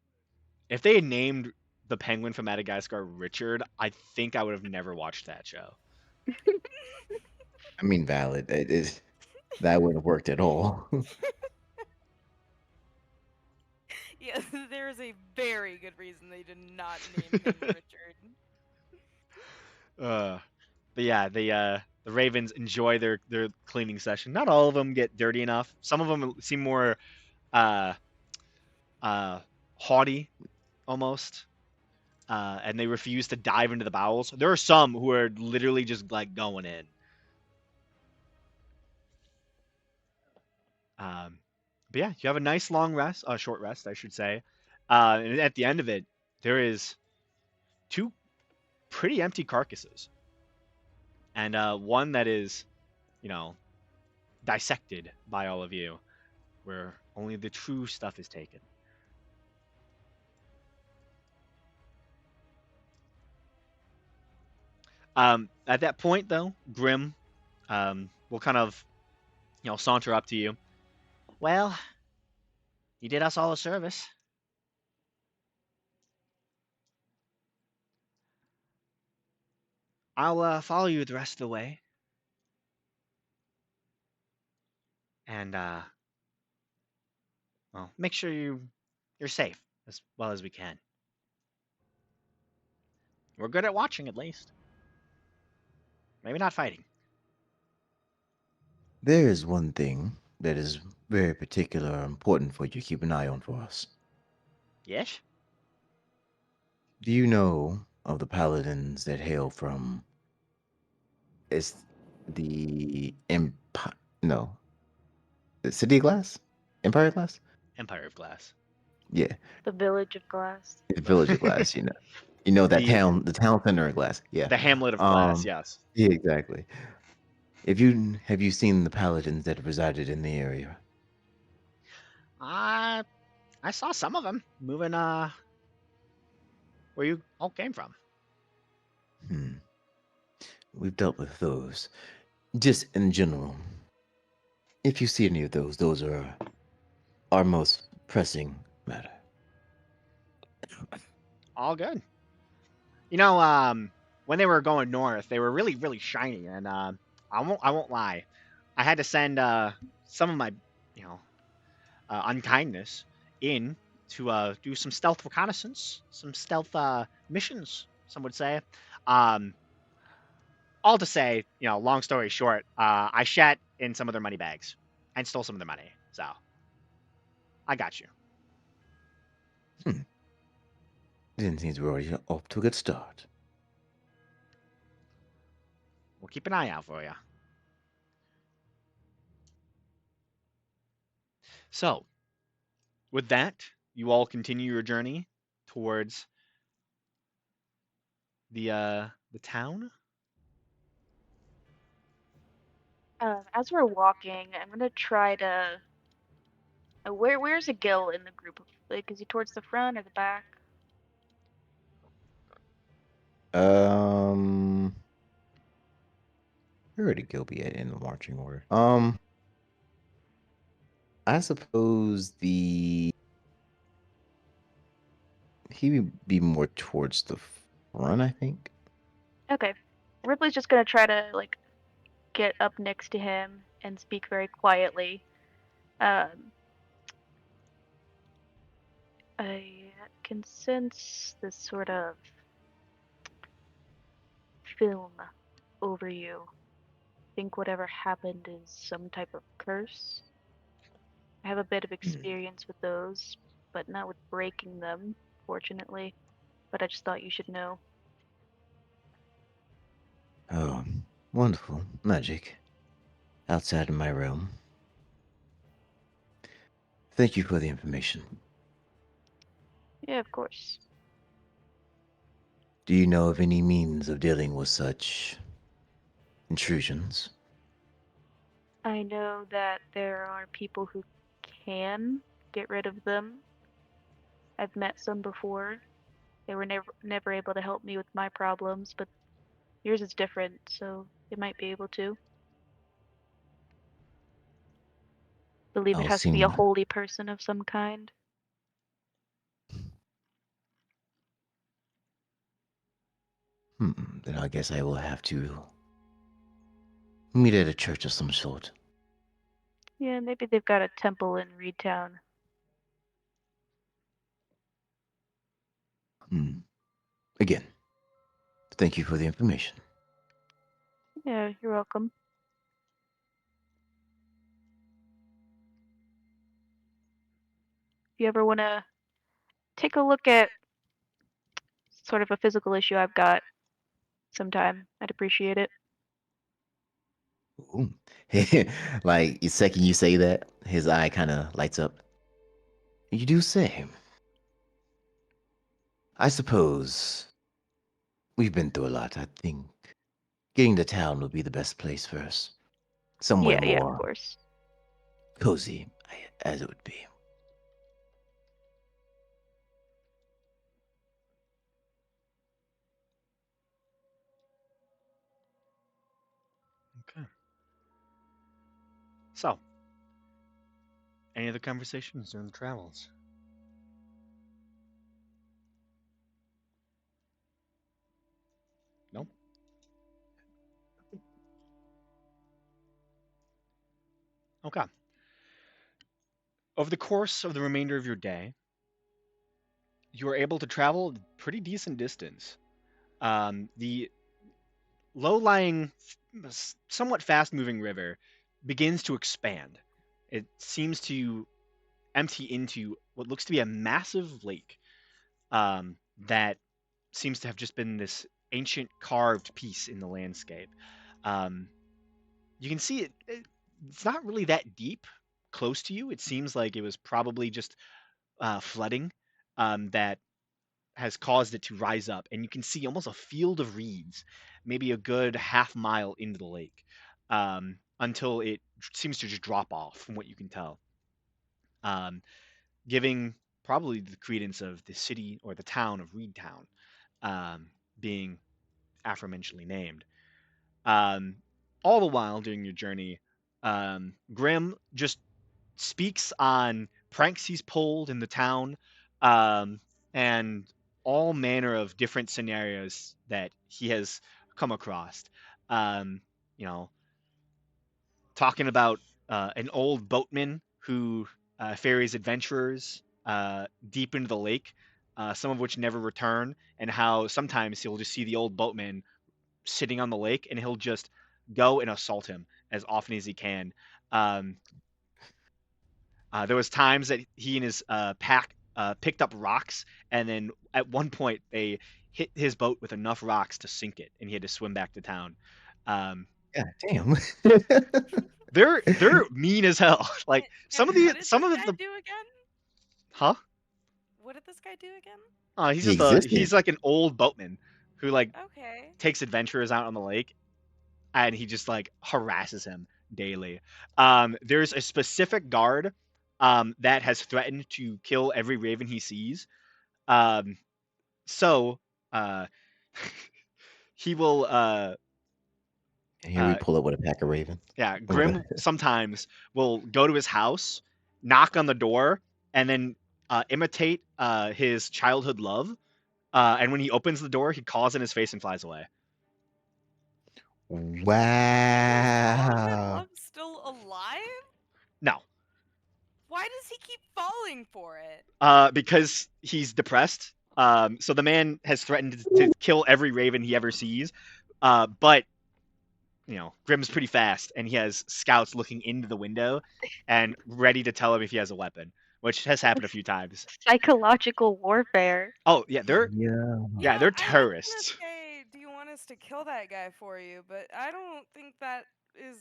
If they had named the penguin from Madagascar Richard, I think I would have never watched that show. I mean, valid. That wouldn't have worked at all. Yeah, there is a very good reason they did not name him Richard. But yeah, the ravens enjoy their cleaning session. Not all of them get dirty enough. Some of them seem more haughty almost. And they refuse to dive into the bowels. There are some who are literally just like going in. But yeah, you have a nice long rest, short rest, I should say. And at the end of it, there is 2 pretty empty carcasses, and one that is, dissected by all of you, where only the true stuff is taken. At that point, though, Grim will kind of, saunter up to you. Well, you did us all a service. I'll follow you the rest of the way. And, well, make sure you're safe as well as we can. We're good at watching, at least. Maybe not fighting. There is one thing that is very particular or important for you to keep an eye on for us. Yes? Do you know of the paladins that hail from? It's the Empire. No, the City of Glass, Empire of Glass. Empire of Glass. Yeah, The village of glass. the Village of Glass. You know that The- town, the town center of Glass. Yeah, The Hamlet of Glass, yes. Yeah, exactly. Have you seen the paladins that resided in the area? I saw some of them moving, where you all came from. Hmm. We've dealt with those. Just in general, if you see any of those are our most pressing matter. All good. When they were going north, they were really, really shiny, and I won't lie, I had to send some of my, you know, unkindness in to do some stealth reconnaissance, some stealth missions. Some would say. Um, all to say, long story short, I shat in some of their money bags and stole some of their money. So I got you. Then seems we're already off to a good start. We'll keep an eye out for you. So, with that, you all continue your journey towards the town. As we're walking, I'm gonna try to. Where's a Gil in the group? Like, is he towards the front or the back? Um, where did Gilby at in the marching order? I suppose he would be more towards the front, I think. Okay. Ripley's just gonna try to like get up next to him and speak very quietly. Um, I can sense this sort of film over you. Think whatever happened is some type of curse. I have a bit of experience with those, but not with breaking them, fortunately. But I just thought you should know. Oh, wonderful magic outside of my realm. Thank you for the information. Yeah, of course. Do you know of any means of dealing with such intrusions? I know that there are people who can get rid of them. I've met some before. They were never able to help me with my problems, but yours is different, so they might be able to. Believe it I'll has to be a seem. holy person of some kind. Then I guess I will have to meet at a church of some sort. Yeah, maybe they've got a temple in Reedtown. Again, thank you for the information. Yeah, you're welcome. If you ever want to take a look at sort of a physical issue I've got sometime, I'd appreciate it. Ooh. Like, the second you say that, his eye kind of lights up. You do say. I suppose we've been through a lot. I think getting to town would be the best place for us. Somewhere Yeah, of more course. cozy, as it would be. Okay. So, any other conversations during the travels? No. Okay. Over the course of the remainder of your day, you are able to travel a pretty decent distance. The low-lying, somewhat fast-moving river begins to expand. It seems to empty into what looks to be a massive lake that seems to have just been this ancient carved piece in the landscape. Um, you can see it's not really that deep close to you. It seems like it was probably just flooding that has caused it to rise up, and you can see almost a field of reeds, maybe a good half mile into the lake, until it seems to just drop off, from what you can tell, um, giving probably the credence of the city or the town of Reedtown being aforementionedly named. All the while during your journey, Grim just speaks on pranks he's pulled in the town, and all manner of different scenarios that he has come across. Um, you know, talking about an old boatman who ferries adventurers deep into the lake, some of which never return, and how sometimes he'll just see the old boatman sitting on the lake and he'll just go and assault him as often as he can. Um, there was times that he and his pack picked up rocks, and then at one point they hit his boat with enough rocks to sink it, and he had to swim back to town. Um, God damn. they're mean as hell. Like And what did this guy do again? huh? What did this guy do again? He's He just existed. he's like an old boatman who like Okay. takes adventurers out on the lake, and he just like harasses him daily. There's a specific guard that has threatened to kill every raven he sees. Um, so uh, he will And here we pull up with a pack of ravens. yeah, Grim sometimes will go to his house, knock on the door, and then imitate his childhood love. And when he opens the door, he calls in his face and flies away. Is Wow. Love still alive? No, Why does he keep falling for it? because he's depressed. So the man has threatened to kill every raven he ever sees. But you know, Grim's pretty fast, and he has scouts looking into the window and ready to tell him if he has a weapon, which has happened a few times. Psychological warfare. Oh yeah, they're Yeah. yeah, they're I was gonna terrorists. say, do you want us to kill that guy for you? But I don't think that is.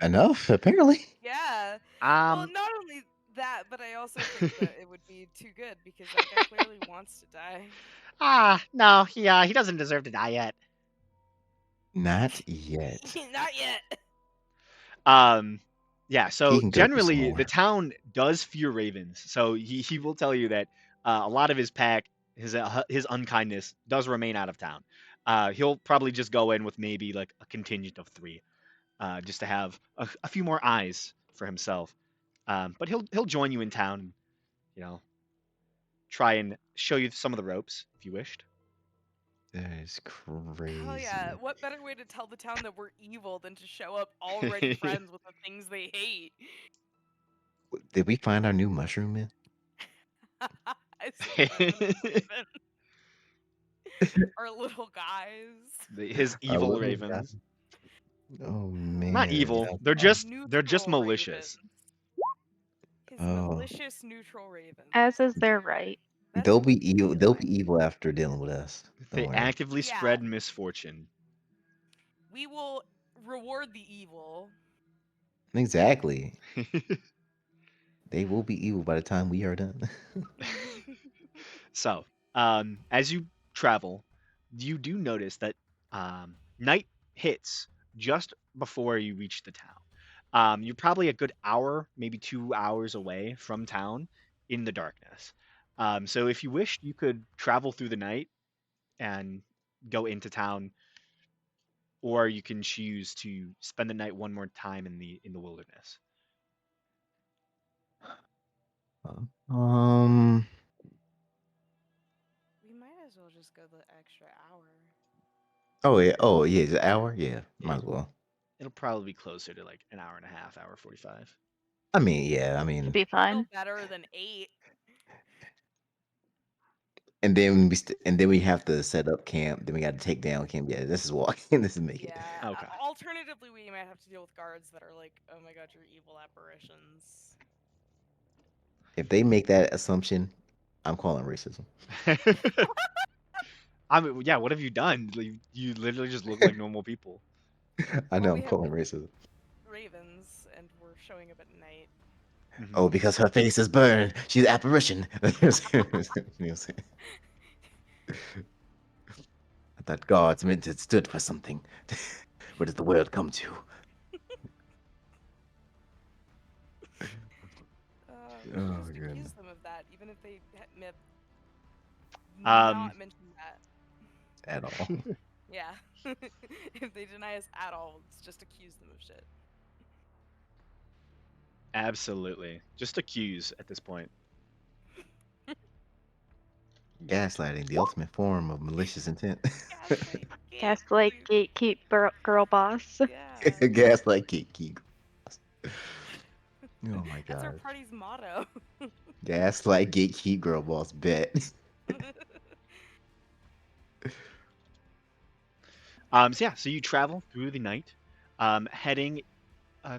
Enough, apparently. Yeah. Well, Um, not only that, but I also think that it would be too good because that guy clearly wants to die. no, he doesn't deserve to die yet. Not yet. Not yet. Yeah, so He can go through some generally more. the town does fear ravens. So he will tell you that a lot of his pack, his unkindness does remain out of town. He'll probably just go in with maybe like a contingent of 3, just to have a few more eyes for himself. But he'll join you in town, you know, try and show you some of the ropes if you wished. That is crazy. Hell yeah. What better way to tell the town that we're evil than to show up already friends with the things they hate? Did we find our new mushroom man? I see them. Our little guys. His Our evil little ravens. guy. Oh man. Not evil. Yeah. They're just Neutral malicious. ravens. His Oh. malicious neutral raven. As is their right. That's They'll be evil. exactly They'll right. be evil after dealing with us. They Don't worry. actively Yeah. spread misfortune. We will reward the evil. Exactly. They will be evil by the time we are done. So, as you travel, you do notice that night hits just before you reach the town. You're probably a good hour, maybe 2 hours away from town in the darkness. So if you wished, you could travel through the night and go into town, or you can choose to spend the night one more time in the wilderness. We might as well just go the extra hour. Oh yeah. Oh yeah. Is it an hour? Yeah. Might as well. It'll probably be closer to like an hour and a half, hour 45. I mean, yeah. I mean, Should be Still fine. better than 8. and then we have to set up camp. Then we got to take down camp. Yeah. This is walking. This is making. Yeah. Okay. Alternatively, we might have to deal with guards that are like, oh my god, you're evil apparitions. If they make that assumption, I'm calling racism. I mean, yeah. What have you done? You literally just look like normal people. I know we I'm have- calling racism. Ravens, and we're showing up at night. Mhm. Oh, because her face is burned. She's an apparition. You know what I'm saying? I thought gods meant it stood for something. Where does the world come to? We should Oh, just goodness. accuse them of that, even if they Um, not mention that. At all. Yeah. If they deny us at all, let's just accuse them of shit. Absolutely. Just accuse at this point. Gaslighting, the ultimate form of malicious intent. Gaslight, Gaslight, gatekeep, girl boss. Yeah. Gaslight gatekeep. Oh my That's our gosh. party's motto. Gaslight gatekeep girl boss bet. So yeah, so you travel through the night, heading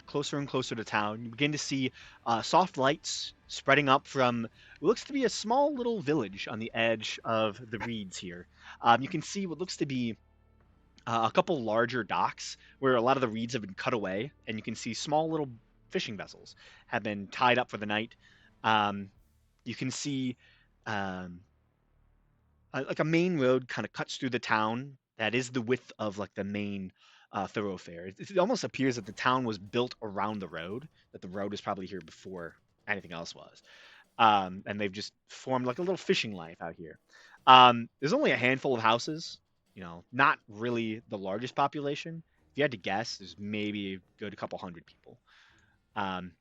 closer and closer to town. You begin to see soft lights spreading up from what looks to be a small little village on the edge of the reeds here. You can see what looks to be a couple larger docks where a lot of the reeds have been cut away, and you can see small little fishing vessels have been tied up for the night. You can see um, like a main road kind of cuts through the town that is the width of like the main thoroughfare. It almost appears that the town was built around the road, that the road was probably here before anything else was. And they've just formed like a little fishing life out here. There's only a handful of houses, not really the largest population. If you had to guess, there's maybe a good couple hundred people. Um,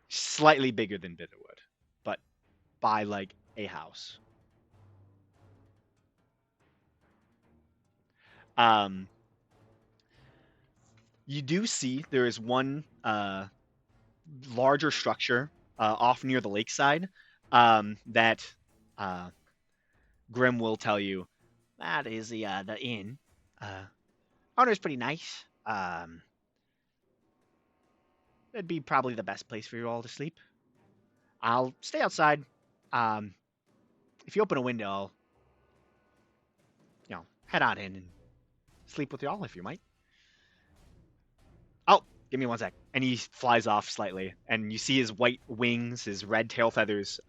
Slightly bigger than Bitterwood, but by like a house. Um, you do see there is one larger structure off near the lakeside that Grim will tell you that is the inn. Owner's pretty nice. It'd be probably the best place for you all to sleep. I'll stay outside. Um, if you open a window, I'll head on in and sleep with y'all if you might. Oh, give me one sec. And he flies off slightly, and you see his white wings, his red tail feathers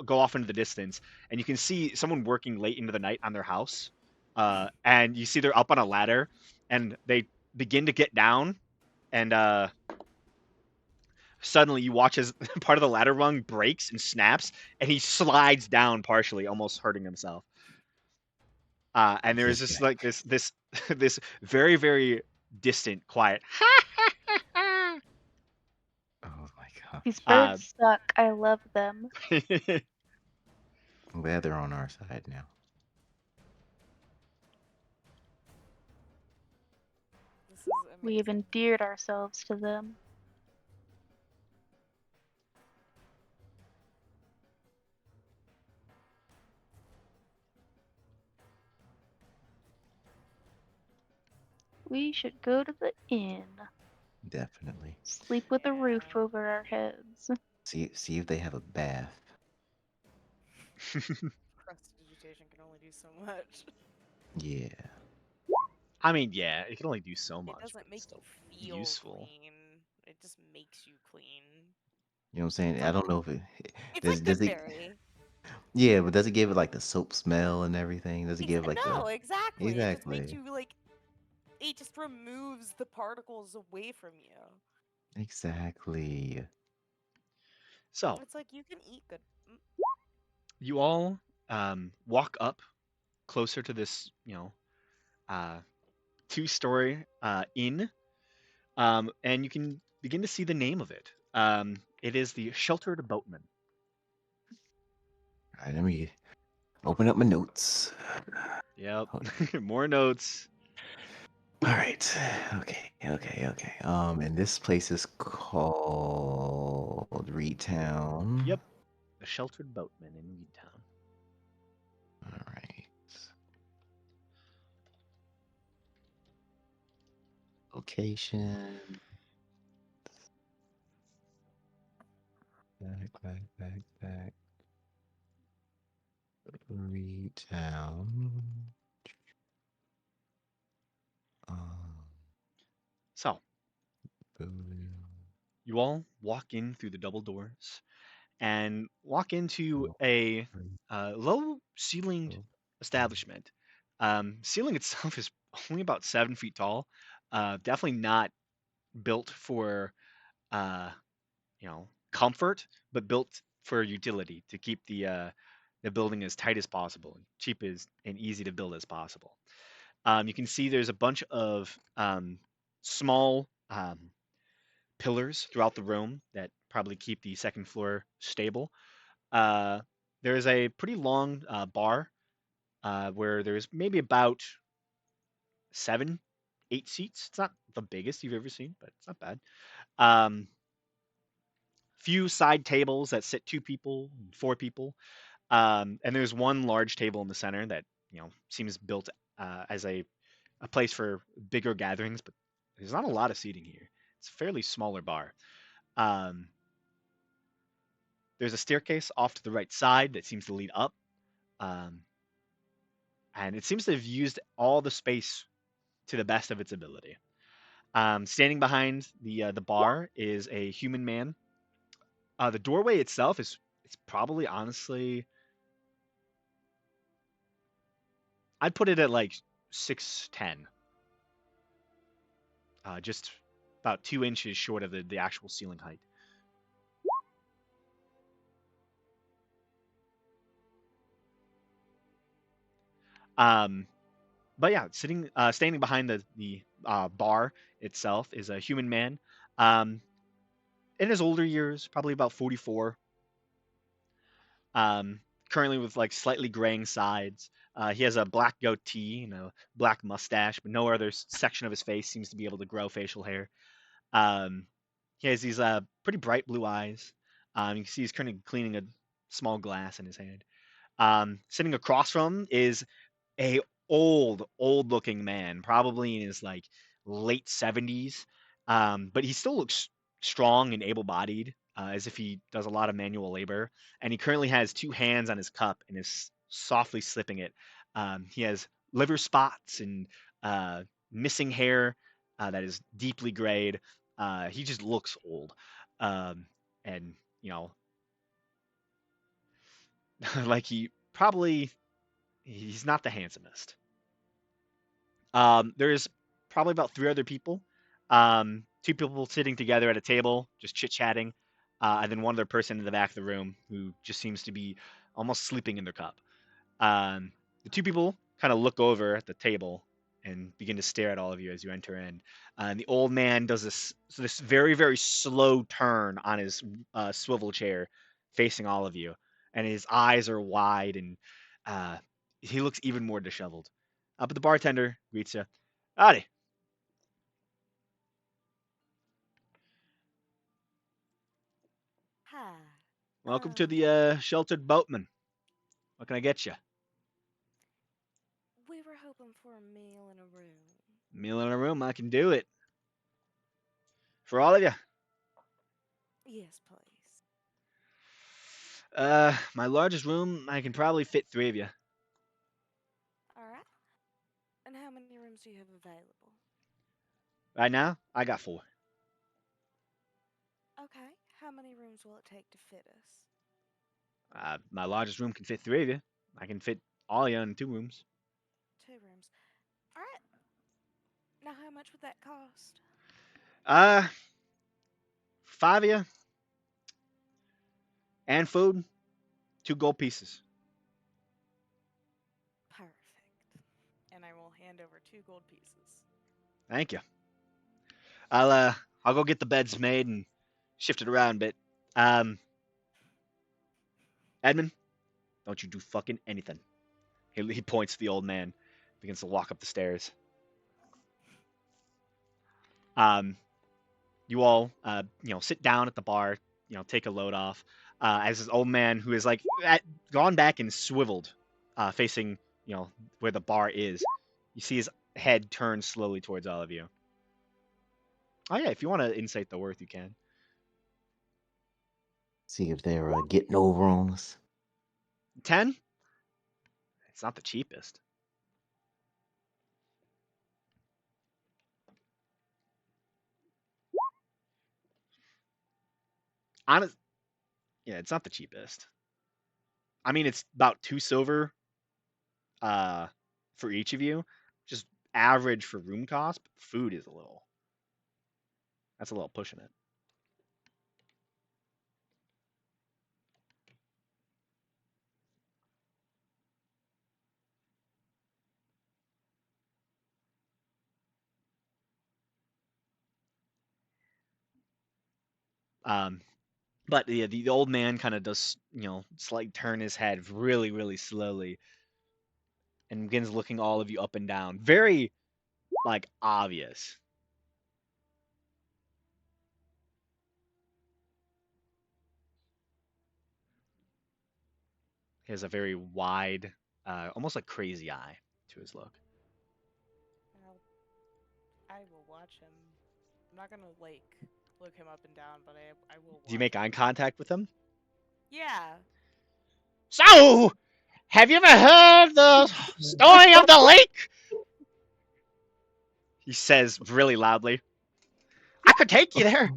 go off into the distance, and you can see someone working late into the night on their house. And you see they're up on a ladder, and they begin to get down, and suddenly you watch as part of the ladder rung breaks and snaps, and he slides down partially, almost hurting himself. And there is just like this this very, very distant, quiet. Oh my god. These birds suck. I love them. I'm glad they're on our side now. This is We've amazing. endeared ourselves to them. We should go to the inn. Definitely. Sleep with a roof over our heads. See if they have a bath. Prestidigitation can only do so much. Yeah. I mean, yeah, it can only do so It much. doesn't But make it's still you feel useful. clean. It just makes you clean. You know what I'm saying? It's I like- don't know if It's does like does it Goodberry. yeah, but does it give it like the soap smell and everything? Does it give like No, the exactly. It just makes Exactly. you like. It just removes the particles away from you. Exactly. So It's like you can eat good. you all walk up closer to this, two-story inn, and you can begin to see the name of it. It is the Sheltered Boatman. All right, let me open up my notes. Yep, Hold more notes. All right. Okay. And this place is called Reed Town. Yep, the Sheltered Boatman in Weedtown. All right. Location. Back. Reed Town. So Building. you all walk in through the double doors and walk into a low-ceilinged establishment. Ceiling itself is only about 7 feet tall. Definitely not built for comfort, but built for utility to keep the building as tight as possible, cheap as and easy to build as possible. You can see there's a bunch of small pillars throughout the room that probably keep the second floor stable. Uh, there's a pretty long bar where there's maybe about 7, 8 seats. It's not the biggest you've ever seen, but it's not bad. Um, few side tables that sit 2 people, 4 people, and there's one large table in the center that seems built as a place for bigger gatherings, but there's not a lot of seating here. It's a fairly smaller bar. Um, there's a staircase off to the right side that seems to lead up, um, and it seems to have used all the space to the best of its ability. Standing behind the bar is a human man. The doorway itself is it's probably honestly I'd put it at like 6'10", just about 2 inches short of the actual ceiling height. Um, but yeah, standing behind the bar itself is a human man. Um, in his older years, probably about 44. Um, currently with like slightly graying sides. He has a black goatee and a black mustache, but no other section of his face seems to be able to grow facial hair. Um, he has these pretty bright blue eyes. You can see he's currently cleaning a small glass in his hand. Sitting across from him is a old looking man, probably in his like late 70s. But he still looks strong and able bodied, as if he does a lot of manual labor. And he currently has 2 hands on his cup and is softly slipping it. He has liver spots and missing hair that is deeply grayed. He just looks old. Um, and, you know, like he's not the handsomest. There's probably about 3 other people. 2 people sitting together at a table, just chit chatting, and then one other person in the back of the room who just seems to be almost sleeping in their cup. The 2 people kind of look over at the table and begin to stare at all of you as you enter in. And the old man does this very very slow turn on his swivel chair, facing all of you, and his eyes are wide and uh, he looks even more disheveled. But the bartender greets you. Howdy. Hi. Welcome to Um, the Sheltered Boatman. What can I get you? we were hoping for a meal in a room. Meal in a room. I can do it for all of you. Yes, please. My largest room, I can probably fit 3 of you. All right. And how many rooms do you have available? Right now, I got 4. Okay. How many rooms will it take to fit us? My largest room can fit 3 of you. I can fit all of you in 2 rooms. 2 rooms. All right. Now, how much would that cost? Uh, 5 of you and food, 2 gold pieces. Perfect. And I will hand over 2 gold pieces. Thank you. I'll go get the beds made and shift it around a bit. Edmund, don't you do fucking anything. He points to the old man, begins to walk up the stairs. You all, sit down at the bar, take a load off, as this old man who is like gone back and swiveled, facing, where the bar is. You see his head turn slowly towards all of you. Oh yeah, if you want to insight the worth, you can. See if they're getting over on us. 10? It's not the cheapest. Honest, yeah, it's not the cheapest. I mean, it's about 2 silver for each of you. Just average for room cost. But food is that's a little pushing it. But yeah, the old man kind of does, slight turn his head really, really slowly and begins looking all of you up and down. Very, like, obvious. He has a very wide, almost like crazy eye to his look. I will watch him. I'm not gonna like look him up and down, but I will watch Do you make him. eye contact with him? Yeah. So, have you ever heard the story of the lake? He says really loudly. I could take you there.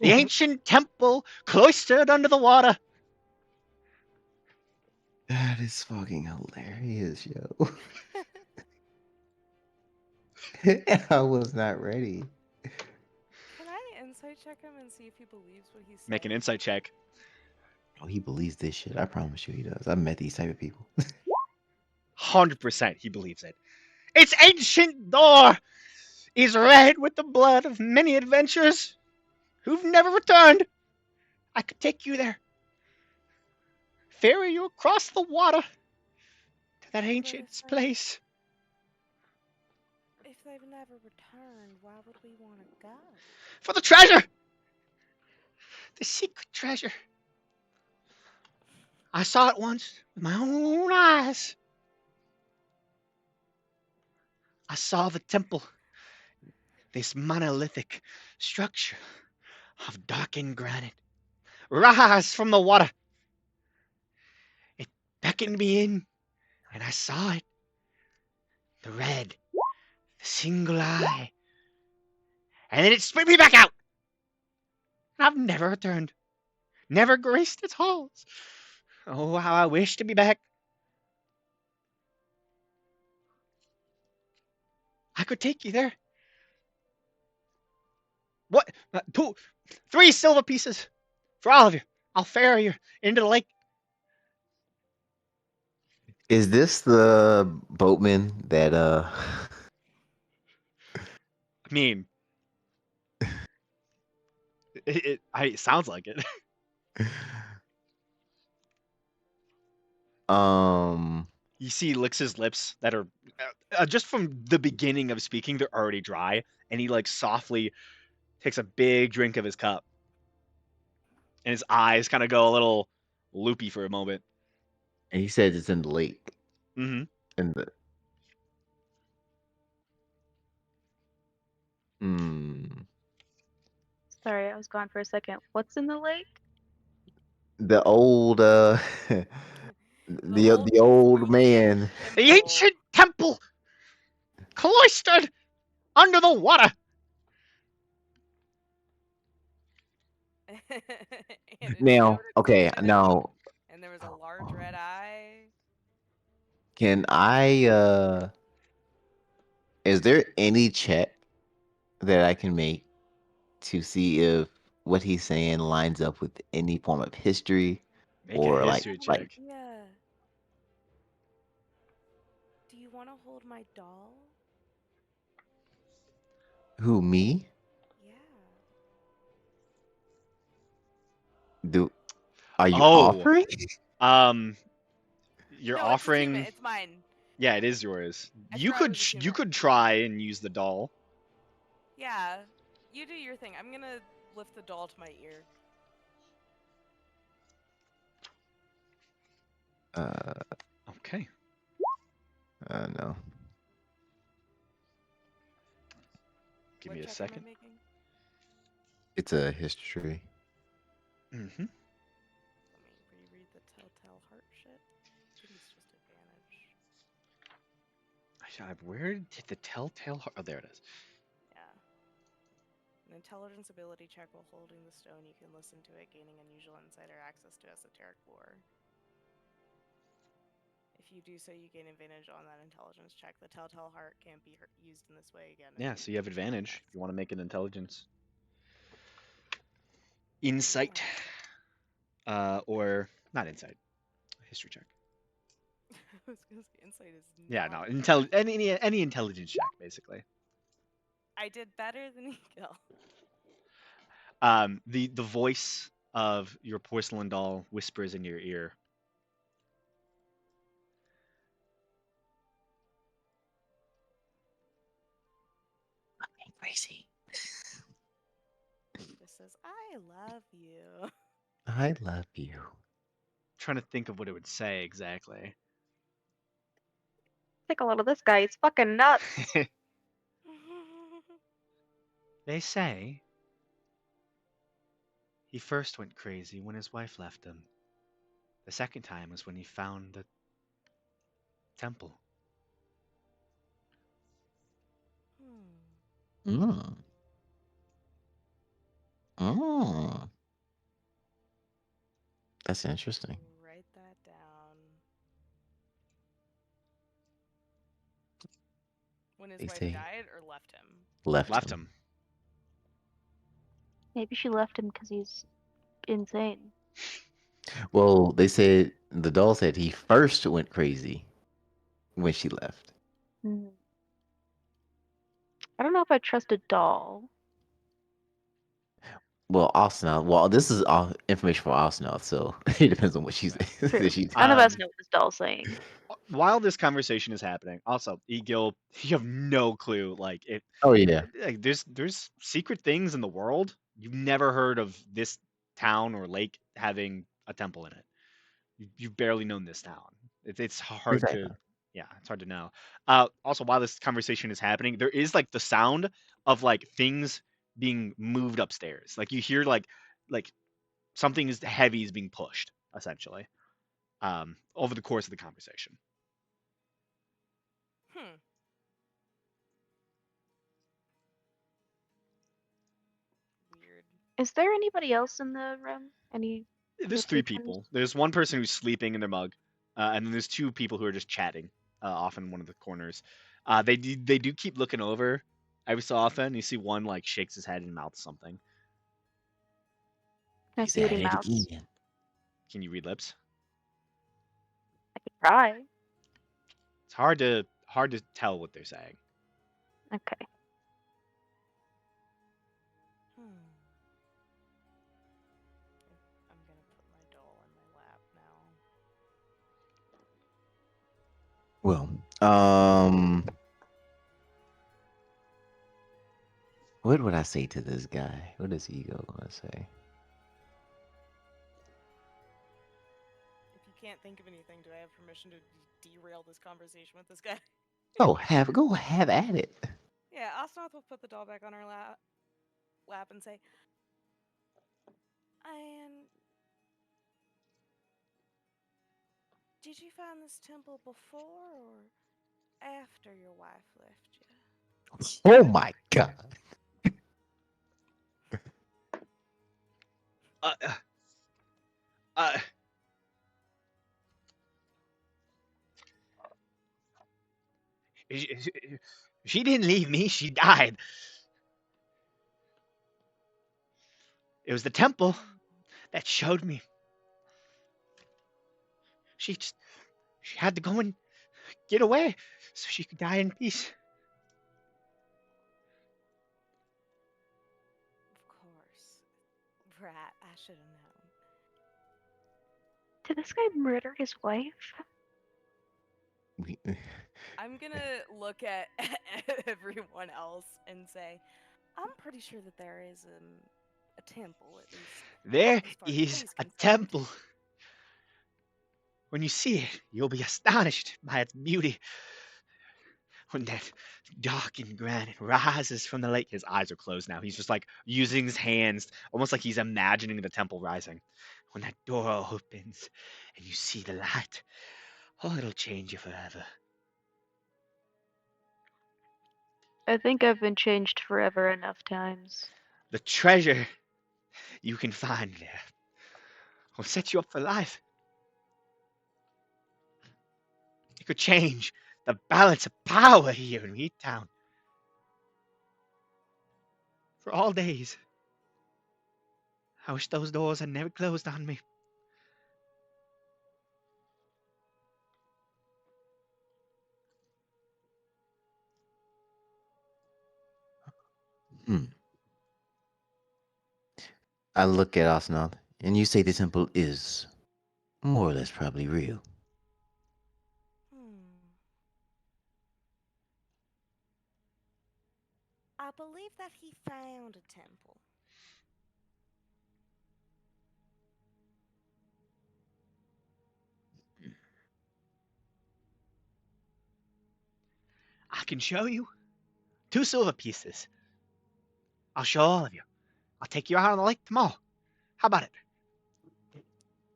The ancient temple cloistered under the water. That is fucking hilarious, yo. I was not ready. Can I insight check him and see if he believes what he's saying? Make an insight check. Oh, he believes this shit. I promise you he does. I've met these type of people. 100% he believes it. Its ancient door is red with the blood of many adventurers who've never returned. I could take you there. Ferry you across the water to that ancient place. If they've never returned, why would we want to go? For the treasure! The secret treasure. I saw it once with my own eyes. I saw the temple. This monolithic structure of darkened granite rise from the water. It beckoned me in, and I saw it. The red, the single eye. And then it spit me back out. I've never returned. Never graced its halls. Oh, how I wish to be back. I could take you there. What? 3 silver pieces for all of you. I'll ferry you into the lake. Is this the boatman that I mean, it sounds like it. You see, he licks his lips that are just from the beginning of speaking, they're already dry, and he like softly takes a big drink of his cup, and his eyes kind of go a little loopy for a moment. and he said it's in the lake. Mm-hmm. In the Sorry, I was gone for a second. What's in the lake? the old the old man. The ancient temple, cloistered under the water. Now, okay, now And there was a large red eye. can I is there any check that I can make to see if what he's saying lines up with any form of history Make or a like history check. Yeah. Do you want to hold my doll? who, me? Yeah. Are you Oh. offering? You're No, offering. It's mine. Yeah, it is yours. I You forgot it could was a you human. could try and use the doll. Yeah. You do your thing. I'm gonna lift the doll to my ear. Okay. No. Give What me a check am I second. making? It's a history. Mm-hmm. Let me reread the Telltale Heart shit. I think it's just advantage. Where did the telltale? Oh, there it is. Yeah. An intelligence ability check while holding the stone. You can listen to it, gaining unusual insight or access to esoteric lore. If you do so, you gain advantage on that intelligence check. The Telltale Heart can't be used in this way again. Yeah, so you have advantage if you want to make an intelligence. Insight. Or not insight. History check. I was gonna say insight is. Yeah, not no. Any intelligence check, basically. I did better than Eagle. The voice of your porcelain doll whispers in your ear. Crazy. Just says, "I love you." I love you. Trying to think of what it would say exactly. Take a load of this guy. He's fucking nuts. They say he first went crazy when his wife left him. The second time was when he found the temple. Mm. Mm. That's interesting. Write that down. When his They wife say died or left him? left him. Maybe she left him because he's insane. Well, they said the doll said he first went crazy when she left. Hmm. I don't know if I trust a doll. Well, Osnoth. Well, this is all information for Osnoth, so it depends on what she's. True. she's None of us Um, know what this doll's saying. While this conversation is happening, also, Egil, you have no clue. Like it, Oh yeah. like there's secret things in the world. You've never heard of this town or lake having a temple in it. You've barely known this town. It's hard to, Exactly. yeah, it's hard to know. Also, while this conversation is happening, there is like the sound of like things being moved upstairs. Like you hear like something is heavy is being pushed essentially. Over the course of the conversation. Hmm. Weird. Is there anybody else in the room? Any There's other three patrons? people. There's one person who's sleeping in their mug, and then there's two people who are just chatting off in one of the corners. They do keep looking over every so often. You see one like shakes his head and mouths something. Can I He's see what at he it mouths? again. Can you read lips? I could try. It's hard to tell what they're saying. Okay. Hmm. I'm gonna put my doll in my lap now. Well, what would I say to this guy? What is Ego gonna say? If you can't think of anything, do I have permission to derail this conversation with this guy? Go have at it. Yeah, Osnoth will put the doll back on her lap and say, "And did you find this temple before or after your wife left you?" Oh my god. Uh, uh, she, she didn't leave me. She died. It was the temple that showed me. She just she had to go and get away so she could die in peace. Of course. Brat, I should have known. Did this guy murder his wife? We- I'm gonna look at everyone else and say, I'm pretty sure that there is a temple, at least There as far as is he's a concerned. temple. When you see it, you'll be astonished by its beauty. When that darkened granite rises from the lake, his eyes are closed now. He's just like using his hands, almost like he's imagining the temple rising. When that door opens and you see the light, oh, it'll change you forever. I think I've been changed forever enough times. The treasure you can find there will set you up for life. It could change the balance of power here in Wheat Town for all days. I wish those doors had never closed on me. Hmm. I look at Osnoth, and you say the temple is more or less probably real. I believe that he found a temple. I can show you 2 silver pieces. I'll show all of you. I'll take you out on the lake tomorrow. How about it?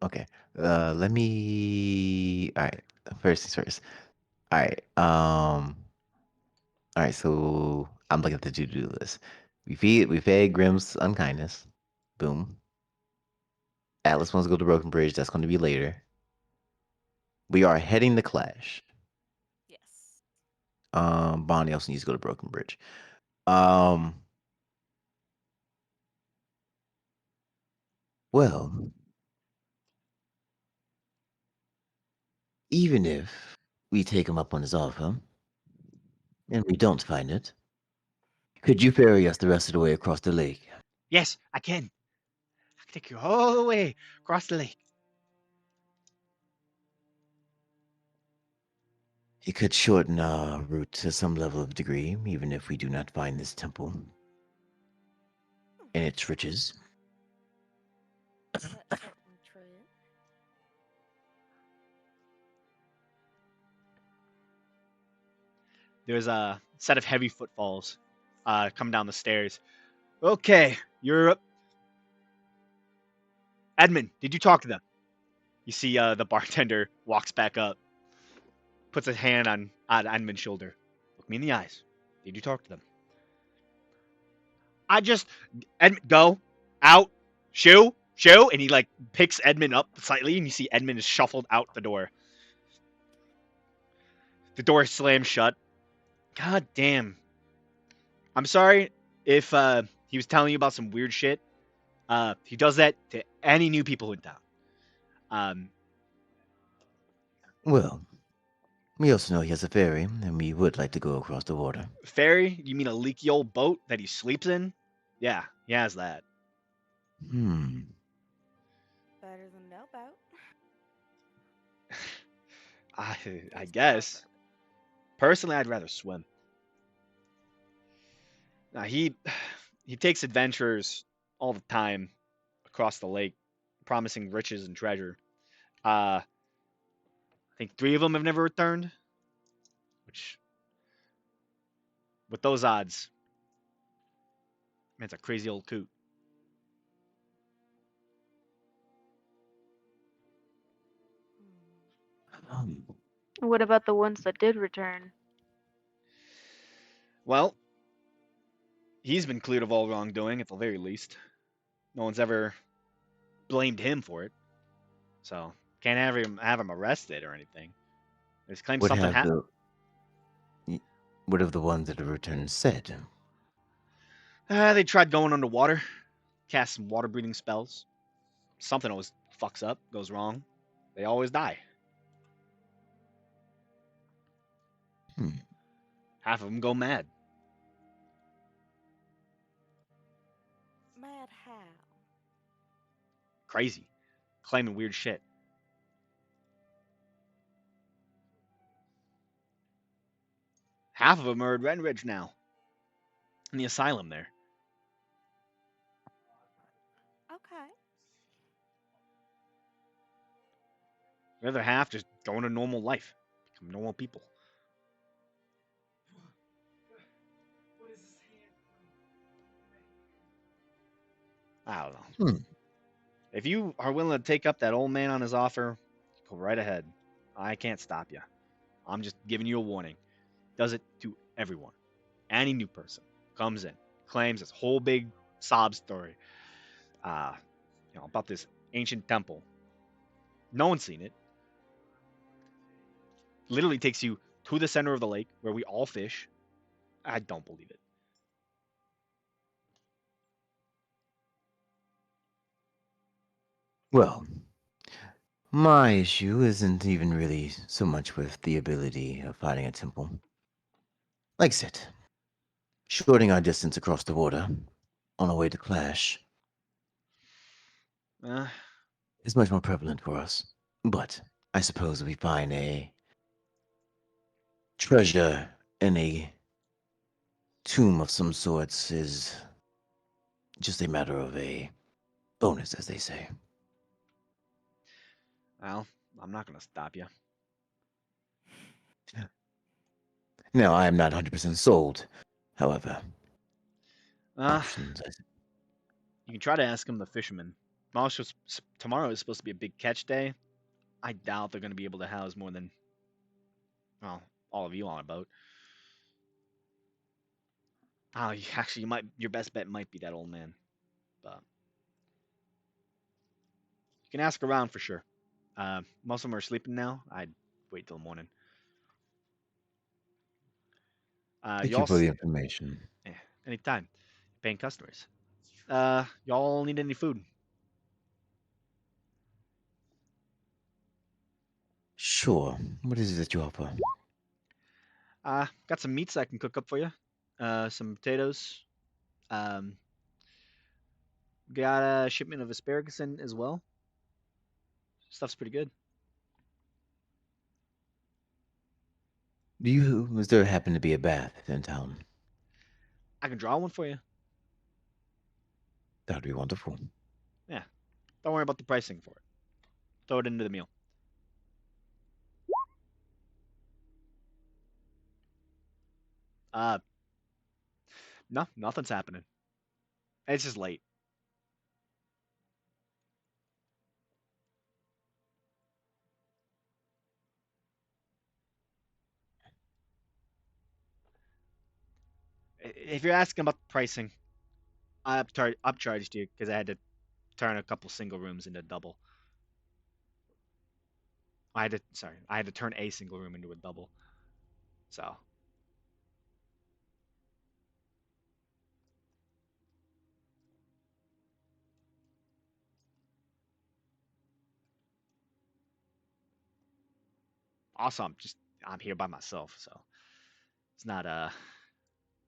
Okay. Let me. All right. First things first. All right. All right. So I'm looking at the to-do list. We fed Grimm's unkindness. Boom. Atlas wants to go to Broken Bridge. That's going to be later. We are heading to Clash. Yes. Bonnie also needs to go to Broken Bridge. Well, even if we take him up on his offer and we don't find it, could you ferry us the rest of the way across the lake? Yes, I can. I can take you all the way across the lake. It could shorten our route to some level of degree, even if we do not find this temple and its riches. That's certainly true. There's a set of heavy footfalls come down the stairs. Okay, you're up. Edmund, did you talk to them? You see the bartender walks back up, puts a hand on Edmund's shoulder. Look me in the eyes. Did you talk to them? I just Edmund, go out, shoo, and he like picks Edmund up slightly, and you see Edmund is shuffled out the door. The door slams shut. God damn. I'm sorry if he was telling you about some weird shit. He does that to any new people in town. Well, we also know he has a ferry, and we would like to go across the water. Ferry? You mean a leaky old boat that he sleeps in? Yeah, he has that. Hmm. Better than no boat. I It's guess. preferred. Personally, I'd rather swim. Now he takes adventures all the time across the lake, promising riches and treasure. I think 3 of them have never returned, which, with those odds, man, it's a crazy old coot. What about the ones that did return? Well, he's been cleared of all wrongdoing at the very least. No one's ever blamed him for it, so can't have him arrested or anything. They just claim What something have happened. what have the ones that have returned said? They tried going underwater, cast some water breathing spells. Something always fucks up, goes wrong. They always die. Hmm. Half of them go mad. Mad how? Crazy. Claiming weird shit. Half of them are at Renridge now. In the asylum there. Okay. The other half just going a normal life. Become normal people. I don't know. Hmm. If you are willing to take up that old man on his offer, go right ahead. I can't stop you. I'm just giving you a warning. Does it to everyone. Any new person comes in, claims this whole big sob story, about this ancient temple. No one's seen it. Literally takes you to the center of the lake where we all fish. I don't believe it. Well, my issue isn't even really so much with the ability of finding a temple. Like I said, shortening our distance across the water on our way to Clash. Uh, is much more prevalent for us. But I suppose if we find a treasure in a tomb of some sorts is just a matter of a bonus, as they say. well, I'm not gonna stop you. Now, I am not 100% sold. However, Uh, options. you can try to ask him the fisherman. Tomorrow is supposed to be a big catch day. I doubt they're gonna be able to house more than, well, all of you on a boat. Oh, actually, your best bet might be that old man, but you can ask around for sure. Most of them are sleeping now. I'd wait till the morning. Thank Y'all, you for the information. anytime. Paying customers. Y'all need any food? Sure. What is it that you offer? Got some meats I can cook up for you. Some potatoes. Um, got a shipment of asparagus in as well. Stuff's pretty good. Does there happen to be a bath in town? I can draw one for you. That would be wonderful. Yeah. Don't worry about the pricing for it. Throw it into the meal. Uh, no, nothing's happening. It's just late. If you're asking about the pricing, I upcharged you because I had to turn a couple single rooms into double. I had to turn a single room into a double. So also, I'm here by myself, so it's not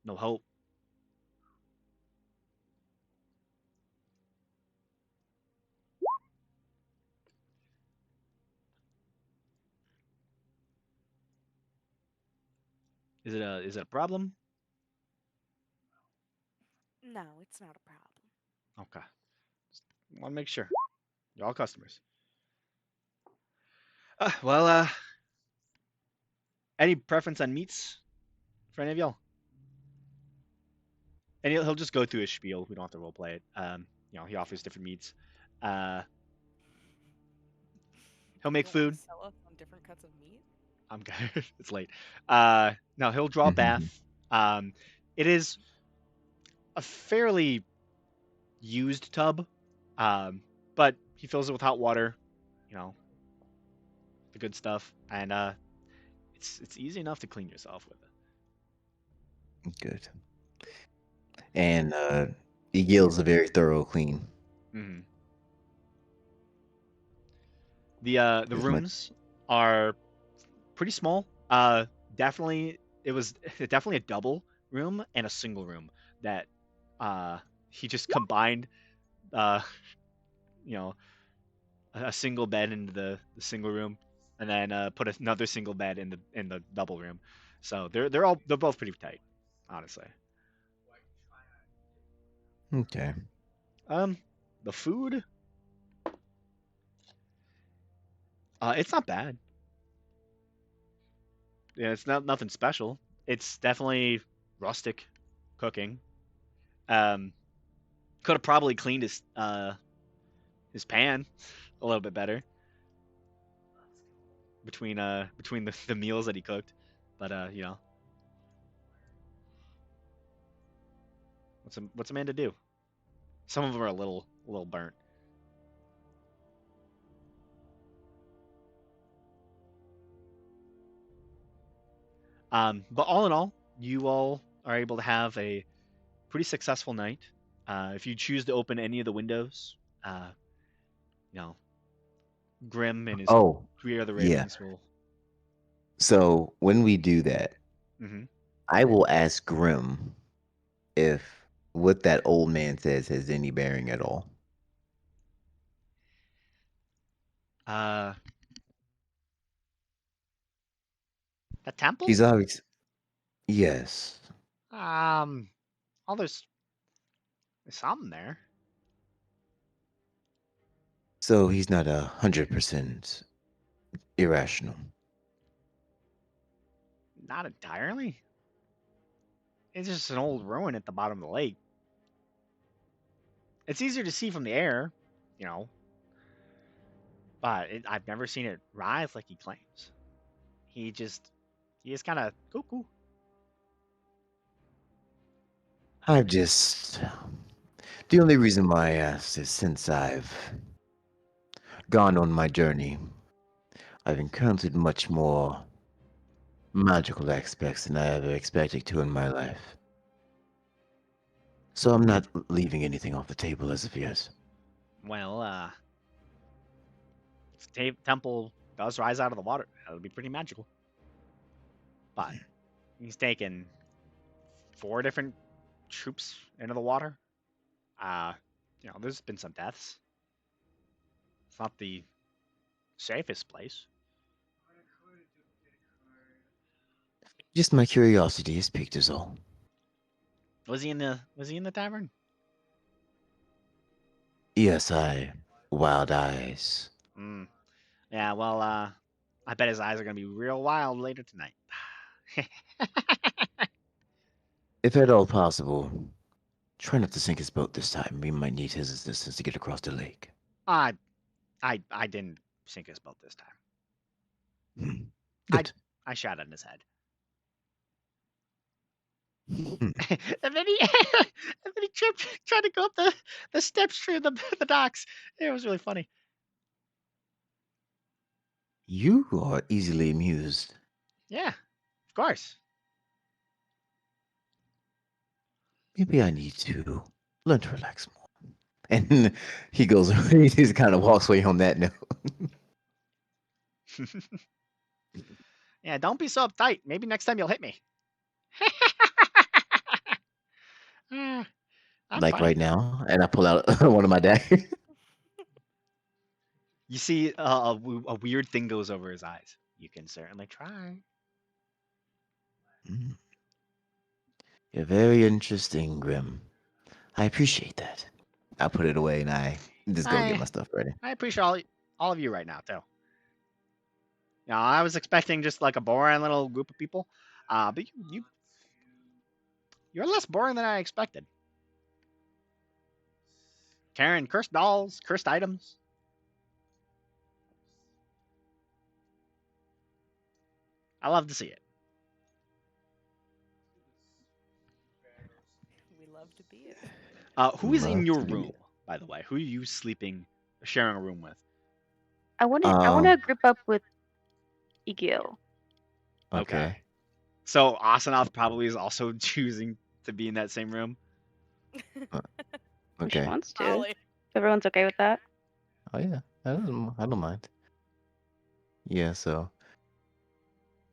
no hope. Is it a problem? No, it's not a problem. Okay. Just want to make sure. You're all customers. Well, any preference on meats for any of y'all? And he'll just go through his spiel. We don't have to role play it. He offers different meats. Uh, he'll make You don't want food. to sell us on different cuts of meat? I'm good. It's late. No, he'll draw a Mhm. bath. It is a fairly used tub, but he fills it with hot water. You know, the good stuff, and it's easy enough to clean yourself with it. Good. And it yields a very thorough clean. Hmm. The Is my rooms are pretty small. Definitely it was definitely a double room and a single room that he just combined. Uh, you know, a single bed into the single room, and then put another single bed in the double room. So they're both pretty tight, honestly. okay. Um, the food, it's not bad. Yeah, it's not nothing special. It's definitely rustic cooking. Um, could have probably cleaned his pan a little bit better between the meals that he cooked, but what's a man to do? Some of them are a little burnt. But all in all, you all are able to have a pretty successful night. If you choose to open any of the windows, uh, you know, Grim and his Oh, 3 other yeah. ravens will. So when we do that, Hmm. I will ask Grim if what that old man says has any bearing at all. Uh, the temple? He's obvious. Yes. Oh, there's something there. So he's not 100% irrational. Not entirely. It's just an old ruin at the bottom of the lake. It's easier to see from the air, you know, but I've never seen it rise like he claims. He is kind of cuckoo. I've just. The only reason why I asked is since I've gone on my journey, I've encountered much more magical aspects than I ever expected to in my life. So I'm not leaving anything off the table as of yet. Well, if the temple does rise out of the water, that'll be pretty magical. But he's taken 4 different troops into the water. There's been some deaths. It's not the safest place. Just my curiosity is piqued is all. Was he in the tavern? Yes, wild eyes. Yeah, well, I bet his eyes are gonna be real wild later tonight. If at all possible, try not to sink his boat this time. We might need his assistance to get across the lake. I didn't sink his boat this time. Hmm. Good. I shot at his head. Hmm. and then he tried to go up the steps through the docks. It was really funny. You are easily amused. Yeah, of course. Maybe I need to learn to relax more. And he goes, he just kind of walks away on that note. Yeah, don't be so uptight. Maybe next time you'll hit me. I'm Like fine. right now, and I pull out one of my daggers. You see a weird thing goes over his eyes. You can certainly try. Mm. You're very interesting, Grim. I appreciate that. I put it away and I just go get my stuff ready. I appreciate all of you right now too. Now I was expecting just like a boring little group of people, but you're less boring than I expected. Carrying cursed dolls, cursed items. I love to see it. We love to be it. Who is in Love your to be room, it. by the way? Who are you sharing a room with? I want to Um, group up with Igil. Okay. So Asanoth probably is also choosing to be in that same room. If she Okay. wants to. Probably. If everyone's okay with that. Oh yeah, I don't mind. Yeah, so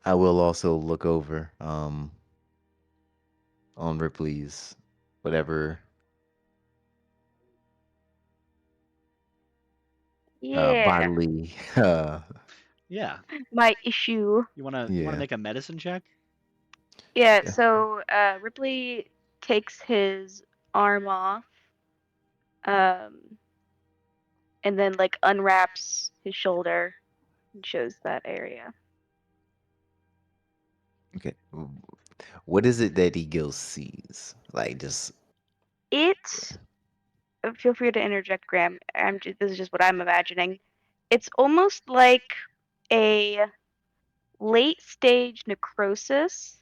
I will also look over on Ripley's whatever Yeah. bodily Yeah. My issue. You wanna Yeah. make a medicine check? Yeah, Yeah. so Ripley takes his arm off, and then like unwraps his shoulder and shows that area. Okay. What is it that Eagle sees? Like just Feel free to interject, Graham. This is just what I'm imagining. It's almost like a late stage necrosis,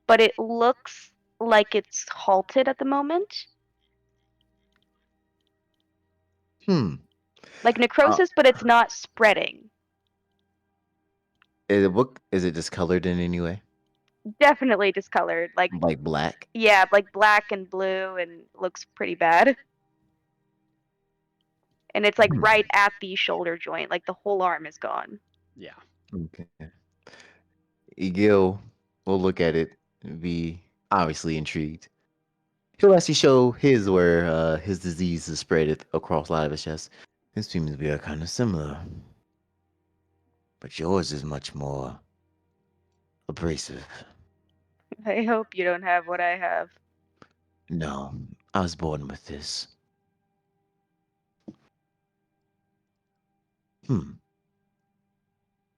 but it looks like it's halted at the moment. Like necrosis, but it's not spreading. Is it discolored in any way? Definitely discolored. Like Black? yeah, like black and blue, and looks pretty bad. And it's like right at the shoulder joint, like the whole arm is gone. Yeah. Okay. Egil will look at it and be obviously intrigued. He'll actually show his where his disease is spread across a lot of his chest. It seems we are kind of similar. But yours is much more abrasive. I hope you don't have what I have. No, I was born with this.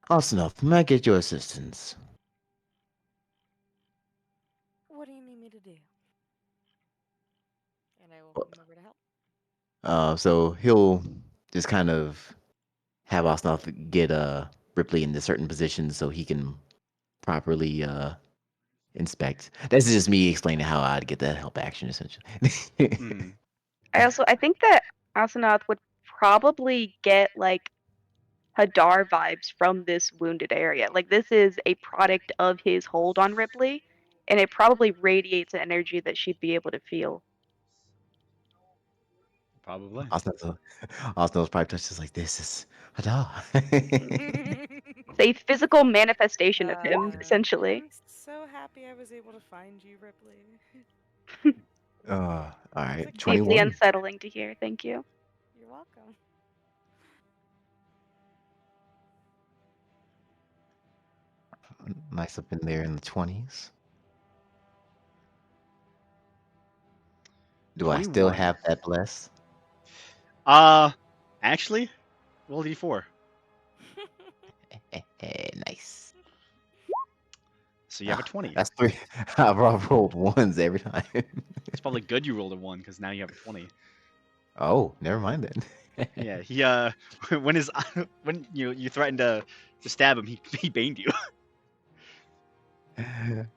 Arsenal, may I get your assistance? What do you need me to do? And I will Well- come over to help. So he'll just kind of have Arsenal get Ripley into certain positions so he can properly inspect. This is just me explaining how I'd get that help action essentially. Mhm. I think that Asanath would probably get like Hadar vibes from this wounded area. Like this is a product of his hold on Ripley, and it probably radiates an energy that she'd be able to feel. Probably. Arsenal's probably touches like this is Hadar. It's a physical manifestation of him, essentially. I'm so happy I was able to find you, Ripley. All right, It's Deeply 21. unsettling to hear. Thank you. You're welcome. Nice up in there in the 20s. Do I still 21. have that bless? Actually, roll d4. Nice. So you have a 20. That's 3. I've rolled ones every time. It's probably good you rolled a 1 because now you have a 20. Oh, never mind then. Yeah, he when his when you threatened to stab him, he baned you.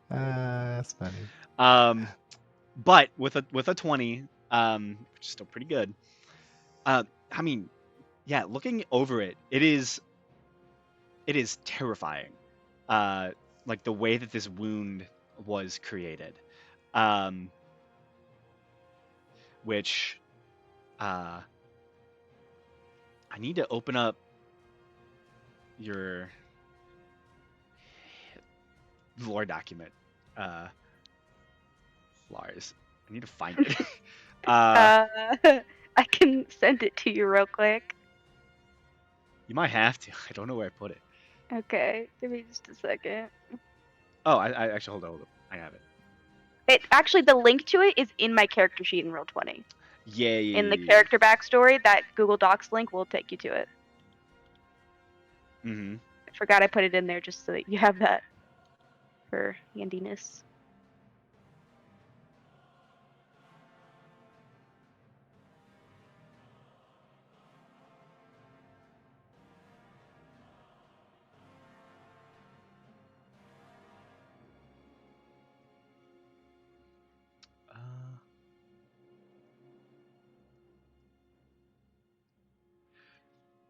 That's funny. But with a 20, which is still pretty good. I mean, yeah, looking over it, it is terrifying. Like the way that this wound was created. Which I need to open up your lore document. Lars, I need to find it. I can send it to you real quick. You might have to. I don't know where I put it. Okay, give me just a second. Oh, I actually hold on. I have it. It actually, the link to it is in my character sheet in Roll20. Yeah. In the character backstory, that Google Docs link will take you to it. Mm-hmm. I forgot I put it in there just so that you have that for handiness.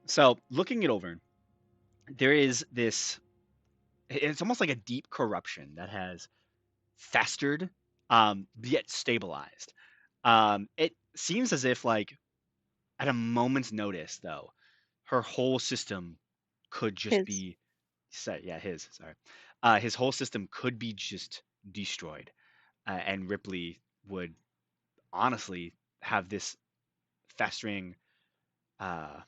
So looking it over, there is this. It's almost like a deep corruption that has festered, yet stabilized. It seems as if, like, at a moment's notice, though, her whole system could just His. be set. Yeah, his. Sorry, his whole system could be just destroyed, and Ripley would honestly have this festering uh,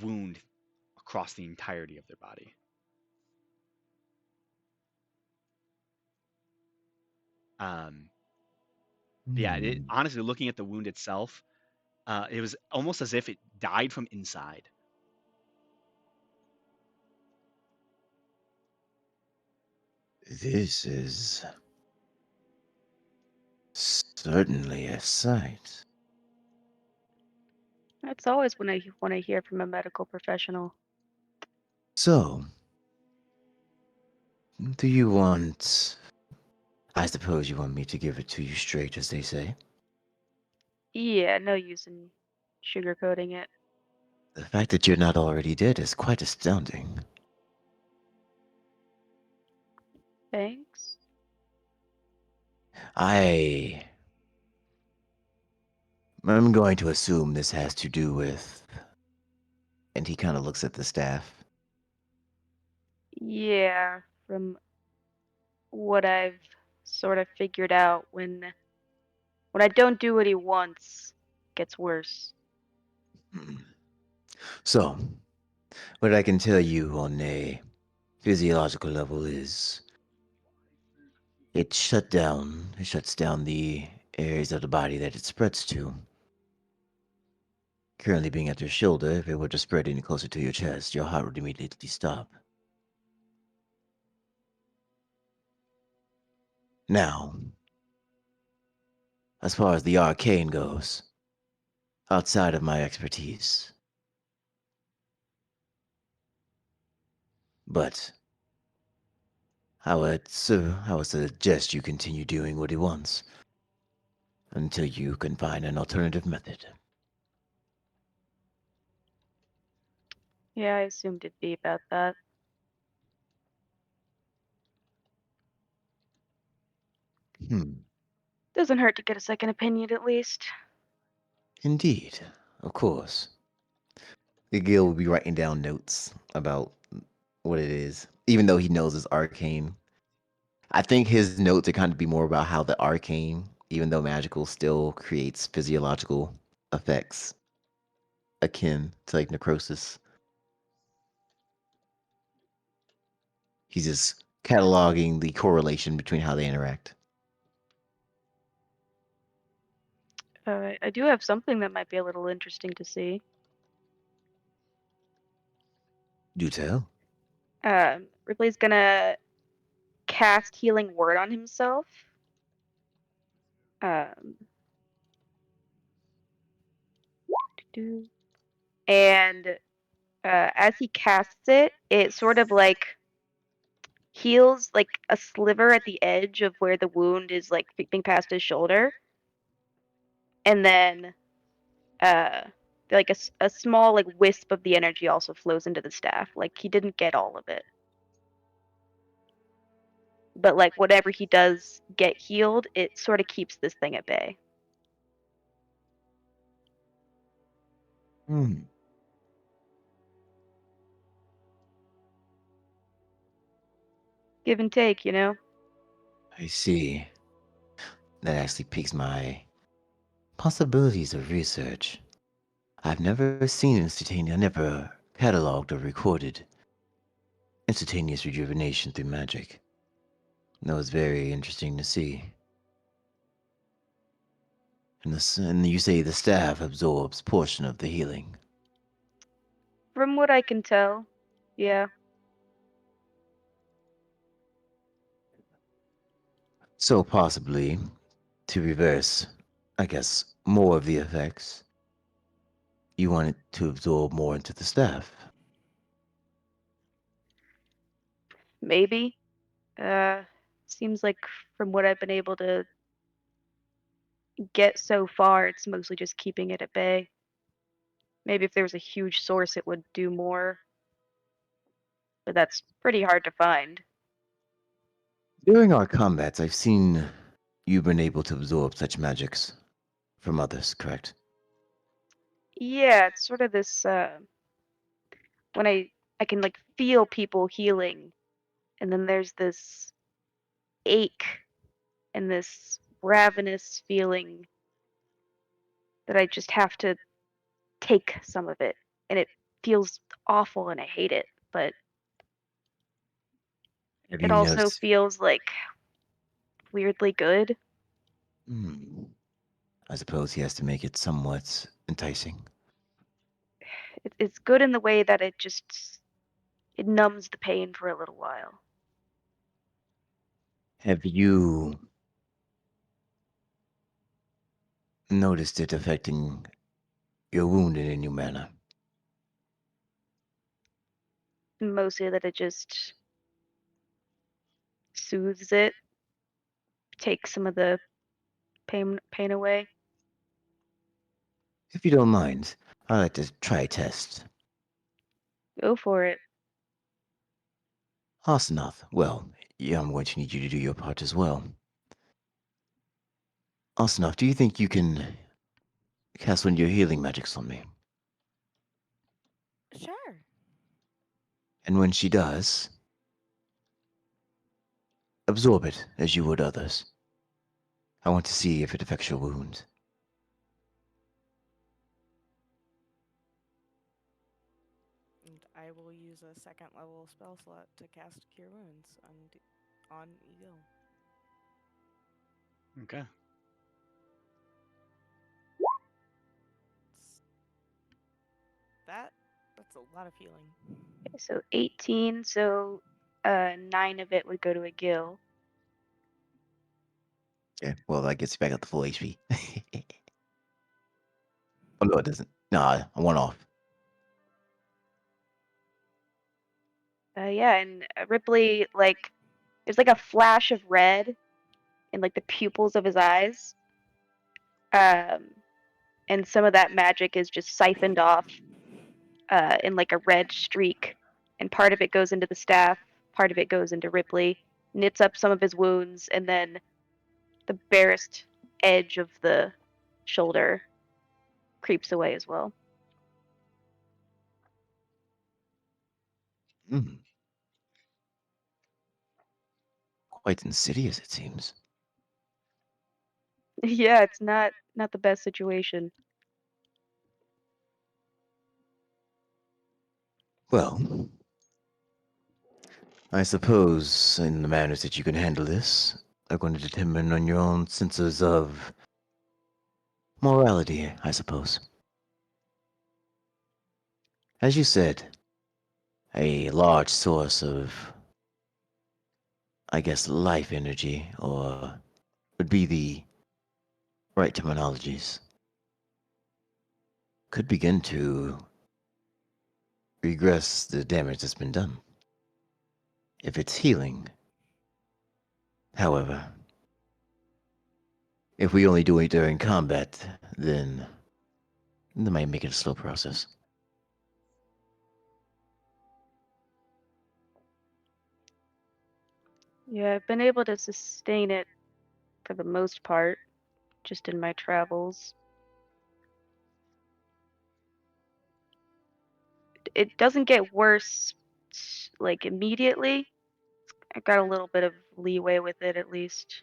wound across the entirety of their body. Yeah, honestly, looking at the wound itself, it was almost as if it died from inside. This is certainly a sight. That's always when I want to hear from a medical professional. So, do you want... I suppose you want me to give it to you straight, as they say? Yeah, no use in sugarcoating it. The fact that you're not already dead is quite astounding. Thanks. I'm going to assume this has to do with... And he kind of looks at the staff. Yeah, from what I've sort of figured out, when I don't do what he wants, gets worse. So, what I can tell you on a physiological level is it shuts down the areas of the body that it spreads to. Currently being at your shoulder, if it were to spread any closer to your chest, your heart would immediately stop. Now, as far as the arcane goes, outside of my expertise, but I would suggest you continue doing what he wants until you can find an alternative method. Yeah, I assumed it'd be about that. Doesn't hurt to get a second opinion at least. Indeed, of course. The Gil will be writing down notes about what it is, even though he knows it's arcane. I think his notes are kind of be more about how the arcane, even though magical, still creates physiological effects akin to like necrosis. He's just cataloging the correlation between how they interact. I do have something that might be a little interesting to see. Do tell. Ripley's gonna cast Healing Word on himself. Um, and as he casts it, it sort of like heals like a sliver at the edge of where the wound is like being past his shoulder, and then like a small like wisp of the energy also flows into the staff. Like he didn't get all of it, but like whatever he does get healed, it sort of keeps this thing at bay. Hmm. Give and take, you know. I see. That actually piques my possibilities of research. I've never seen instantaneous, I never cataloged or recorded instantaneous rejuvenation through magic. That was very interesting to see. And you say the staff absorbs portion of the healing. From what I can tell, yeah. So possibly, to reverse, I guess, more of the effects, you want it to absorb more into the staff. Maybe. Seems like from what I've been able to get so far, it's mostly just keeping it at bay. Maybe if there was a huge source, it would do more. But that's pretty hard to find. During our combats, I've seen you've been able to absorb such magics from others, correct? Yeah, it's sort of this when I can like feel people healing, and then there's this ache and this ravenous feeling that I just have to take some of it, and it feels awful and I hate it, but Have it you also noticed? feels like weirdly good. Hmm. I suppose he has to make it somewhat enticing. It's good in the way that it numbs the pain for a little while. Have you noticed it affecting your wound in any manner? Mostly that it just soothes it, takes some of the pain away. If you don't mind, I'd like to try a test. Go for it. Arsenoth, well, yeah, I'm going to need you to do your part as well. Arsenoth, do you think you can cast one of your healing magics on me? Sure. And when she does, absorb it as you would others. I want to see if it affects your wound. there's a second level spell slot to cast Cure Wounds on Egil. Okay. That's a lot of healing. Okay, so 18, so 9 of it would go to a gill. Okay, well, that gets you back up to full HP. Oh, no, it doesn't. Nah, I went off. Yeah, and Ripley, like, there's like a flash of red in like the pupils of his eyes. And some of that magic is just siphoned off in like a red streak. And part of it goes into the staff, part of it goes into Ripley, knits up some of his wounds, and then the barest edge of the shoulder creeps away as well. Mm. Quite insidious, it seems. Yeah, it's not the best situation. Well, I suppose in the manners that you can handle this are going to determine on your own senses of morality, I suppose. As you said, a large source of, I guess, life energy, or would be the right terminologies, could begin to regress the damage that's been done. If it's healing, however, if we only do it during combat, then that might make it a slow process. Yeah, I've been able to sustain it for the most part, just in my travels. It doesn't get worse like immediately. I got a little bit of leeway with it at least.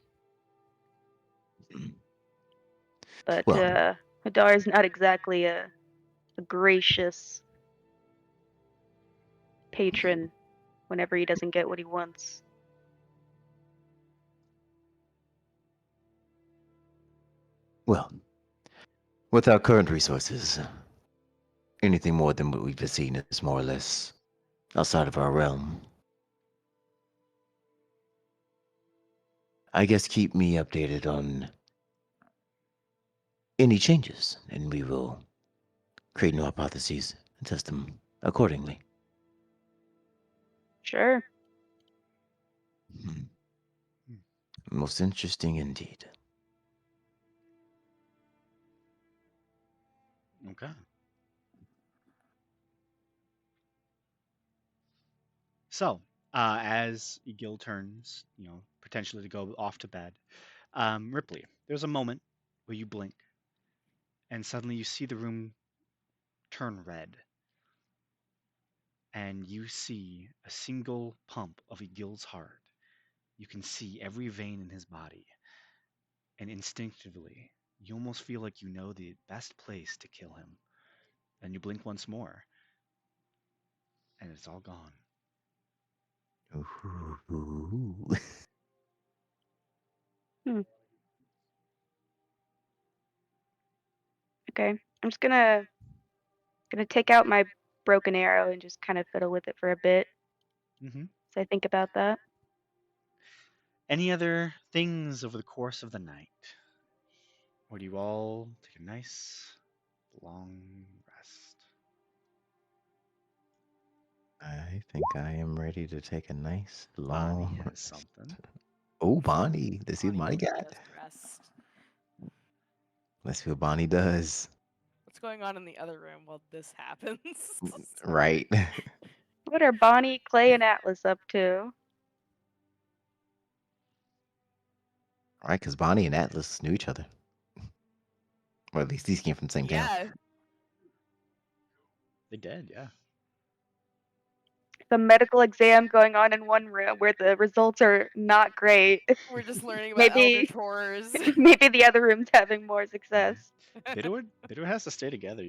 But Well, Hadar is not exactly a gracious patron whenever he doesn't get what he wants. well, with our current resources, anything more than what we've seen is more or less outside of our realm. I guess keep me updated on any changes, and we will create new hypotheses and test them accordingly. Sure. Hmm. Most interesting indeed. Okay. So, as Egil turns, potentially to go off to bed, Ripley, there's a moment where you blink, and suddenly you see the room turn red, and you see a single pump of Egil's heart. You can see every vein in his body, and instinctively, you almost feel like you know the best place to kill him. And you blink once more, and it's all gone. Ooh. Okay. I'm just gonna take out my broken arrow and just kind of fiddle with it for a bit Mm-hmm. as I think about that. Any other things over the course of the night? Or do you all take a nice long rest? I think I am ready to take a nice Bonnie long has rest. something. Oh, Bonnie. Let's see what Bonnie Bonnie got. does rest. Let's see what Bonnie does. What's going on in the other room while this happens? Right. What are Bonnie, Clay, and Atlas up to? Right, because Bonnie and Atlas knew each other. Or at least these came from the same town. Yeah, They did, yeah. The medical exam going on in one room where the results are not great. we're just learning about Maybe- Eldritch Horrors. Maybe the other room's having more success. Bidward has to stay together,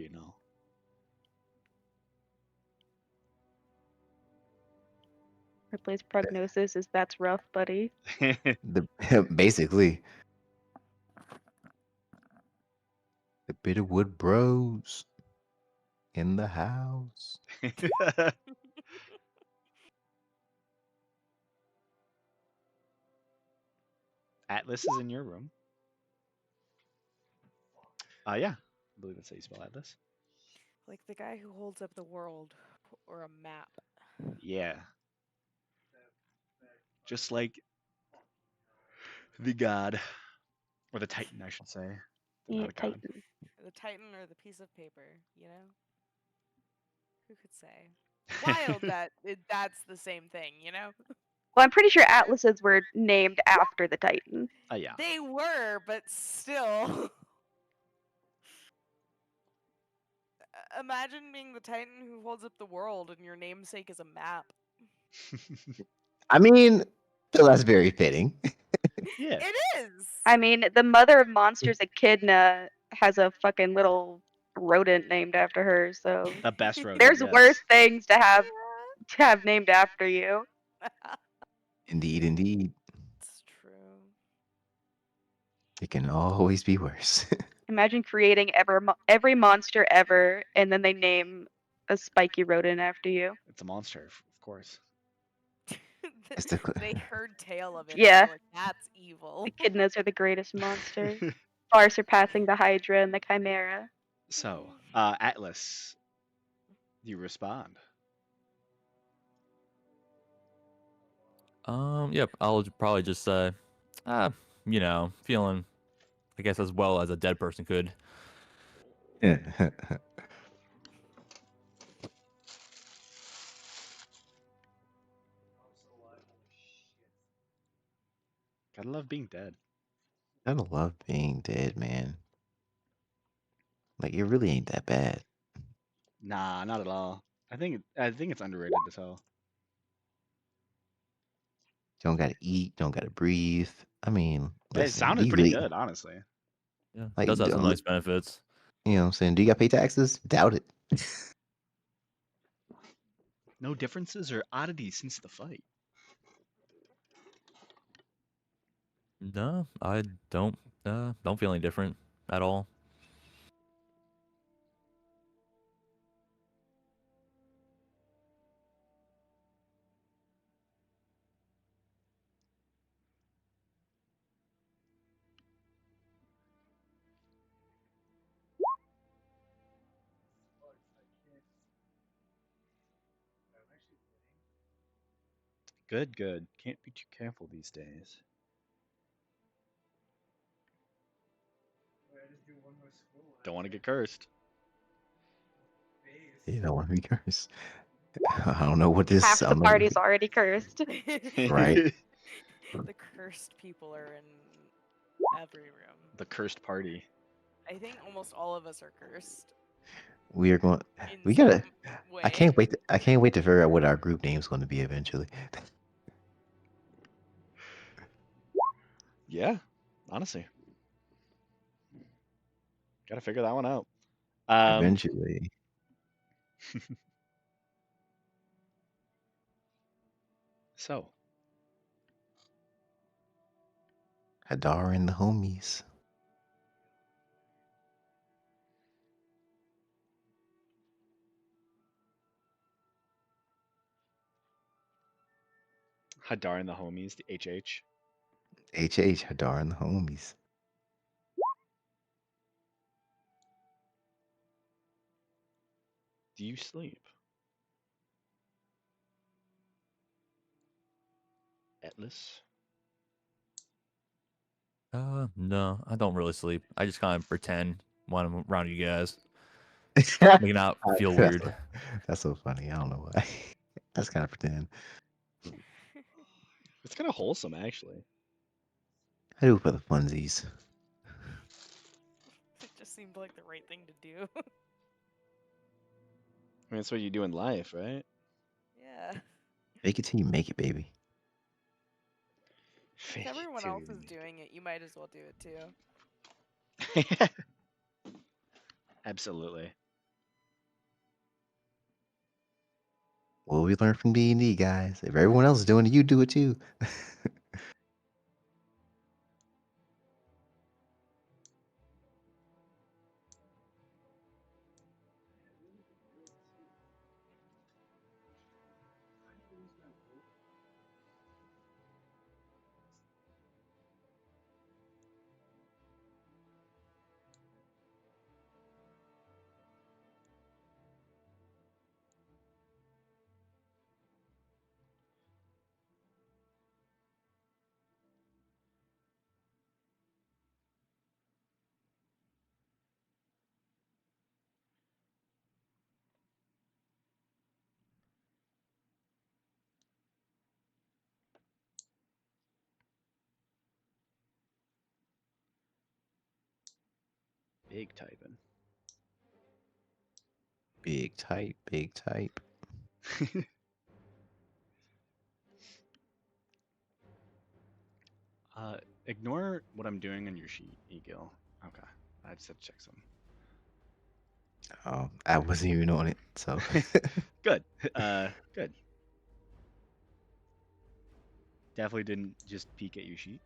Replace prognosis is that's rough, buddy. The basically the Bitterwood Bros in the house. Atlas is in your room. Yeah, I believe that's how you spell Atlas. Like the guy who holds up the world or a map. Yeah. Just like the god, or the Titan, I should say. They're Yeah, not a god. Titan. The Titan or the piece of paper, you know? Who could say? Wild that that's the same thing, you know? Well, I'm pretty sure atlases were named after the Titan. Yeah. They were, but still. Imagine being the Titan who holds up the world and your namesake is a map. I mean, so that's very fitting. Yeah. It is! I mean, the mother of monsters, Echidna, has a fucking little rodent named after her. So The best rodent. there's yes. worse things to have named after you. Indeed, indeed. It's true. It can always be worse. Imagine creating every monster ever, and then they name a spiky rodent after you. It's a monster, of course. It's the They heard tale of it. And Yeah. they're like, that's evil. Echidnas are the greatest monster, far surpassing the Hydra and the Chimera. So, Atlas, you respond. Yep. I'll probably just say, feeling, I guess, as well as a dead person could. Gotta love being dead. I love being dead, man. Like it really ain't that bad. Nah, not at all. I think it's underrated as hell. Don't gotta eat, don't gotta breathe. I mean, It listen, sounded do you pretty really, good, honestly. Yeah. like, Does have some nice benefits. you know what I'm saying? Do you got to pay taxes? Doubt it. No differences or oddities since the fight. No, I don't feel any different at all. Good, good. Can't be too careful these days. Don't want to get cursed. You don't want to be cursed. I don't know what this. Half I the don't know. party's already cursed. Right. The cursed people are in every room. The cursed party. I think almost all of us are cursed. We are going. In We gotta. some way. I can't wait. I can't wait to figure out what our group name is going to be eventually. Yeah, honestly. Gotta figure that one out. Eventually. So, Hadar and the homies. Hadar and the homies, the HH. HH, Hadar and the homies. Do you sleep? Atlas? No, I don't really sleep. I just kind of pretend when I'm around you guys. Make it not feel weird. That's so funny. I don't know why. That's kind of pretend. It's kind of wholesome, actually. I do it for the funsies. It just seemed like the right thing to do. I mean, that's what you do in life, right? Yeah. Make it till you make it, baby. If everyone else is doing it, you might as well do it too. Absolutely. Well, we learn from D&D, guys. If everyone else is doing it, you do it too. Big typing. Big type, big type. Ignore what I'm doing on your sheet, Egil. Okay, I just have to check something. I wasn't even on it, so. Good. Good. Definitely didn't just peek at your sheet.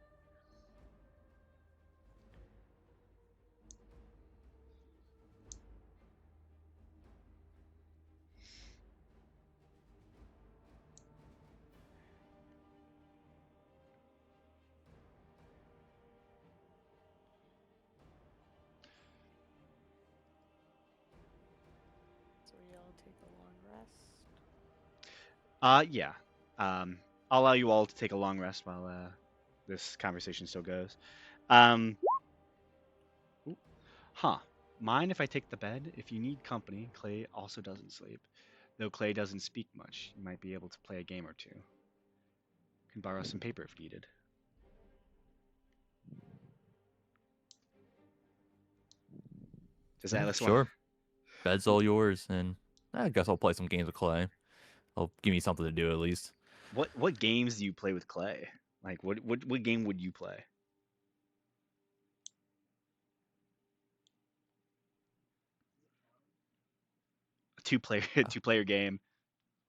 So we all take a long rest. Yeah. I'll allow you all to take a long rest while this conversation still goes. Um, ooh, huh. Mind if I take the bed? If you need company, Clay also doesn't sleep. Though Clay doesn't speak much, you might be able to play a game or two. Can borrow some paper if needed. Does Yeah, Atlas want? sure. Bed's all yours, and I guess I'll play some games with Clay. He'll give me something to do at least. What games do you play with Clay? Like what game would you play? A two-player two-player game.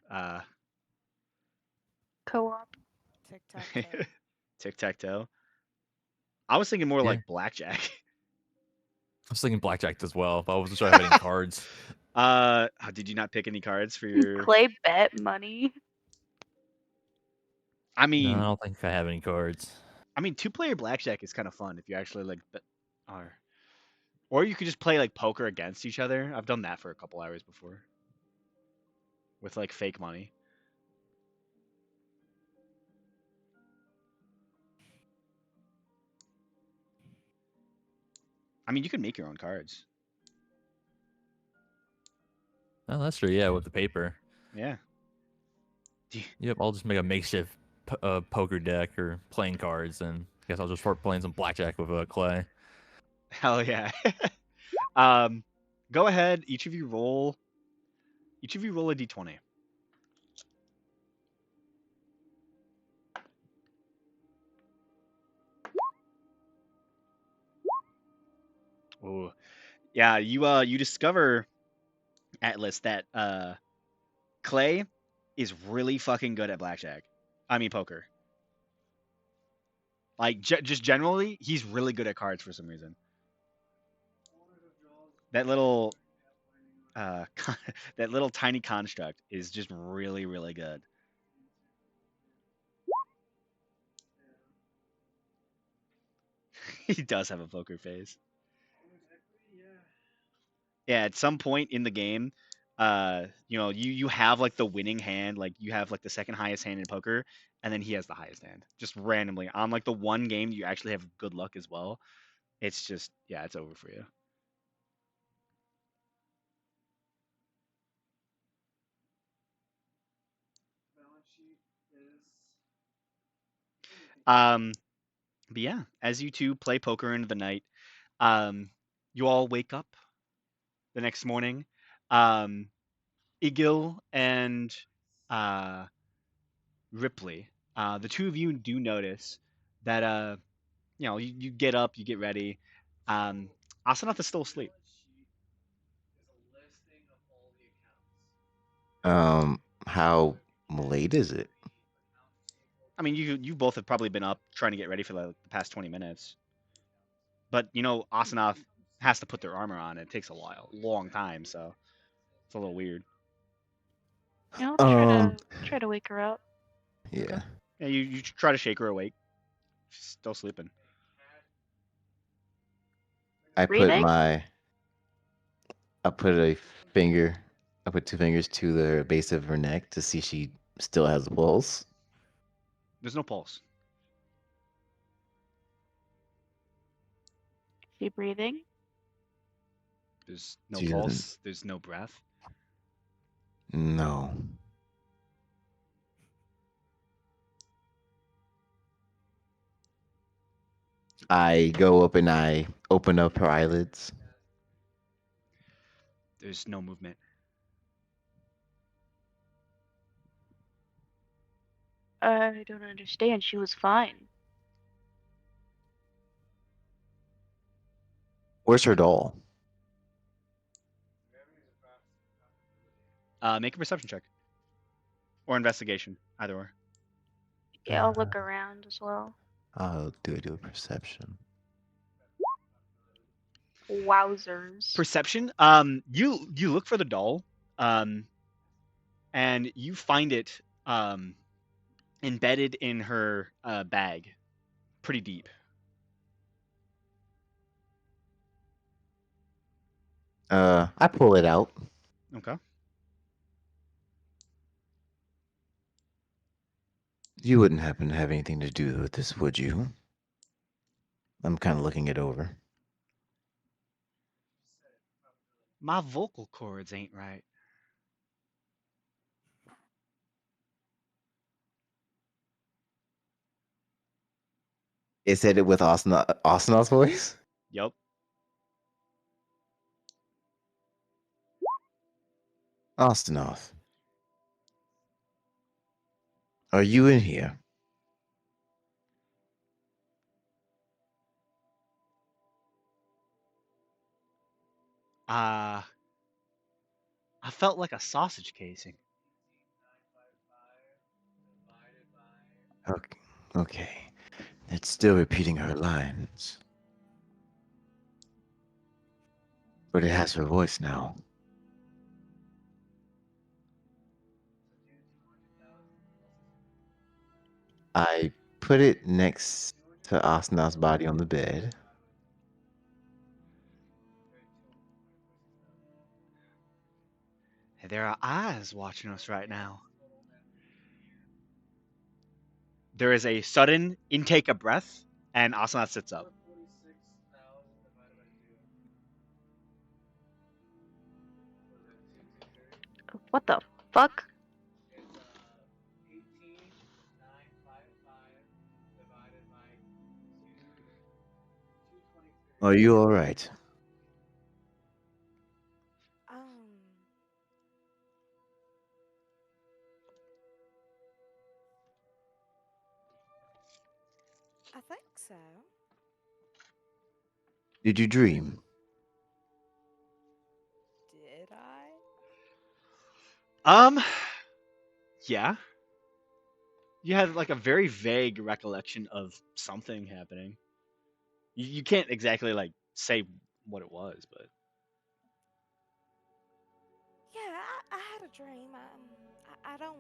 Uh, Co-op. Tic tac toe. tic-tac-toe. I was thinking more Yeah. like blackjack. I was thinking blackjack as well, but I wasn't sure I have any cards. Did you not pick any cards for your? Clay bet money. I No, I mean, don't think I have any cards. two-player blackjack is kind of fun if you actually like, or you could just play like poker against each other. I've done that for a couple hours before, with like fake money. I mean, you can make your own cards. Oh, that's true. Yeah, with the paper. Yeah. Do you- Yep, I'll just make a makeshift poker deck or playing cards, and I guess I'll just start playing some blackjack with Clay. Hell yeah. Go ahead. Each of you roll. Each of you roll a d20. Oh, yeah. You discover, Atlas, that Clay is really fucking good at blackjack. I mean poker. Like just generally, he's really good at cards for some reason. That little that little tiny construct is just really really good. He does have a poker face. Yeah, at some point in the game, you have like the winning hand, like you have like the second highest hand in poker, and then he has the highest hand. Just randomly on like the one game you actually have good luck as well. It's just yeah, it's over for you. Um, but yeah, as you two play poker into the night, you all wake up the next morning. Um, Igil and uh, Ripley, the two of you do notice that you get up, you get ready. Asenath is still asleep. Um, How late is it? I mean, you both have probably been up trying to get ready for the past 20 minutes. But you know, Asanath has to put their armor on. It takes a while, long time, so it's a little weird. I'll Um, try to wake her up. yeah. Yeah, you try to shake her awake. She's still sleeping. I put Breathing? my I put a finger I put 2 fingers to the base of her neck to see if she still has a pulse. There's no pulse. She breathing? There's no She doesn't. pulse. There's no breath. No. I go up and I open up her eyelids. There's no movement. I don't understand. She was fine. Where's her doll? Make a perception check or investigation, either or. Yeah, I'll look around as well. I'll do a perception. Wowzers. Perception. You look for the doll, and you find it embedded in her bag, pretty deep. I pull it out. Okay. You wouldn't happen to have anything to do with this, would you? I'm kind of looking it over. My vocal cords ain't right. It said it with Asana's voice? Yup. Astanoth. Are you in here? I felt like a sausage casing. Okay. Okay. It's still repeating her lines. But it has her voice now. I put it next to Asana's body on the bed. And there are eyes watching us right now. There is a sudden intake of breath, and Asana sits up. What the fuck? Are you alright? I think so. Did you dream? Did I? Yeah. You had like a very vague recollection of something happening. You can't exactly like say what it was, but Yeah, I had a dream. I don't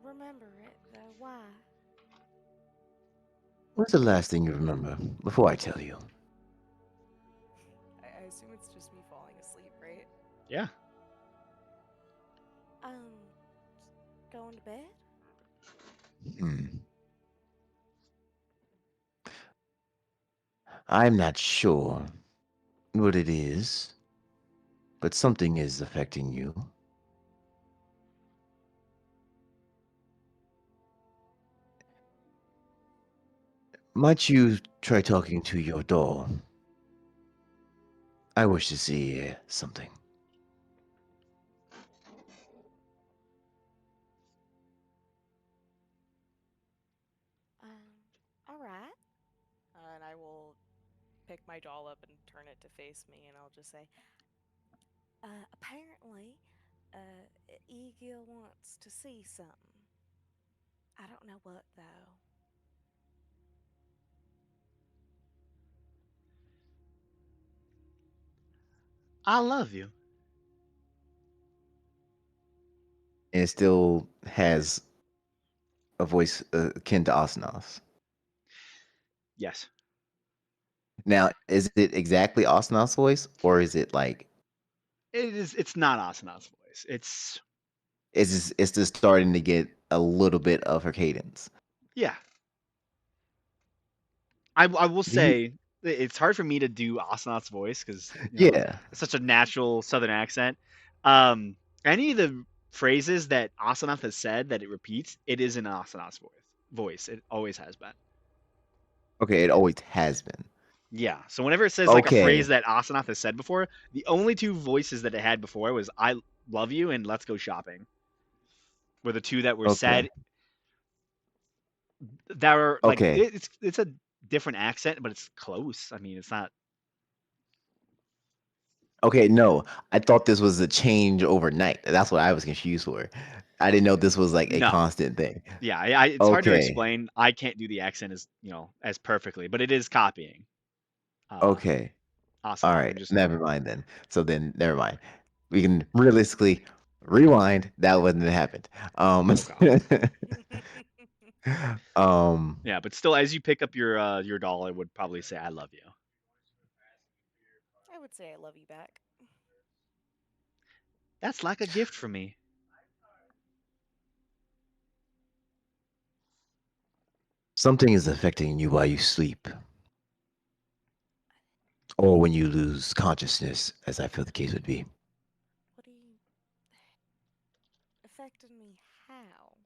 remember it though. Why? What's the last thing you remember before I tell you? I assume it's just me falling asleep, right? yeah. Going to bed? I'm not sure what it is, but something is affecting you. Might you try talking to your doll? I wish to see something. All right. And I will pick my doll up and turn it to face me, and I'll just say, apparently, Egil wants to see something. I don't know what though. I love you. And it still has a voice akin to Asana's. Yes. Now, is it exactly Asana's voice, or is it like It is. It's not Asana's voice. it's just starting to get a little bit of her cadence? Yeah. I will Do you? say it's hard for me to do Asana's voice because Yeah. it's such a natural Southern accent. Any of the phrases that Asanath has said that it repeats, it is in Asanath's voice. It always has been. Okay, it always has been. Yeah. So whenever it says like a Okay. phrase that Asanath has said before, the only two voices that it had before was "I love you" and "Let's go shopping," were the two that were Okay. said that are like Okay. it's a different accent, but it's close. I mean, it's not. Okay, no. I thought this was a change overnight. That's what I was confused for. I didn't know this was like a No. constant thing. Yeah, it's hard to Okay. explain. I can't do the accent as perfectly, but it is copying Okay. All Asanath. I'm right. just Never mind then. So then never mind. We can realistically rewind. That wouldn't have happened. okay. um Yeah, but still, as you pick up your doll, I would probably say I love you. I would say I love you back. That's like a gift from me. something is affecting you while you sleep. Or when you lose consciousness, as I feel the case would be. What do you affected me? How?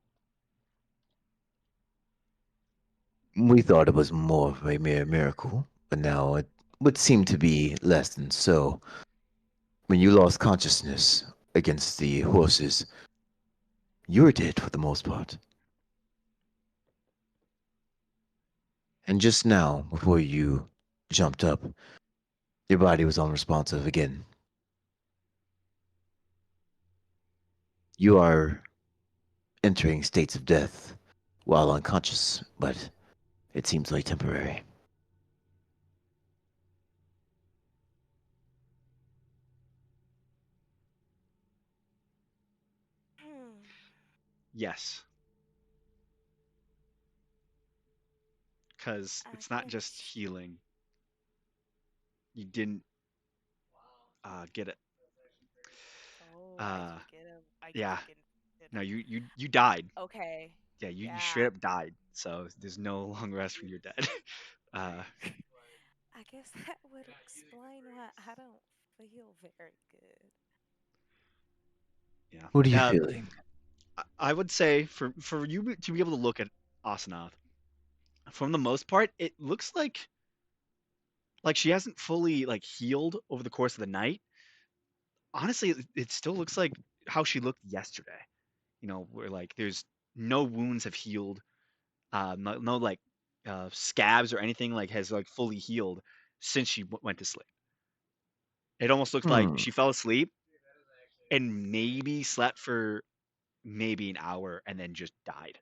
We thought it was more of a mere miracle, but now it would seem to be less than so. When you lost consciousness against the horses, you were dead for the most part. And just now, before you jumped up, your body was unresponsive again. You are entering states of death while unconscious, but it seems like temporary. Yes, because I it's not just guess. healing. You didn't get it. Oh, I Uh, didn't get him. I yeah. didn't get No, him. you died. Okay. Yeah, you straight Yeah. up died. So there's no long rest for your dead. uh, I guess that would explain why I don't feel very good. yeah. What are you feeling? I would say for you to be able to look at Asanath, from the most part, it looks like she hasn't fully like healed over the course of the night. Honestly, it still looks like how she looked yesterday. Where like there's no wounds have healed, no like scabs or anything like has like fully healed since she went to sleep. It almost looks like Hmm. she fell asleep and maybe slept for maybe an hour and then just died.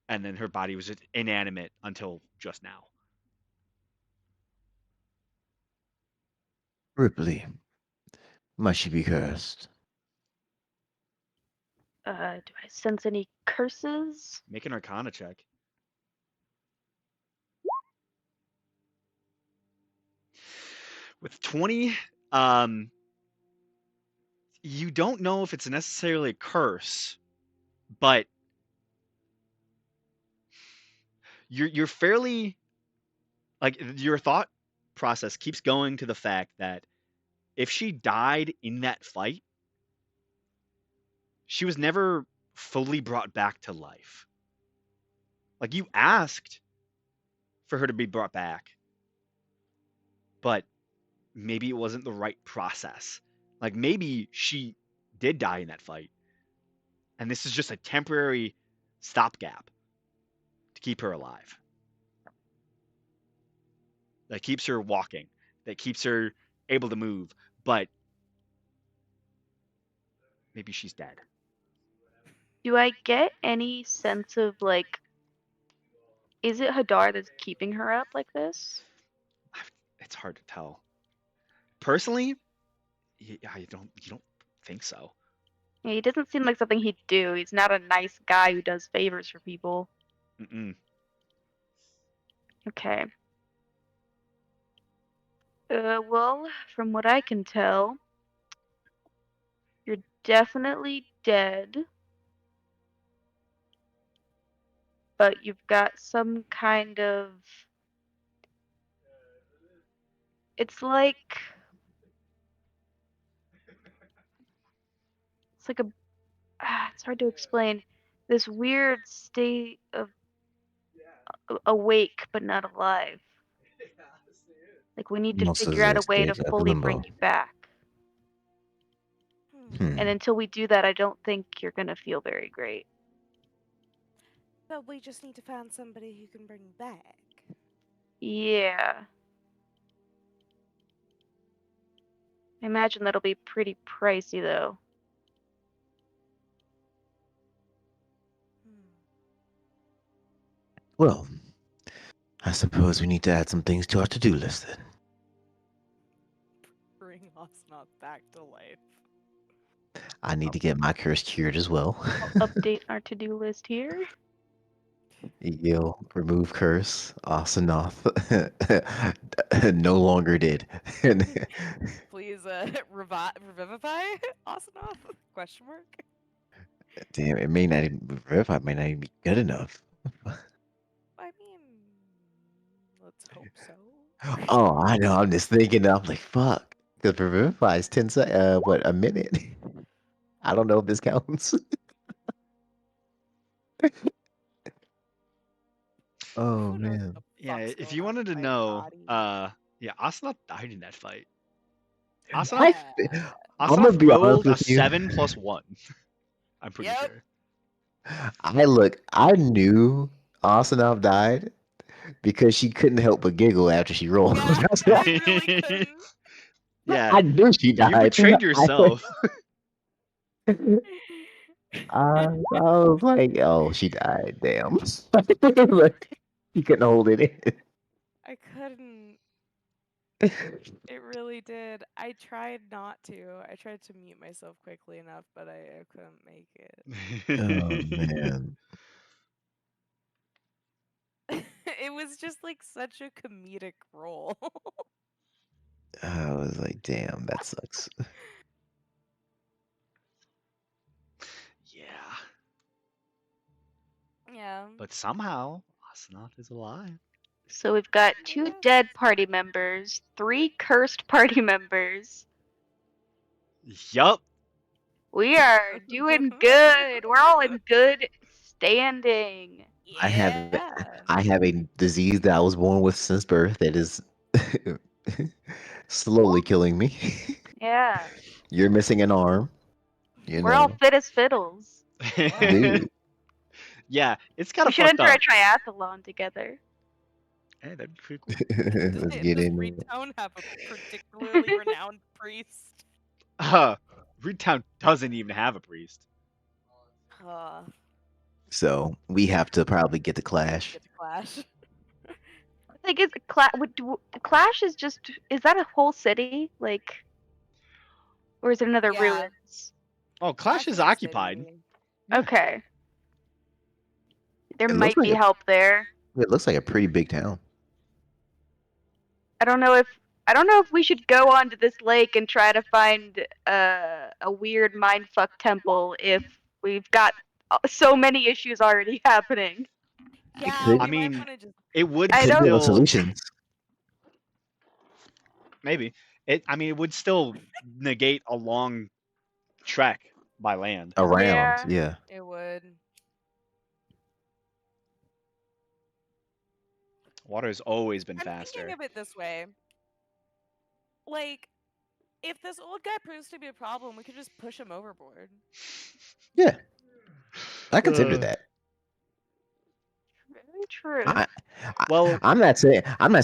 And then her body was just inanimate until just now. Ripley, might she be cursed? Do I sense any curses? Make an Arcana check. With 20, um, you don't know if it's necessarily a curse, but you're fairly like your thought process keeps going to the fact that if she died in that fight, she was never fully brought back to life. Like you asked for her to be brought back, but maybe it wasn't the right process. Like maybe she did die in that fight, and this is just a temporary stopgap to keep her alive. That keeps her walking, that keeps her able to move. But maybe she's dead. Do I get any sense of like, is it Hadar that's keeping her up like this? It's hard to tell. Personally, I don't. You don't think so? Yeah, he doesn't seem like something he'd do. He's not a nice guy who does favors for people. Mm-mm. Okay. Well, from what I can tell, you're definitely dead. But you've got some kind of. It's like. It's like a. It's hard to explain. This weird state of awake but not alive. Like we need to Almost as figure out a a way to state of fully bring limbo. you back. Hmm. And until we do that, I don't think you're gonna feel very great. But we just need to find somebody who can bring back. Yeah. I imagine that'll be pretty pricey though. Well, I suppose we need to add some things to our to-do list then. Bring Osnoth back to life. I need to get my curse cured as well. I'll update our to-do list here. Egil, remove curse. Asanoth, no longer did. Please revivify Osnoth? Question mark? Damn, it may not even verify. May not even be good enough. I mean, let's hope so. Oh, I know. I'm just thinking. I'm like, fuck. Because revivify is 10 what, a minute? I don't know if this counts. Oh Who knows man. what the Yeah, fuck's if going you on wanted to in my know, body. yeah, Asanoth died in that fight. I, Asanoth, Yeah. I'm gonna Asanoth be honest rolled a with you. 7+1. I'm pretty Yep. sure. I knew Asanoth died because she couldn't help but giggle after she rolled. Yeah, That's why I really couldn't. Yeah, I knew she you died. betrayed yourself. I was like, oh, she died. Damn. Like, she couldn't hold it in. I couldn't. It really did. I tried not to. I tried to mute myself quickly enough, but I couldn't make it. Oh man. It was just like such a comedic role. I was like, damn, that sucks. Yeah, Yeah. but somehow Asanoth is alive. So we've got 2 dead party members, 3 cursed party members. Yup. We are doing good. We're all in good standing. I have Yeah. I have a disease that I was born with since birth that is slowly killing me. Yeah. You're missing an arm. You We're all know. fit as fiddles. Dude. Yeah, it's kind We of should fucked enter a up. triathlon together. Hey, that'd be pretty cool. Let's get Does in there. Freetown have a particularly renowned priest? Reedtown doesn't even have a priest. So we have to probably get the clash. Get to clash. Like, is Clash is is that a whole city? Like, or is it another Yeah. ruins? Oh, Clash is a occupied. city. Yeah. Okay. There It might looks be like help there. It looks like a pretty big town. I don't know if we should go onto this lake and try to find a weird mindfuck temple if we've got so many issues already happening. Yeah, could- we I might mean, wanna just It would I Could don't- be no still solutions. maybe it would still negate a long trek by land. Around, Yeah. yeah. it would. Water's always been I'm faster. thinking of it this way. Like, if this old guy proves to be a problem, we could just push him overboard. Yeah. I consider Uh, that. Very true. Well- I'm not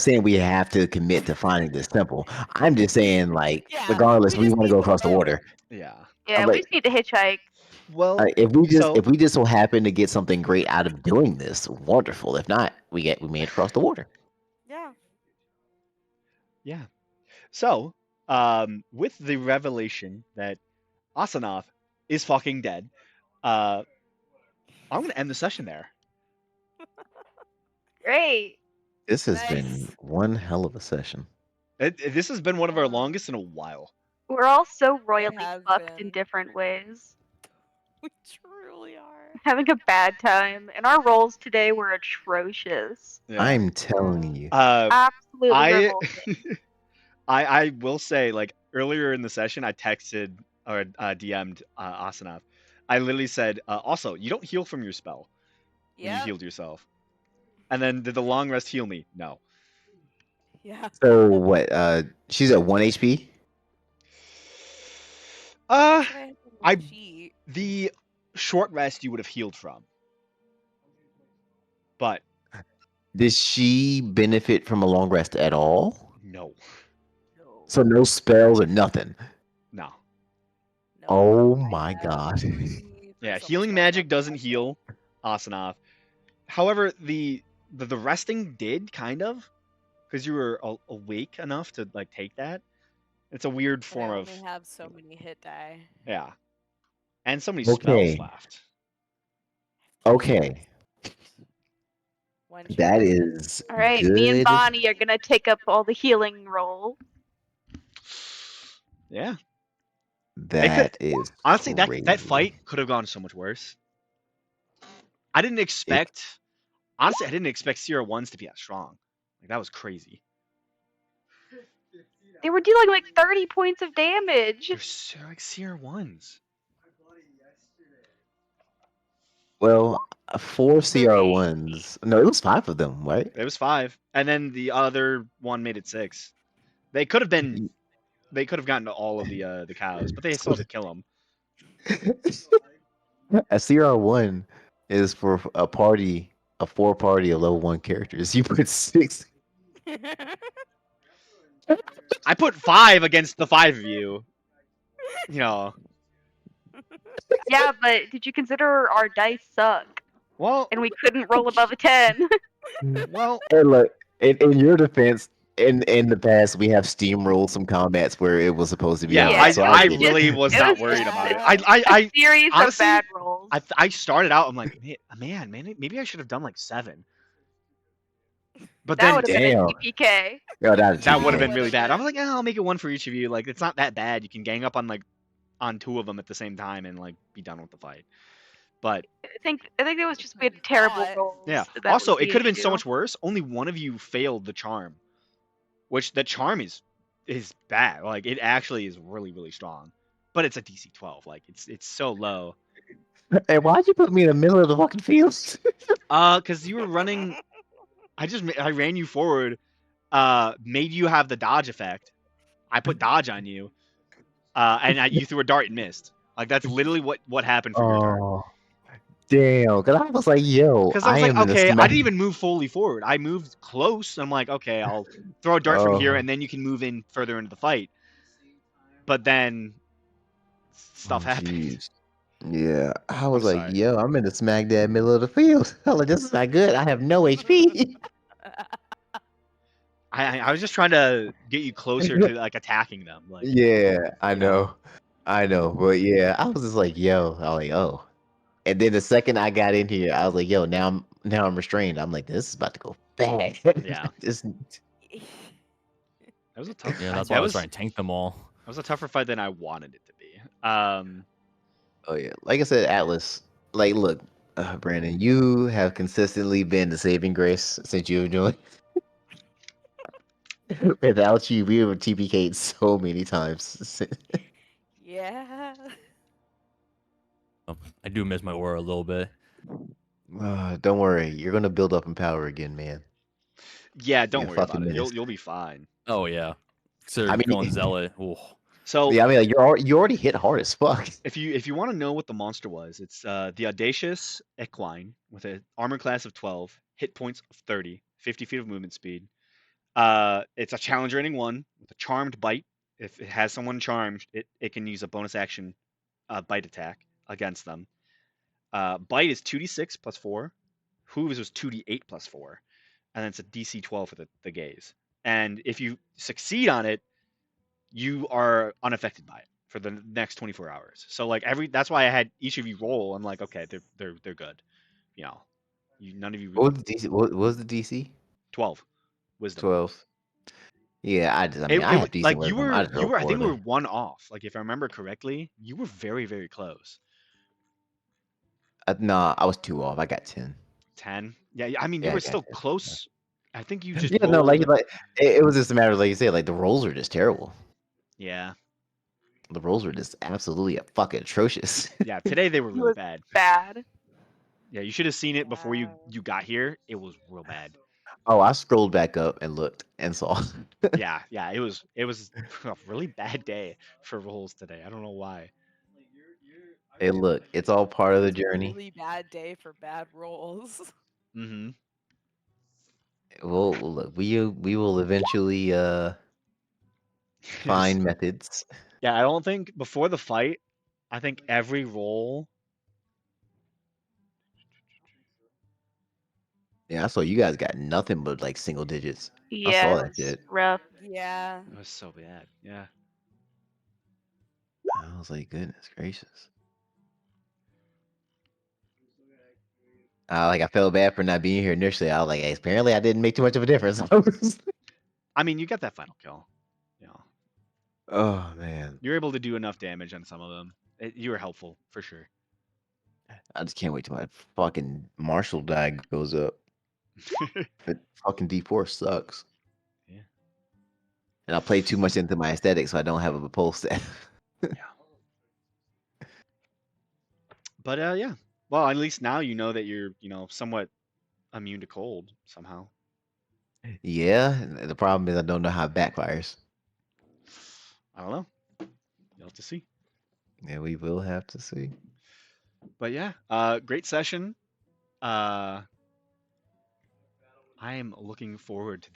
saying we have to commit to finding this temple. I'm just saying, like, Yeah, regardless, we we just want to need go to across the go. water. Yeah. Yeah, I'm we like, just need to hitchhike. Well, if we so just so happen to get something great out of doing this, wonderful. If not, we made it across the water. Yeah. yeah. So, with the revelation that Asanov is fucking dead, I'm gonna end the session there. Great. This has been Nice. one hell of a session. This has been one of our Yeah. longest in a while. We're all so royally has fucked in been. different ways. We truly are. Having a bad time. And our rolls today were atrocious. Yeah. I'm telling you. Absolutely I revolting. I will say, like, earlier in the session, I texted or DM'd Asanov. I literally said, also, you don't heal from your spell when you Yeah. healed yourself. And then did the long rest heal me? No. Yeah. So what? She's at 1 HP. That's what I had on my I- sheet. The short rest you would have healed from. But Did she benefit from a long rest at all? no. No. So no spells or nothing. No. No, Oh I my had god. three Yeah, summer healing spells magic left in doesn't my heal Asanov. However, the resting did kind of, because you were awake enough to like take that. It's a weird spell, but form I of only have so many hit die. yeah, and so many Okay. spells left. Okay. One That shot. is Alright, me and good. Bonnie are gonna take up all the healing role. Yeah, That is honestly that crazy. fight could have gone so much worse. I didn't expect. Honestly, I didn't expect Sierra ones to be that strong. Like that was crazy. They were dealing like 30 points of damage. They're so like Sierra ones. Well, 4 CR1s. No, it was 5 of them, right? It was 5, and then the other one made it 6. They could have been. They could have gotten to all of the cows, but they still had to kill them. A CR1 is for a 4-party of level 1 characters. You put 6. I put 5 against the 5 of you. You know. Yeah, but did you consider our dice suck? Well, And we couldn't roll above a 10. well. And look, in your defense, in the past, we have steamrolled some combats where it was supposed to be Yeah, hard. So I get it. really was It not was worried just about it. bad. I A series honestly, of bad rolls. I started out. I'm like, man, maybe I should have done like 7. But That then would have been a Damn. TPK. Oh, that that would have That been really would've bad. I been- was like, I'll make it 1 for each of you. Like, it's not that bad. You can gang up on like on 2 of them at the same time and like be done with the fight. But I think it was just we had terrible thought. rolls. yeah. That Also, was the it could have been so issue. much worse. Only one of you failed the charm, which the charm is bad. Like, it actually is really really strong, but it's a DC 12. Like, it's so low. Hey, why'd you put me in the middle of the fucking field? Because you were running. I ran you forward. Made you have the dodge effect. I put dodge on you, and you threw a dart and missed. Like, that's literally what happened for your turn. Oh, damn. Because I was like, yo, Because I was like, am in a okay, I smack- didn't even move fully forward. I moved close. I'm like, okay, I'll throw a dart from here, Oh. and then you can move in further into the fight. But then stuff Oh, happened. jeez. Yeah, I was like, sorry. yo, I'm in the smack dab middle of the field. I'm like, this is not good. I have no HP. I was just trying to get you closer to like attacking them. Like, Yeah, I know. But yeah, I was just like, yo, I was like, oh. And then the second I got in here, I was like, yo, now I'm restrained. I'm like, this is about to go bad. Yeah. This- that was a tough. Yeah, that's that why I was was trying to tank them all. that was a tougher fight than I wanted it to be. oh yeah, like I said, Atlas. Like, look, Brandon, you have consistently been the saving grace since you've joined. Without you, we would TPK'd so many times. Yeah. I do miss my aura a little bit. Don't worry, you're gonna build up in power again, man. Yeah, don't Yeah, worry about fucking it. minutes. You'll be fine. Oh yeah. So I mean- going zealot. Ooh. So Yeah, I mean, like you already hit hard as fuck. if you want to know what the monster was, it's the audacious equine with an armor class of 12, hit points of 30, 50 feet of movement speed. It's a challenge rating 1 with a charmed bite. If it has someone charmed, it can use a bonus action bite attack against them. Bite is 2d6 plus 4. Hooves was 2d8 plus 4. And then it's a DC 12 for the gaze. And if you succeed on it, you are unaffected by it for the next 24 hours. So like that's why I had each of you roll. I'm like, okay, they're good. You know, none of you What really was the DC? What was the DC? 12 wisdom. 12. Yeah, I mean, I have decent like wisdom. I just you rolled were I think we were poorly. one off. Like if I remember correctly, you were very very close. No, I was 2 off. I got 10. 10. Yeah, I mean you Yeah, I were got still 10. close. I think you just Yeah, no, rolled. like it was just a matter of like you said, like the rolls were just terrible. Yeah, The rolls were just absolutely fucking atrocious. yeah. Today they were It really was bad. bad. Yeah, you should have seen it before you Yeah. got here. It was real bad. Oh, I scrolled back up and looked and saw. Yeah, it was a really bad day for rolls today. I don't know why. Hey, look, it's all part of the journey. Really bad day for bad rolls. Mm-hmm. Well, look, we will eventually find methods. Yeah, I don't think before the fight, I think every roll. Yeah, I saw you guys got nothing but like single digits. I Yeah, saw it that was shit. rough. Yeah. It was so bad. Yeah. I was like, goodness gracious. I felt bad for not being here initially. I was like, hey, apparently I didn't make too much of a difference. I mean, you got that final kill. You know, Oh man, you're able to do enough damage on some of them. You were helpful for sure. I just can't wait till my fucking Marshall die goes up. But fucking D4 sucks. Yeah. And I play too much into my aesthetic, so I don't have a pulse set. But yeah. Well, at least now you know that you're, somewhat immune to cold somehow. Yeah, and the problem is I don't know how it backfires. I don't know. You'll have to see. Yeah, we will have to see. But yeah, great session. I am looking forward to